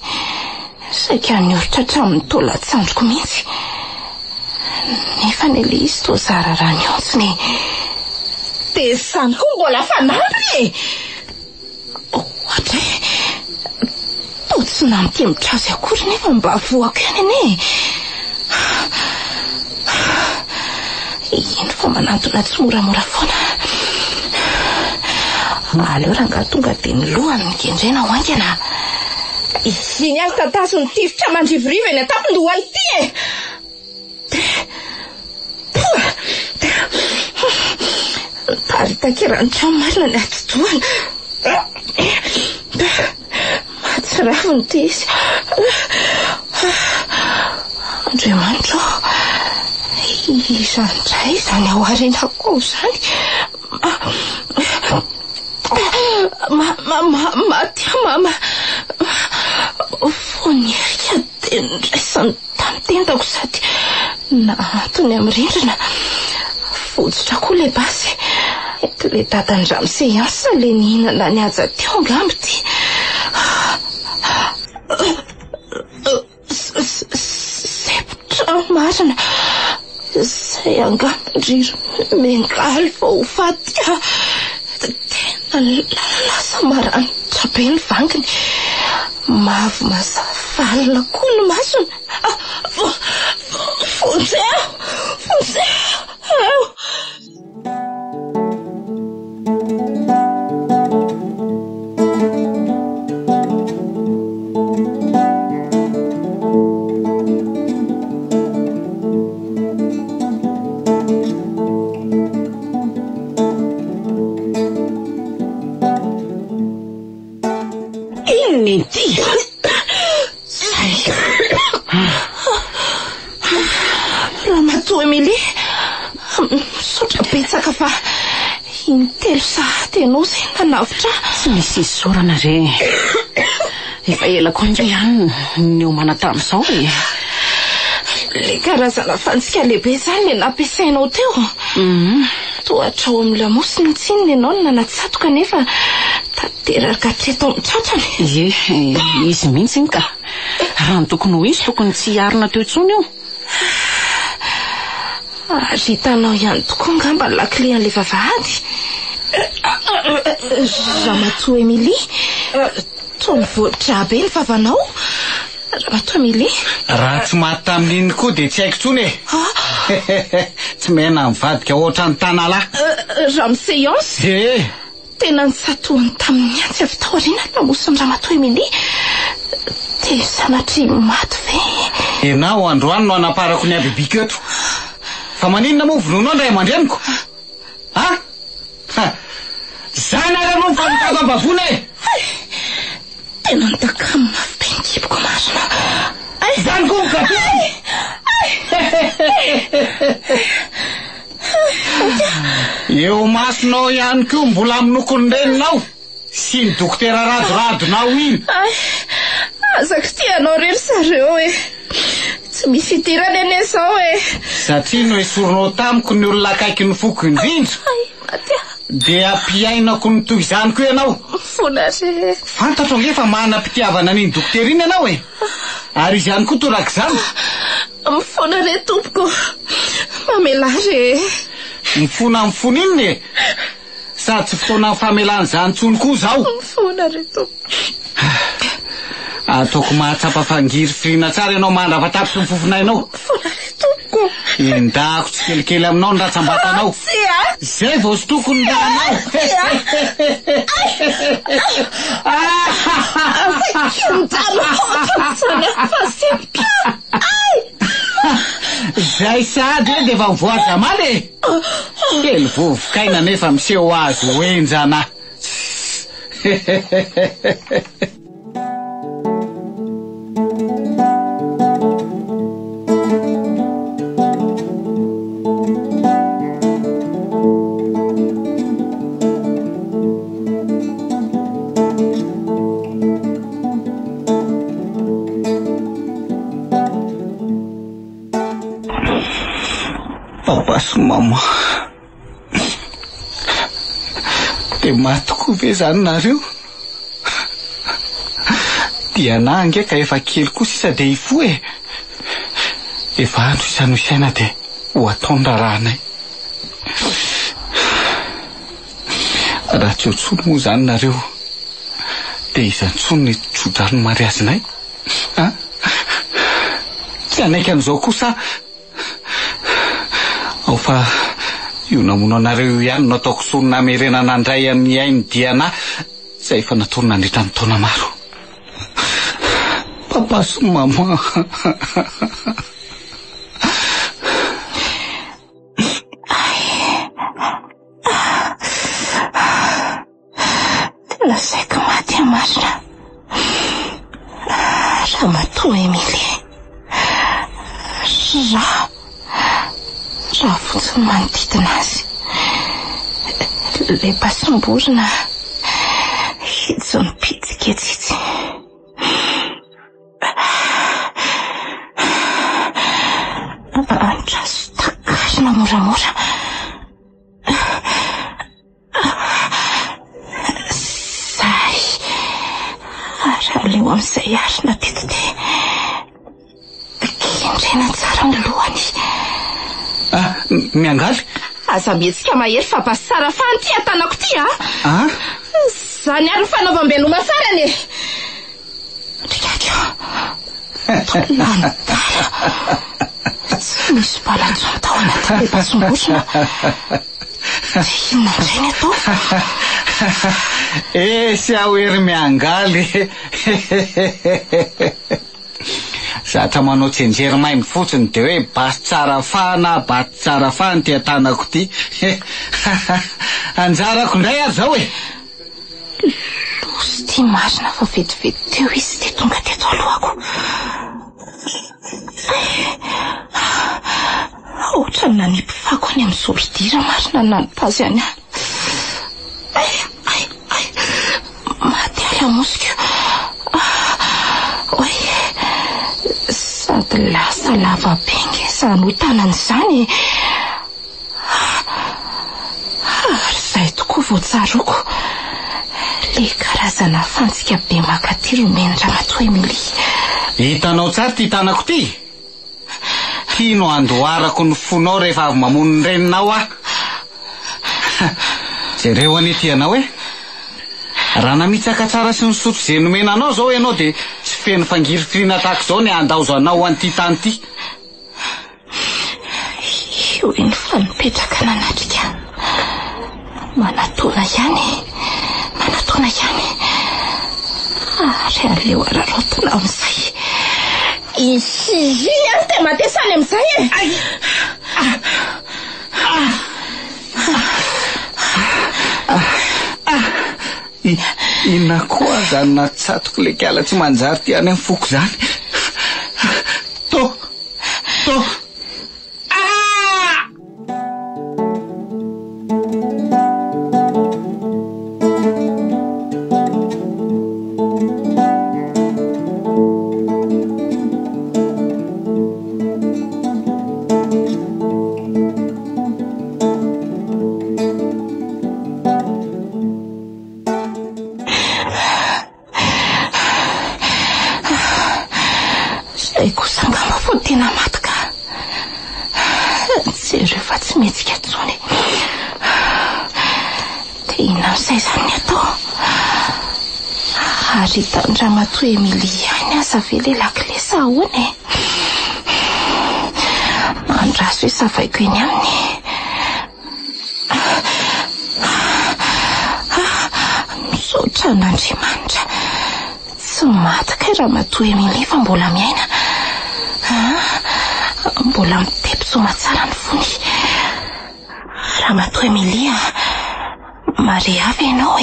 Saika nioritra hatramin'ny taolan-tsandroko mihitsy. Nefa n'ile izy toa zara raha niontsiny. Dia zany koa mbola fanampy e. Ohatra e. Tsy namity mitrazy akory nefa mba voako ihany ane. Ino fa manantona tsy moramora foana. Aleo rangaha tonga dia ny lohany migendrena ho aingana. Iny ary tatazo ny tifitra mandrivorivo eny an-tampon-dohany ity e. Paritakerany trano marina ny atotoana. Mahatsiraviny ty izy. Andriamanitro, izandray zany ao arenako zany. Matya mama. Vonierika dia ndraisany tamintendako sady natony amin'ny rindrina fojotra koa le basy le dadandramy séance le nihinana ny aja teo angamby ty septra marina zay angambindriro mengaly vao ho faty tena lasa maranitra be ny vanginy mavo mazavalina koa ny masony fontseo Ramatoa Emilie misaotra betsaka fa intelo sahady ianao zay nanavitra tsy misy isorana re efa ela koa indray ihany ny homana tamin'izao le karazana fantsika lehibe zany le nampiasainao teo tohatra ao amin'ny lamosiny tsiny ianao no nanatsatoka nefa tanteraka treto amin'ny tratrany izy mihitsy iny ka raha ny tokony ho izy tokony tsy hiarina teo intsony io ary hitanao ihany tokoa ngamba ny lakile an'le vavahady Ramatoa Emilie toa mivoatra be ny vavanao Ramatoa Emilie raha tsy maty tamin'iny koa dia tsy haiko tsony tsy mena mivadika ohatra ny tanalahy Ramy séance tena nysatoany tamin'ny antsy avy tao aoriana lamosiny Ramatoa Emilie dia sanatry maty ve enao androany no anaparako ny abibika eto fa maninona moa vonoanao indray aman-dreniko zana rano mifanitako ambavona tena nitakamy mafy be nikipoko marina zany koa mikato eo masonao ihany koa mbola aminokon-drenonao sy ny dokotera radoradonao iny azako tianao rery zareo tsy misy itirany ane zao satria no esoronao tamiko ny olona akaiky ny foko indrindra dia ampiainako ny toy izany koa ianao fonare fantatro angefa manam-pitiavana n'iny dokotera iny ianao ary izy ihany koa toraka izany mifonare tompoko mamelare mifona iny sady tsy fotoana ny famelany zany tsony koa zao mifonare tompoko ataoko mahatsapa fangiry firina tsara ianao mandravatapitra ny fofonainao fonare tompoko endako tsy kelikely aminao ny ratsambatanao zay vao sy tokony ny ranao zay sady hoe dia efa mivoatra maly kely vovokaina nefa miseho azy hoenjana Papa sy mama dia maty koa ve zany nareo dia na angeka efa kely koa sisa dia ifo efa andro isano isaina dia ho ataony raranay raha tsy hotsony moa zany nareo dia izantsony ny trodrano mariazinay tsy anaiky an'izao kosa ao fa io namono anareo ihany no ataoko sonina amerenana andray amin'ny ainy diana zay efa nataony nandritra ny taona maro papa sy mama tena saiko maty amarina Ramatoa Emilie raha fotsiny manodidina azy le pasom-borona hijo ny pitsika etsitsy Andraso takasina moramora. Zay raha leo amin'izay arina teto dia kendrena tsara ny lohany. Miangaly Aza mihetsika mahery fa basara fany ty atanako ty zany ary fanaovam-beloma farany. Rikakio lantara tsy misy balantsony tao anaty lepasom-bosona. Inona indray ny atao? Sy ahoery Miangaly. Zatra manao tsenjery mainy fotsiny de hoe basy tsara fana baty tsara fany ty atanako ty. Anjarako indray ary zao e. Losy ty marina fa vetivety teo izy de tonga teto alohako. Ohatrany nanipifako any amin'ny zorodira marina nanipazy any. Maty alamosiko. Sady lasa lava bengy zany ho tanan'izany. Ary zay tokoa voatsaroko le karazana fantsika be makatiro menitra matoa Emily. Hitanao tsara ty tanako ty. Tino andoharako ny fonao rehefa avy mamono ny reninao jereo any ty anao raha namitsaka tsara sy ny sotro ze nomenanao zao ianao de tsy feno fangirifirina tahaka zao ny andaozanao an'ity tany ty. Io ny fanipetraka nanatrika. Manatona ihany. Ary aleo ararotona amin'izay. Iziny any te matesany amin'izay Inona koa zany natsatoko le kiala tsy manjary ty any amin'ny foko zany. To Ramatoa Emily any asa vele lakile sahoany Andraso savaiko eny aminy. Misaotra n'Andriamanitra tsy maty kay ramatoa Emily fa mbola miaina. Mbola mitepitsoma tsara ny fony. Ramatoa Emily mare avy ianao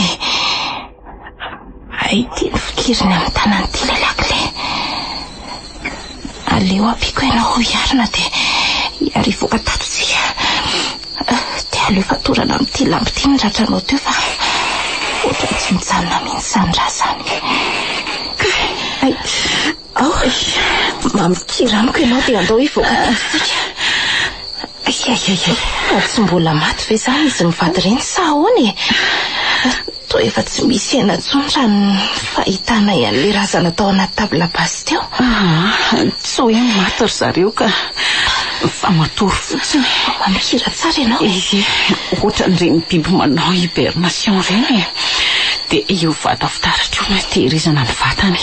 Aity ny fikiriny amin'ny tanan'ity le lakile. Aleo ampiko ianao ho iarina de iary voka tatotsika. De aleo fatorana amin'ity lampy ny ratranao teo fa ohatra tsy mijanona mihitsy zany raha zany. Mamikiranoka ianao de andao hivoaka tatotsika. Tsy mbola maty ve zany izy mivady reny sa ahoany? To efa tsy misy enantsony raha ny fahitana an'le razana tao anaty tabla basy teo. Tsy hoe maty ry zareo ka fa matory fotsiny. Mamikira tsara ianao. Ohatran'ireny biby manao hibernation reny de io vata fitaratra io tehirizana ny vatany.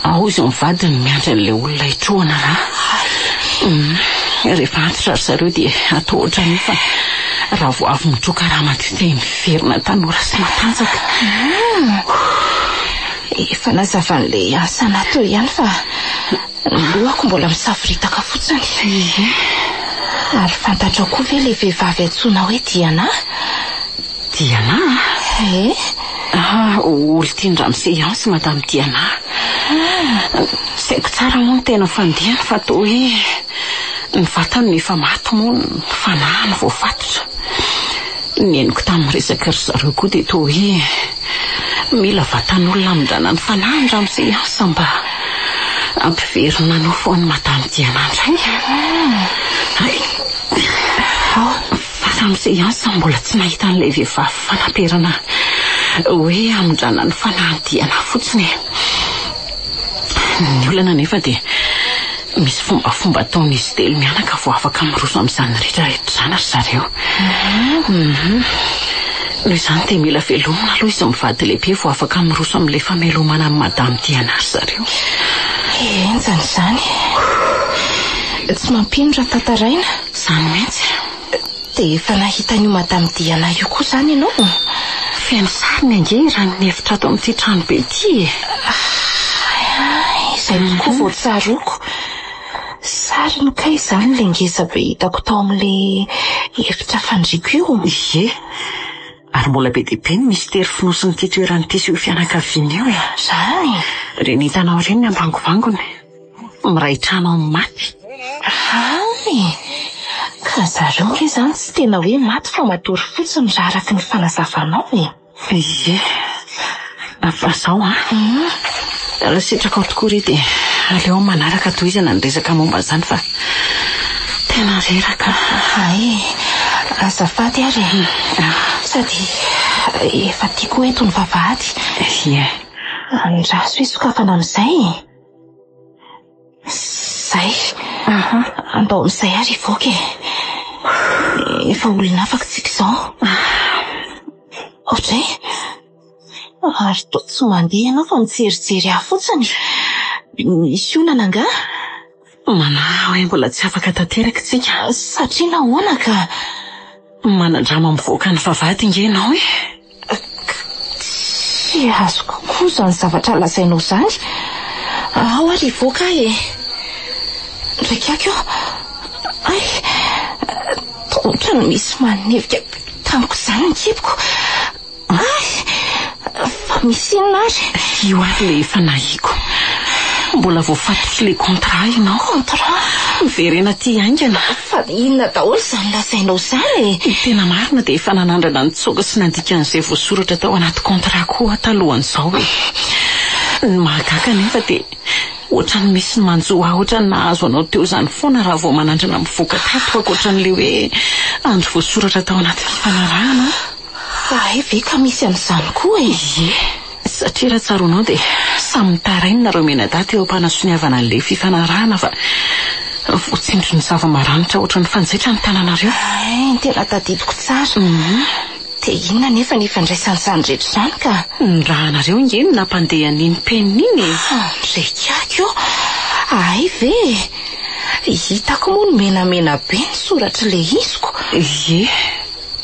Ao izy mivady ny miandry an'le olona hitrohana rehefa antitra ry zareo dia atao ohatrany fa raha vo avy mitroka raha madio dia miverina tanora sy matanjaka. Efa nazavan'le asana teo ihany fa lohako mbola misafiritaka fotsiny. Ary fantatra koa ve le vehivavy antsoina hoe Diana? Diana? Olo tian-drano séance madame Diana. Tsy haiko tsara moa ny tena fandihany fa toa hoe ny vatany efa maty moa ny fanahany voafatotra. Ny henoko tamin'ny resaka ry zareo koa dia toa hoe mila vatan'olona amindrana ny fanahany raha amin'ny séance mba ampiverina no foany madame Diana indray. Fa tamin'izay ihany mbola tsy nahita an'ilay vehivavy fanamperana hoe amondrana ny fanahy Diana fotsiny. Ny olana nefa dia misy fombafomba ataon'izy telo mianaka vao afaka miroso amin'izany rehetrarehetra zany ry zareo. Noho izany dia mila velomina aloha izy mivady lehibe vao afaka miroso amin'ilay famelomana amin'ny madame Diana ry zareo. Enjany izany. Tsy mampino raha tantaraina. Izany mihitsy. Dia efa nahita an'io madame Diana io koa izany ianao? Feno sariny ange raha ny hevitra ato amin'ity trano be ity. Izay tokoa vao tsaroko. Sary no kay izany ilay ngeza be hitako tao amin'ilay efitra fandriako io. Ie. Ary mbola be dia be ny mistera finosin'ity toeran'ity sy io fianakaviana io. Izany. Ireny hitanao ireny ny ambangovangony. Miray trano amin'ny maty. Ka zareo nge izany tsy tena hoe maty fa matory fotsiny raha araka ny fanazavanao e. Ie. Fa izao raha sitraka tokoa ry dia aleo manaraka tohizana ny resaka momba izany fa tena reraka. Azafady ary. Sady efa tiako eto ny vavahady. Ie. Andraso hoe sokafana amin'izay. Zay. Andao amin'izay ary ivoaka e. Efa olona afaka tsika izao. Ohatray. Ary toa tsy mandeha ianao fa mitserijery ahy fotsiny. Misy olana anga? Manao hoe mbola tsy afaka tanteraka tsika. Satria nahoana ka? Manandrama mivoaka ny vavahady inge ianao e. Tsy azoko koa izany zavatra lazainao izany. Ao ary ivoaka e. Ndraiky ako ohatrany misy manevika tamiko izany ny kiboko. Fa misy inona ary? Io ary le efa nahiko. Mbola voafatotra ilay contrat ianao. Contrat? Miverena ty aingana. Fa inona daholo izany lazainao izany e? Tena marina dia efa nanandrana ny tsoka sy nandikan'izay voasoratra tao anaty contrat koa talohan'izao e. Ny mahagaga nefa dia ohatrany misy ny manjoa ohatrany nahazo anao teo izany foana raha vao manandrana mivoaka tato ankoatran'ilay hoe andro voasoratra tao anaty fifanarahana. Ve ka misy an'izany koa e? Ie. Satria raha tsaronao dia samy mitarainy nareo menadaty eo ampanasoniavana an'ilay fifanarahana fa voatsindro ny zava-maranitra ohatran'ny fanjaitra ny tananareo. Tena tadidiko tsara. Dia inona nefa ny ifandraisan'izany rehetra izany ka? Ny rahanareo inge no nampandeha an'iny penina iny e. Ndraiky ako. Ve? Hitako moa ny menamena be ny soratra ilay iziko. Ie.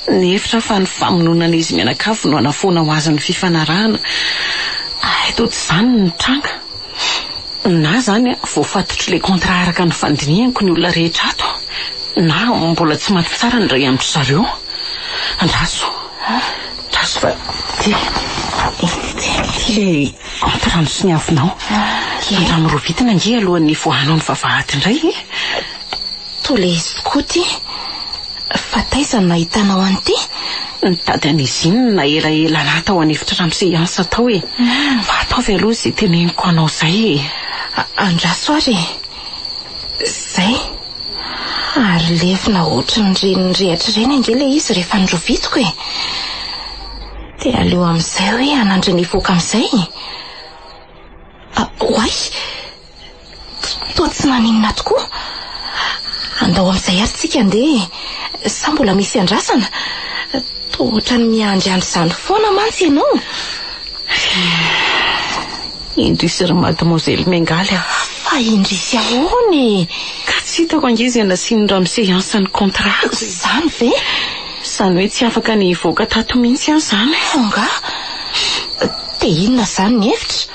Ny hevitra fa ny famononana izy mianakavy no anafoana ho azy ny fifanarahana. Toa tsy izany ny tranga. Na izany voafatotra ilay contrat araka ny fandinihako ny olona rehetra ato. Na mbola tsy maty tsara ny ray amin'ny zareo. Andraso fa contrat no soniavinao. Raha mirovitina nge alohan'ny voahanao ny vavahady indray. Toa le izy koa ty. Fa taizany nahitanao an'ity? Nitady an'izy iny na elaela natao an'efitra ramsey ansa tao e. Fa ataovy aloha izay teneniko anao izay e. Andraso ary. Zay. Ary lefina ohatrany reny rehatra ireny ange ilay izy rehefa nirovitiko e. Dia aleo amin'izay hoe hanandry ny ivoaka amin'izay. Hoay. Toa tsy naninona tokoa. Andao amin'izay ary tsika andeha. Sa mbola misy andrasana? Toa ohatrany miandry izany foana mantsy ianao. Indrisy ry mademoiselle Mengaly aho. Fa indrisy ahoany? Ka tsy hitako angizy anasiany ramsey ansa ny contrat. Izany ve? Izany hoe tsy afaka ny ivoaka tato mihitsy aho izany. Nga? Dia inona izany ny hevitra?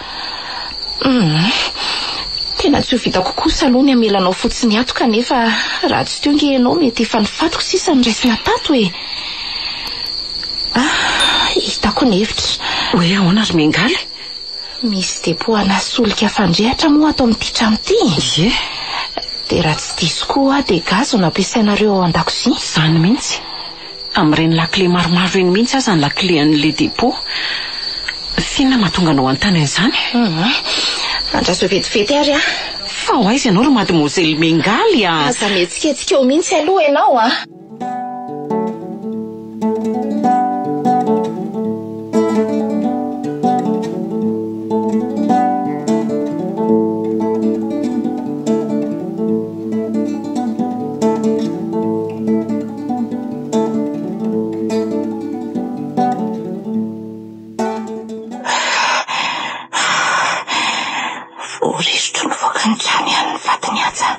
Tena tsy ho vitako kosa aloha ny amelanao fotsiny ato kanefa raha tsy teo nge ianao mety efa nifatoko sisa ny raisina tato e. Hitako ny hevitra. Hoe ahoana ry Mengaly? Misy depoana solika fandrehatra moa ato amin'ity trano ity. Ie. Dia raha tsy diso koa dia gazo no ampiasainareo ao an-dakozia. Izany mihitsy. Amin'ireny lakile maromaro eny mihitsy aza ny lakile an'ilay depo. Finona mahatonga anao an-tany an'izany? Andraso vetivety ary fa ho aiza ianao ry mademoiselle Mengaly aza mihetsiketsika eo mihitsy aloha ianao Voarisotro ny voakany trano ihany ny vatiny aza.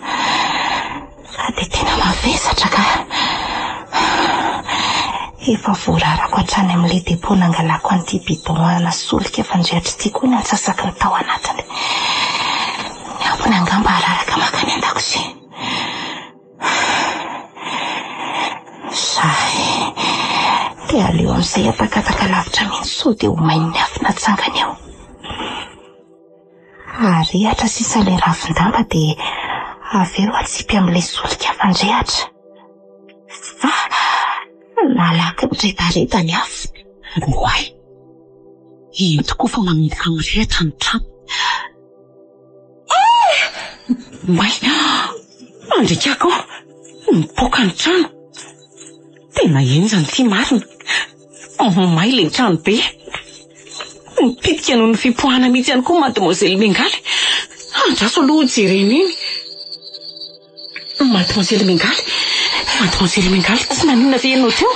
Sady tena mavesatra ka. Efa voararako hatrany amin'ilay depo nangalako an'ity bidon ana solika efa ndrehatra ity koa ny antsasaky ny tao anatiny. Ny ampony angamba araraka makany an-dakozia. Sahy dia aleo amin'izay atakataka lavitra mihitsy sao dia ho main'ny afina tsangany eo. Arihatra sisa ilay ravin-damba dia avy eo atsipy amin'ilay solika fandrehatra. Fa nalaky miretareta ny afo. Hoay, io tokoa fa manomboka mirehatra ny trano. May, andrikako mipoaka ny trano. Tena enjany ty marina. May ilay trano be. Nipitika noho ny fipoahana mihitsy ihany koa mademoiselle Mengaly. Andraso aloha jereny iny. Mademoiselle Mengaly, tsy naninona ve ianao teo?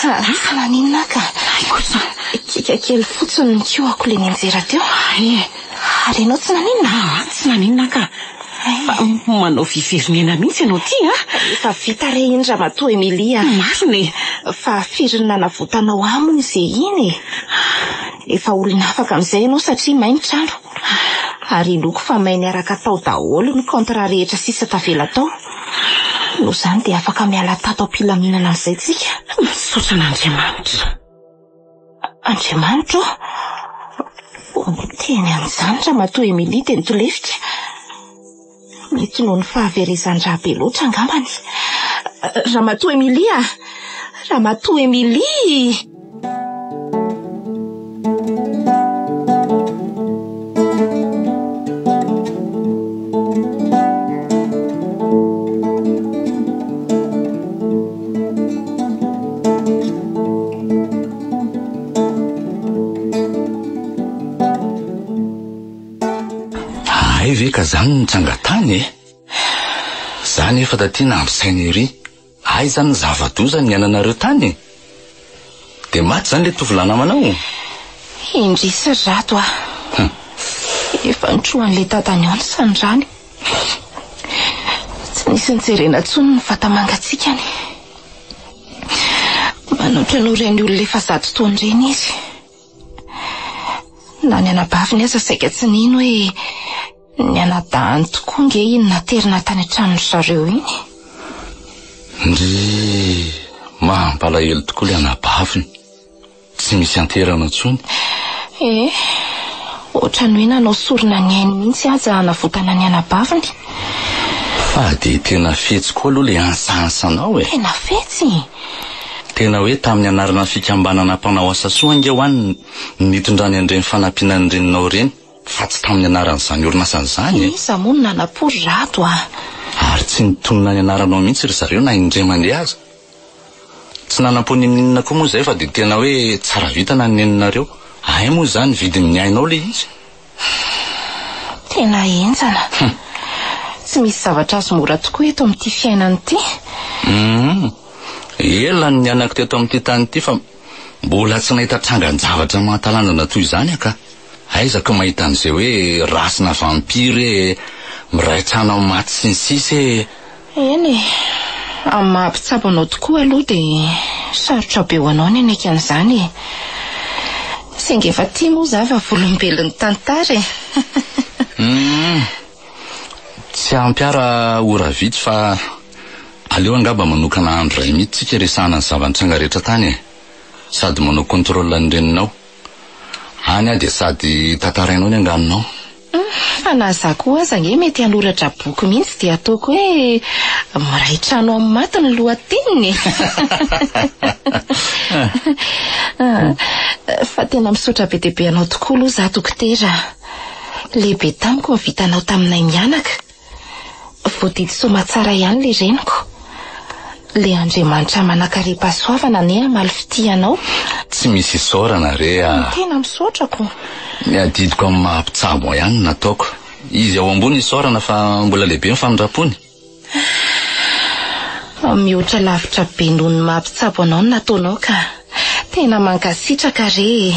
Fa naninona ka? Kosa kika kely fotsiny ny kioako ilay nianjera teo. Ary ianao tsy naninona? Tsy naninona ka. Manao fiveriniana mihitsy ianao ty Efa vita re iny ramatoa Emilia. Marina fa firinana navotanao aminy izay iny. Efa olona afaka amin'izay ianao satria mainy trano. Ary loko fa mainy araka tao daholo ny kontra rehetra sisa tavela tao. Noho izany dia afaka miala tato am-pilaminana amin'izay tsika. Misaotra n'Andriamanitra. Andriamanitra? Teny amin'izany ramatoa Emilia dia nitolefika. Mety noho ny fahaverezan-draha be loatra angambany. Ramatoa Emilia! Ramatoa Emilia! Ay ve ka zany nitsangatany zany efa tatiana ampisainy ery. Ay zany zava-doza ny ananareo tany. Dia maty zany le tovolahy namanao. Indrisa rato efa nitrohan'le tatany ao ny sandrany. Tsy nisy nijerena tsony ny vatamangatsikany. Manoatra noreny olona efa 100 taona reny izy. Na ny anabaviny aza saika tsy nino hoe ny anadahany tokoa nge iny naterina tany an-tranony zareo iny. Ndry mahampalahelo tokoa le anabaviny. Tsy misy anterana intsony. Ohatrany hoe nanao sorona ny ainy mihitsy aza navotana ny anabaviny. Fa dia tena fetsy koa aloha le ansahansanao Tena fetsy. Tena hoe tamin'ny anarana fikambanana mpanao asa soa ange ho any nitondrany an'ireny fanampiana ny reninao reny. Fa tsy tamin'ny anaran'izany orinasa izany. Iza moa no nanapory rato Ary tsy nitonona ny anaranao mihitsy ry zareo na indremany aza. Tsy nanapony ninona koa moa izay fa dia tena hoe tsara vita na neninareo. Ay moa izany vidiny ny ainao le izy. Tena enjana. Tsy misy zavatra azo mora tokoa eto amin'ity fiainana ity. Ela ny anako teto amin'ity tany ity fa mbola tsy nahita trangan-javatra mahatalanjana toy izany aka. Aizako mahita an'izay hoe rasina vampire miraitrana maty sy ny sisy. Eny amin'ny mahampitsabo anao tokoa aloha dia sarotra be ho anao ny anaiky an'izany. Saingy efa tia moa za fa volombelon'ny tantara Tsy ampiara ora vitsy fa aleo angamba manokana andro ray mihitsy tsika resahana ny zava-nitranga rehetra tany sady manao kontrola ny reninao. Any dia sady tantarainao ny anganinao. Fa na za koa aza nge mety hanoratra boky mihitsy dia ataoko hoe miraitrano amin'ny maty ny lohateniny. Fa tena misaotra be dia be anao tokoa aloha za dokotera. lehibe tamiko ny vitanao taminay mianaka. Voadidy soma tsara ihany le reniko. Le Andriamanitra manakare-pahasoavana ne amaly fitianao. Tsy misy isaorana re Tena misaotrako. Ny adidiko amin'ny mahampitsabo ihany nataoko. Izy ao ambony isaorana fa mbola lehibe ny famindrapony. Mihoatra lavitra be noho ny mahampitsabo anao no nataonao ka tena mankasitraka re.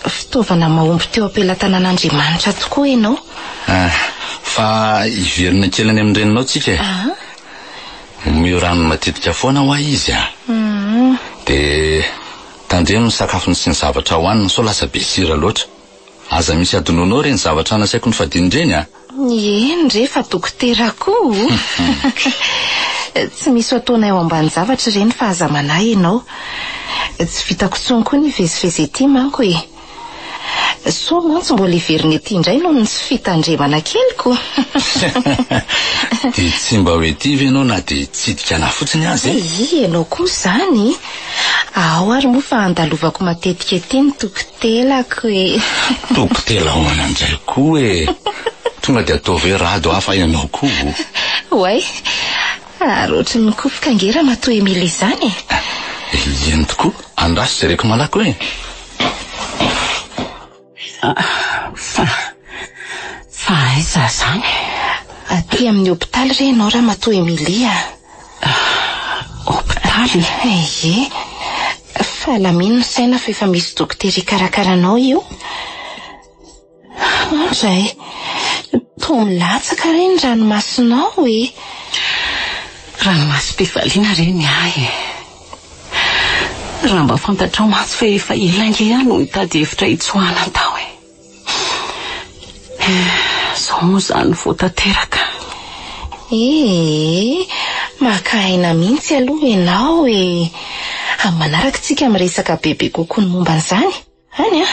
Fitaovana mahomby teo ampelatanan'Andriamanitra tokoa ianao. Fa iverina kely any amin'ny reninao tsika. Miorano matetika foana ho izy de tandremo ny sakafony sy ny zavatra hohaniny so lasa be sira loatra. Aza misy adononao reny zavatra nasaiko ny fadinireny Eny rehefa dokoterako. Tsy misy ataonay ao ambany zavatra reny fa aza manahy ianao. Tsy vitako tsony koa ny vezivezy ety manko So mantsy mbola iverina ety indray no ny tsy fitandremana keliko. De tsy mba hoe ety ianao na de tsidika na fotsiny azy ianao koa zany. Ao ary moa fa andalovako matetika ety ny tokotelako Tokotela hoana andray koa tonga de ataovy rado hafa ianao koa. Way, ary ohatry ny kofoka ngera matoa Emily izany. Eny tokoa, andraso jereko malako Fa aiza zany? Aty amin'ny hôpitaly re ianao raha matoa Emily Hôpitaly? Fa lamino saina fa efa misy dokotera ikarakaranao io. Andray, toa milatsaka re ny ranomasinao Ranomasim-pifaliana reny raha mba fantatrao mantsy fa efa ilange ihany no mitady hevitra hitsoahana tao Zao moa zany vao tanteraka. Maka aina mihitsy aloha ianao amin'ny manaraka tsika miresaka bebe kokoa ny momba an'izany. Any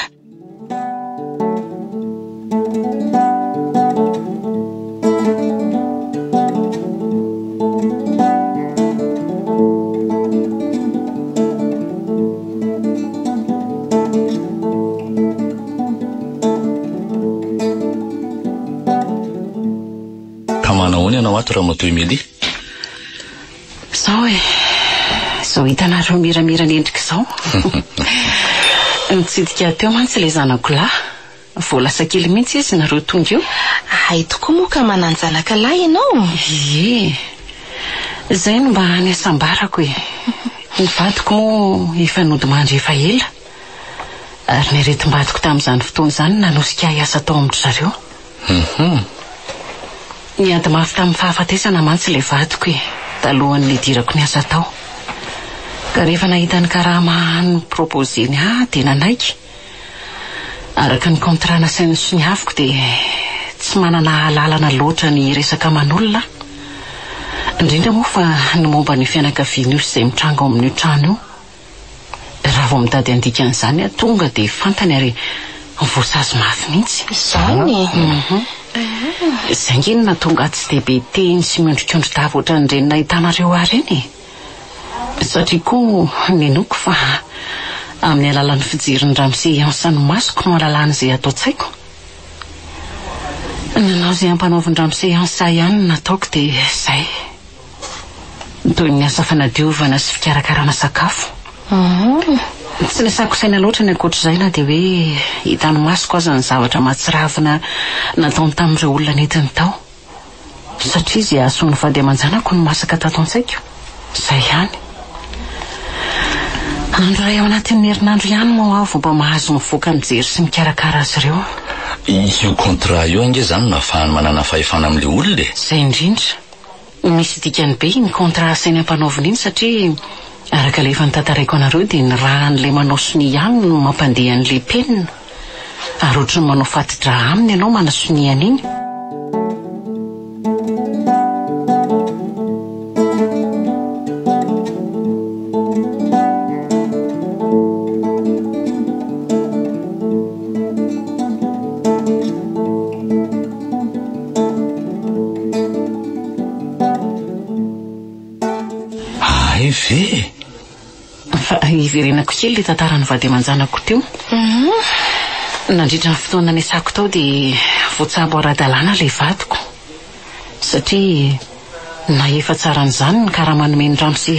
ato raha matoa Emily. Zao hitanareo miramirana endrika zao. Nitsidika teo mantsy le zanako lahy. Vao lasa kely mihitsy izy nareo tonga eo. Ay tokoa moa ka mananjanaka lahy ianao. Zay no mba niasambarako Ny vadiko moa efa nodimandry efa ela. Ary ny retim-badiko tamin'izany fotoana izany nanosika hiasa tao amin'ny zareo. Niady mafy tamin'ny fahafatesana mantsy le vadiko talohan'ny nidirako ny asa tao. Ka rehefa nahita ny karama ny propozeny dia nanaiky. Araka ny kontra nasainy sy ny haviko dia tsy manana lalana loatra ny resaka aman'olona. Indrindra moa fa ny momba ny fianakavian'io izay mitrango ao amin'io trano io. Raha vao mitady andikan'izany tonga dia fantany ary voasazy mafy mihitsy. Izany Izay ngeny na tonga tsy dia be teny sy miondrikondro dava ohatry ny reny nahitanareo ary eny. Satria koa nenoko fa amin'ny alalan'ny fijery ny ramose ansany masoko no alalan'izay atao tsaiko. Nanao izay ampanaoviny ramose ansa ihany nataoko dia izay. Toy ny asa fanadiovana sy fikarakarana sakafo. Tsy nisako saina loatra ny ankoatr'izay na dia hoe hitany masoko aza ny zavatra mahatsiravina nataony tamin'ireo olona nentiny tao. Satria izy asony vady aman-janako no masaka tato an-tsaiko. Izay ihany. Andro iray ao anatin'ny herinandro ihany moa aho vao mba mahazo mivoaka mijery sy mikarakara azy ireo. Io kontra io ange zany nafahany manana fahefana amin'ilay olona Izay indrindra. Misy dikany be ny kontra sainy ampanaoviny iny satria araka ilay efa nitantaraiko anareo dia ny rahan'ilay manao sonia ihany no mampandeha an'ilay penina. Ary ohatry ny manao fatidra aminy ianao manasoniany iny. Fa iverenako kely le tantarany vady aman-janako teo. nandritra ny fotoana niasako tao dia voatsabo ara-dalàna ilay vadiko satria na efa tsara n'izany ny karaha manome ny ramosy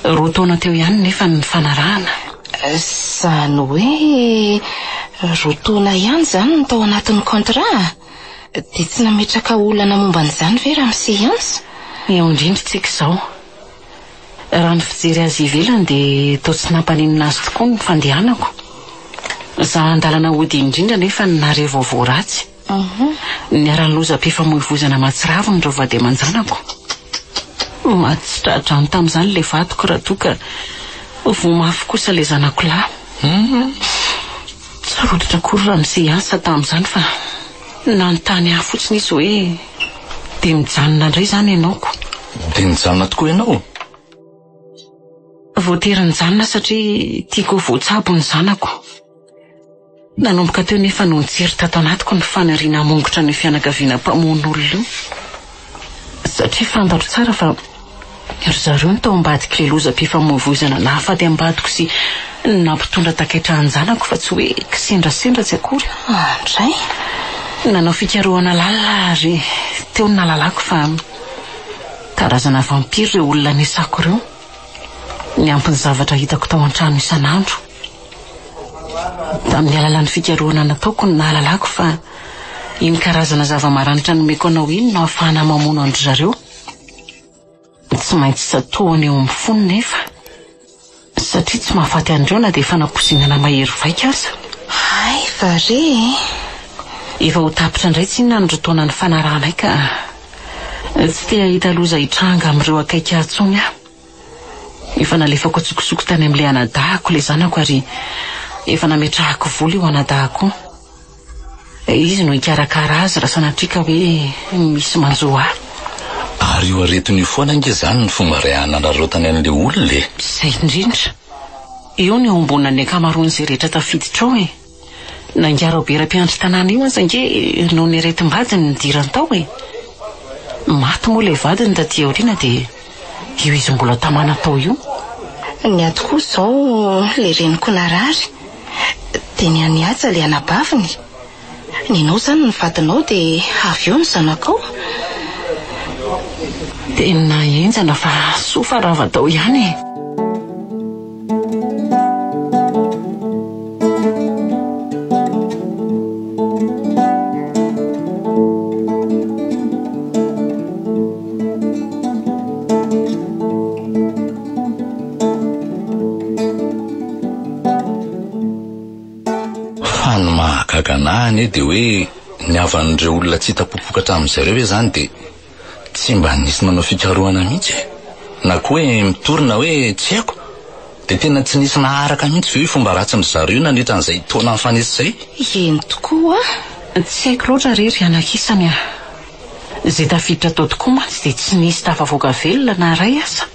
roa taona teo ihany nefa ny fanarahana. Izany hoe roa taona ihany izany no tao anatin'ny contrat dia tsy nametraka olana momba an'izany ve ramosy ihany? Eo indrindratsika izao raha ny fijery azy ivelany dia toa tsy nampaninina azy tokoa ny fandehanako. Za andalana ody indrindra nefa nare vaovao ratsy. Niara-ny lozam-pifamoivoizana matsiraviny reo vady aman-janako. Mahatsitratra ny tamin'izany ilay vadiko raha toa ka vomafy kosa ilay zanako lahy. Tsy roditra akory ramosy ansa tamin'izany fa nanontany ahy fotsiny izy hoe dia mijanona indray izany ianaoko. Dia mijanona tokoa ianao? Voatery nijanona satria tiako voatsabo ny zanako. Nanomboka teo nefa no nijery tato anatiko ny fanariana hamongotra ny fianakaviana mpamohan'olona io. Satria fantatro tsara fa ry zareo ny tao ambadika ilay lozam-pifamoivoizana nahafady ambadiko sy nampitondra takaitra an-janako fa tsy hoe kisendrasendra tsy akory. Andray nanao fikarohana lalina ary teo ny nalalako fa karazana vampiro ireo olona niasako ireo. Niampy ny zavatra hitako tao an-trano isan'andro. Tamin'ny alalan'ny fikarohana nataoko ny nahalalako fa iny karazana zava-maranitra nomeko anao iny no ahafahana mamono andry zareo. Tsy maintsy satohany eo amin'ny fony nefa satria tsy mahafaty andreo na dia efa napozinana mahery vaika aza. Ay, vare efa ho tapitra indray tsy inona ny rotoana ny fanarahanay ka tsy te hahita loza hitranga amin'ireo akaiky ahtsony aho. Efa nalefako tsokosoko tany amin'ilay anadahako ilay zanako ary efa nametrahako vola eo anadahako. Izy no hikarakara azy raha sanatrika hoe misy manjo ahy. Ary io aretiny foana inge izany ny fomba ray anararotany an'ilay olona. Izay indrindra eo ny ombonina ny akamaroan'izay rehetra tafiditra ao nangara ho beram-piandry tanàna io aza nge no ny aretim-bady ny dirany tao maty moa ilay vadiny taty aoriana dia io izy mbola tamana tao io. Ny ato koa izao ilay reniko narary dia ny aniaja ilay anabaviny. Ninao izany ny vadinao dia avy eo ny zanakao. Tena enjana fa sofa rava tao ihany. Kaganahany dia hoe niavan'ireo olona tsy hita-popokatra amin'izareo hoe zany dia tsy mba nisy manao fikarohana mihitsy na koa hoe mitorina hoe tsy haiko dia tena tsy nisy naharaka mihitsy ve fomba ratsy ny zareo nandritra an'izay taona mifanesy izay. Eny tokoa tsy haiko loatra rery anakisany izay tafiditra tao tokoa mantsy dia tsy nisy tafavoaka velona na ray aza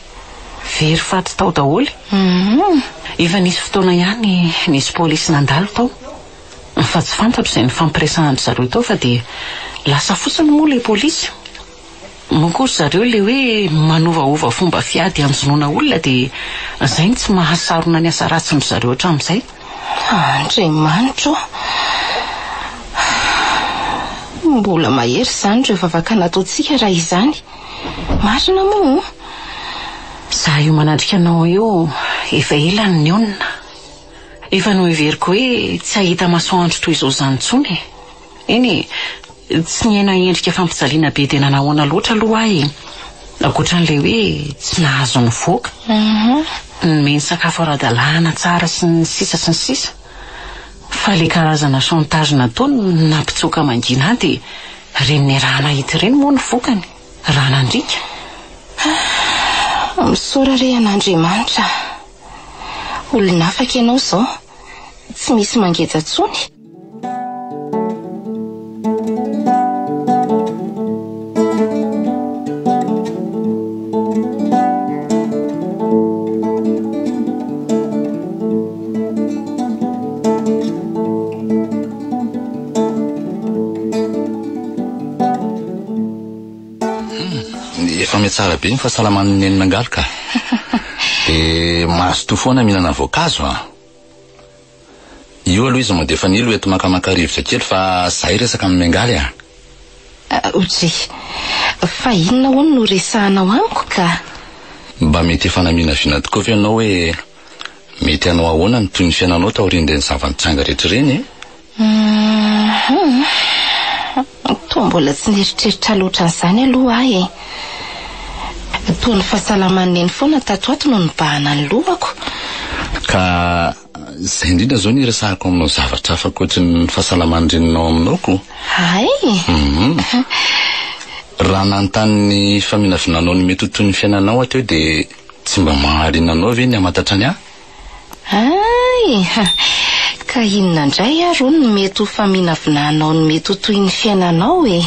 very faty tao daholo. Efa nisy fotoana ihany nisy polisy nandalo tao fa tsy fantatro izay ny fampiresahandry zareo tao fa dia lasa fotsiny moa ilay polisy. Mokory zareo ilay hoe manovaova fomba fiady anjonoana olona dia izay tsy mahasarona ny asa ratsiny zareo hatramin'izay. Andriamanitra mbola mahery izany ireo vavaka nataontsika raha izany. Marina moa za io manadrika anao eo efa elany ny onina. Efa no everiko hoe tsy ahita masoandro toy izao izany intsony. Eny tsy niaina endrika fampijaliana be dia nanahoana loatra aloha ahy ankoatran'ilay hoe tsy nahazo ny voaka. Nomeny sakafo ara-dalàna tsara sy ny sisa sy ny sisa. Fa ilay karazana chantage nataony nampitsoaka mangina dia reny arahana hita ireny moa ny vokany raha nandrika. Misaora re an'Andriamanitra. Olona afaka ianao izao tsy misy mangeja tsony. Efa metsara be ny fahasalaman'ny nenina angaloka. Dia mahazo toa foana mihinana voankazo io aloha izy mandefa nilo eto makamaka rivotra kely fa zahay resaka amin'ny Mengaly a. Oje, fa inona hono no resahanao amiko ka? Mba mety efa namina vina tokoa fa ianao hoe mety anao ahoana ny toy ny fiainanao taorian'ireny zava-nitranga rehetra ireny e? Toa mbola tsy nieritreritra loatra an'izany aloha ahy e. Toa ny fahasalaman'ny foana tato ato no nibahana ny lohako. Ka izay indrindra zao ny resahako aminao zavatra hafa ankoatry ny fahasalaman-drenonao aminao ko. Ay! Raha nanontany ny faminavinanao ny mety ho toy ny fiainanao ateo dia tsy mba mahaliananao ve ny hamatatra ny ahy? Ay! Ka inona indray ary hono ny mety ho faminavinanao ny mety ho toy ny fiainanao e?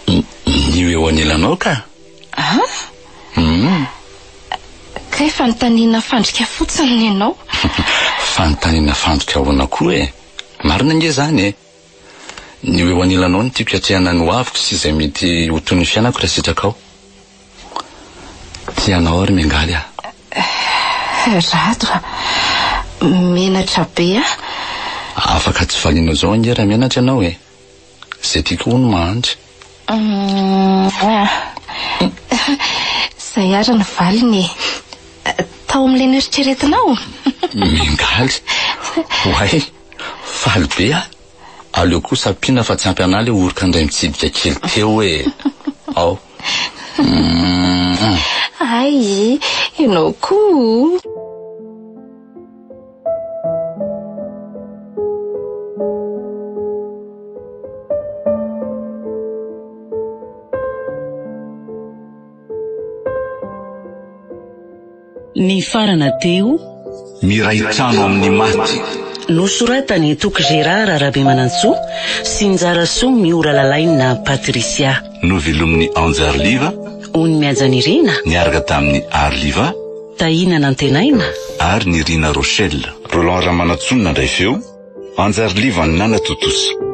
Ny eo anelanao ka? Ka efa notaniana fandrika fotsiny ianao? Fanontaniana fandrika ahoana koa e? Marina nge zany e. Ny eo anelanao ny tiako hatrehana ny hoaviko sy izay mety ho toy ny fiainako raha sitraka ao. Tianao ary Mengaly a? Rado, menatra be a? Afaka tsy valinao zao ange raha menatra ianao e. Izay tiako ho no mahandry. Zay ara ny valiny e. Tao amin'ilay nieritreretinao? Mengaly? Oay, faly be a. Aleo kosa ampiana fa tsy ampy anahy le oroka indray mitsidika kely teo e. Ao. Ay, ianao koa. Ny farana teo Miray trano amin'ny maty. nosoratany Toky Gérard Rabemanantsoa sy Njara Soa Miora Lalaina Patricia. Novelomin'ny Anjarliva, Ony Miajanirina, niaraka tamin'ny Arliva Tahina Nantenaina ary ny Rina Rochelle. Roland Ramanatsonina ndray feo, Anjarliva ny Nana Totosa.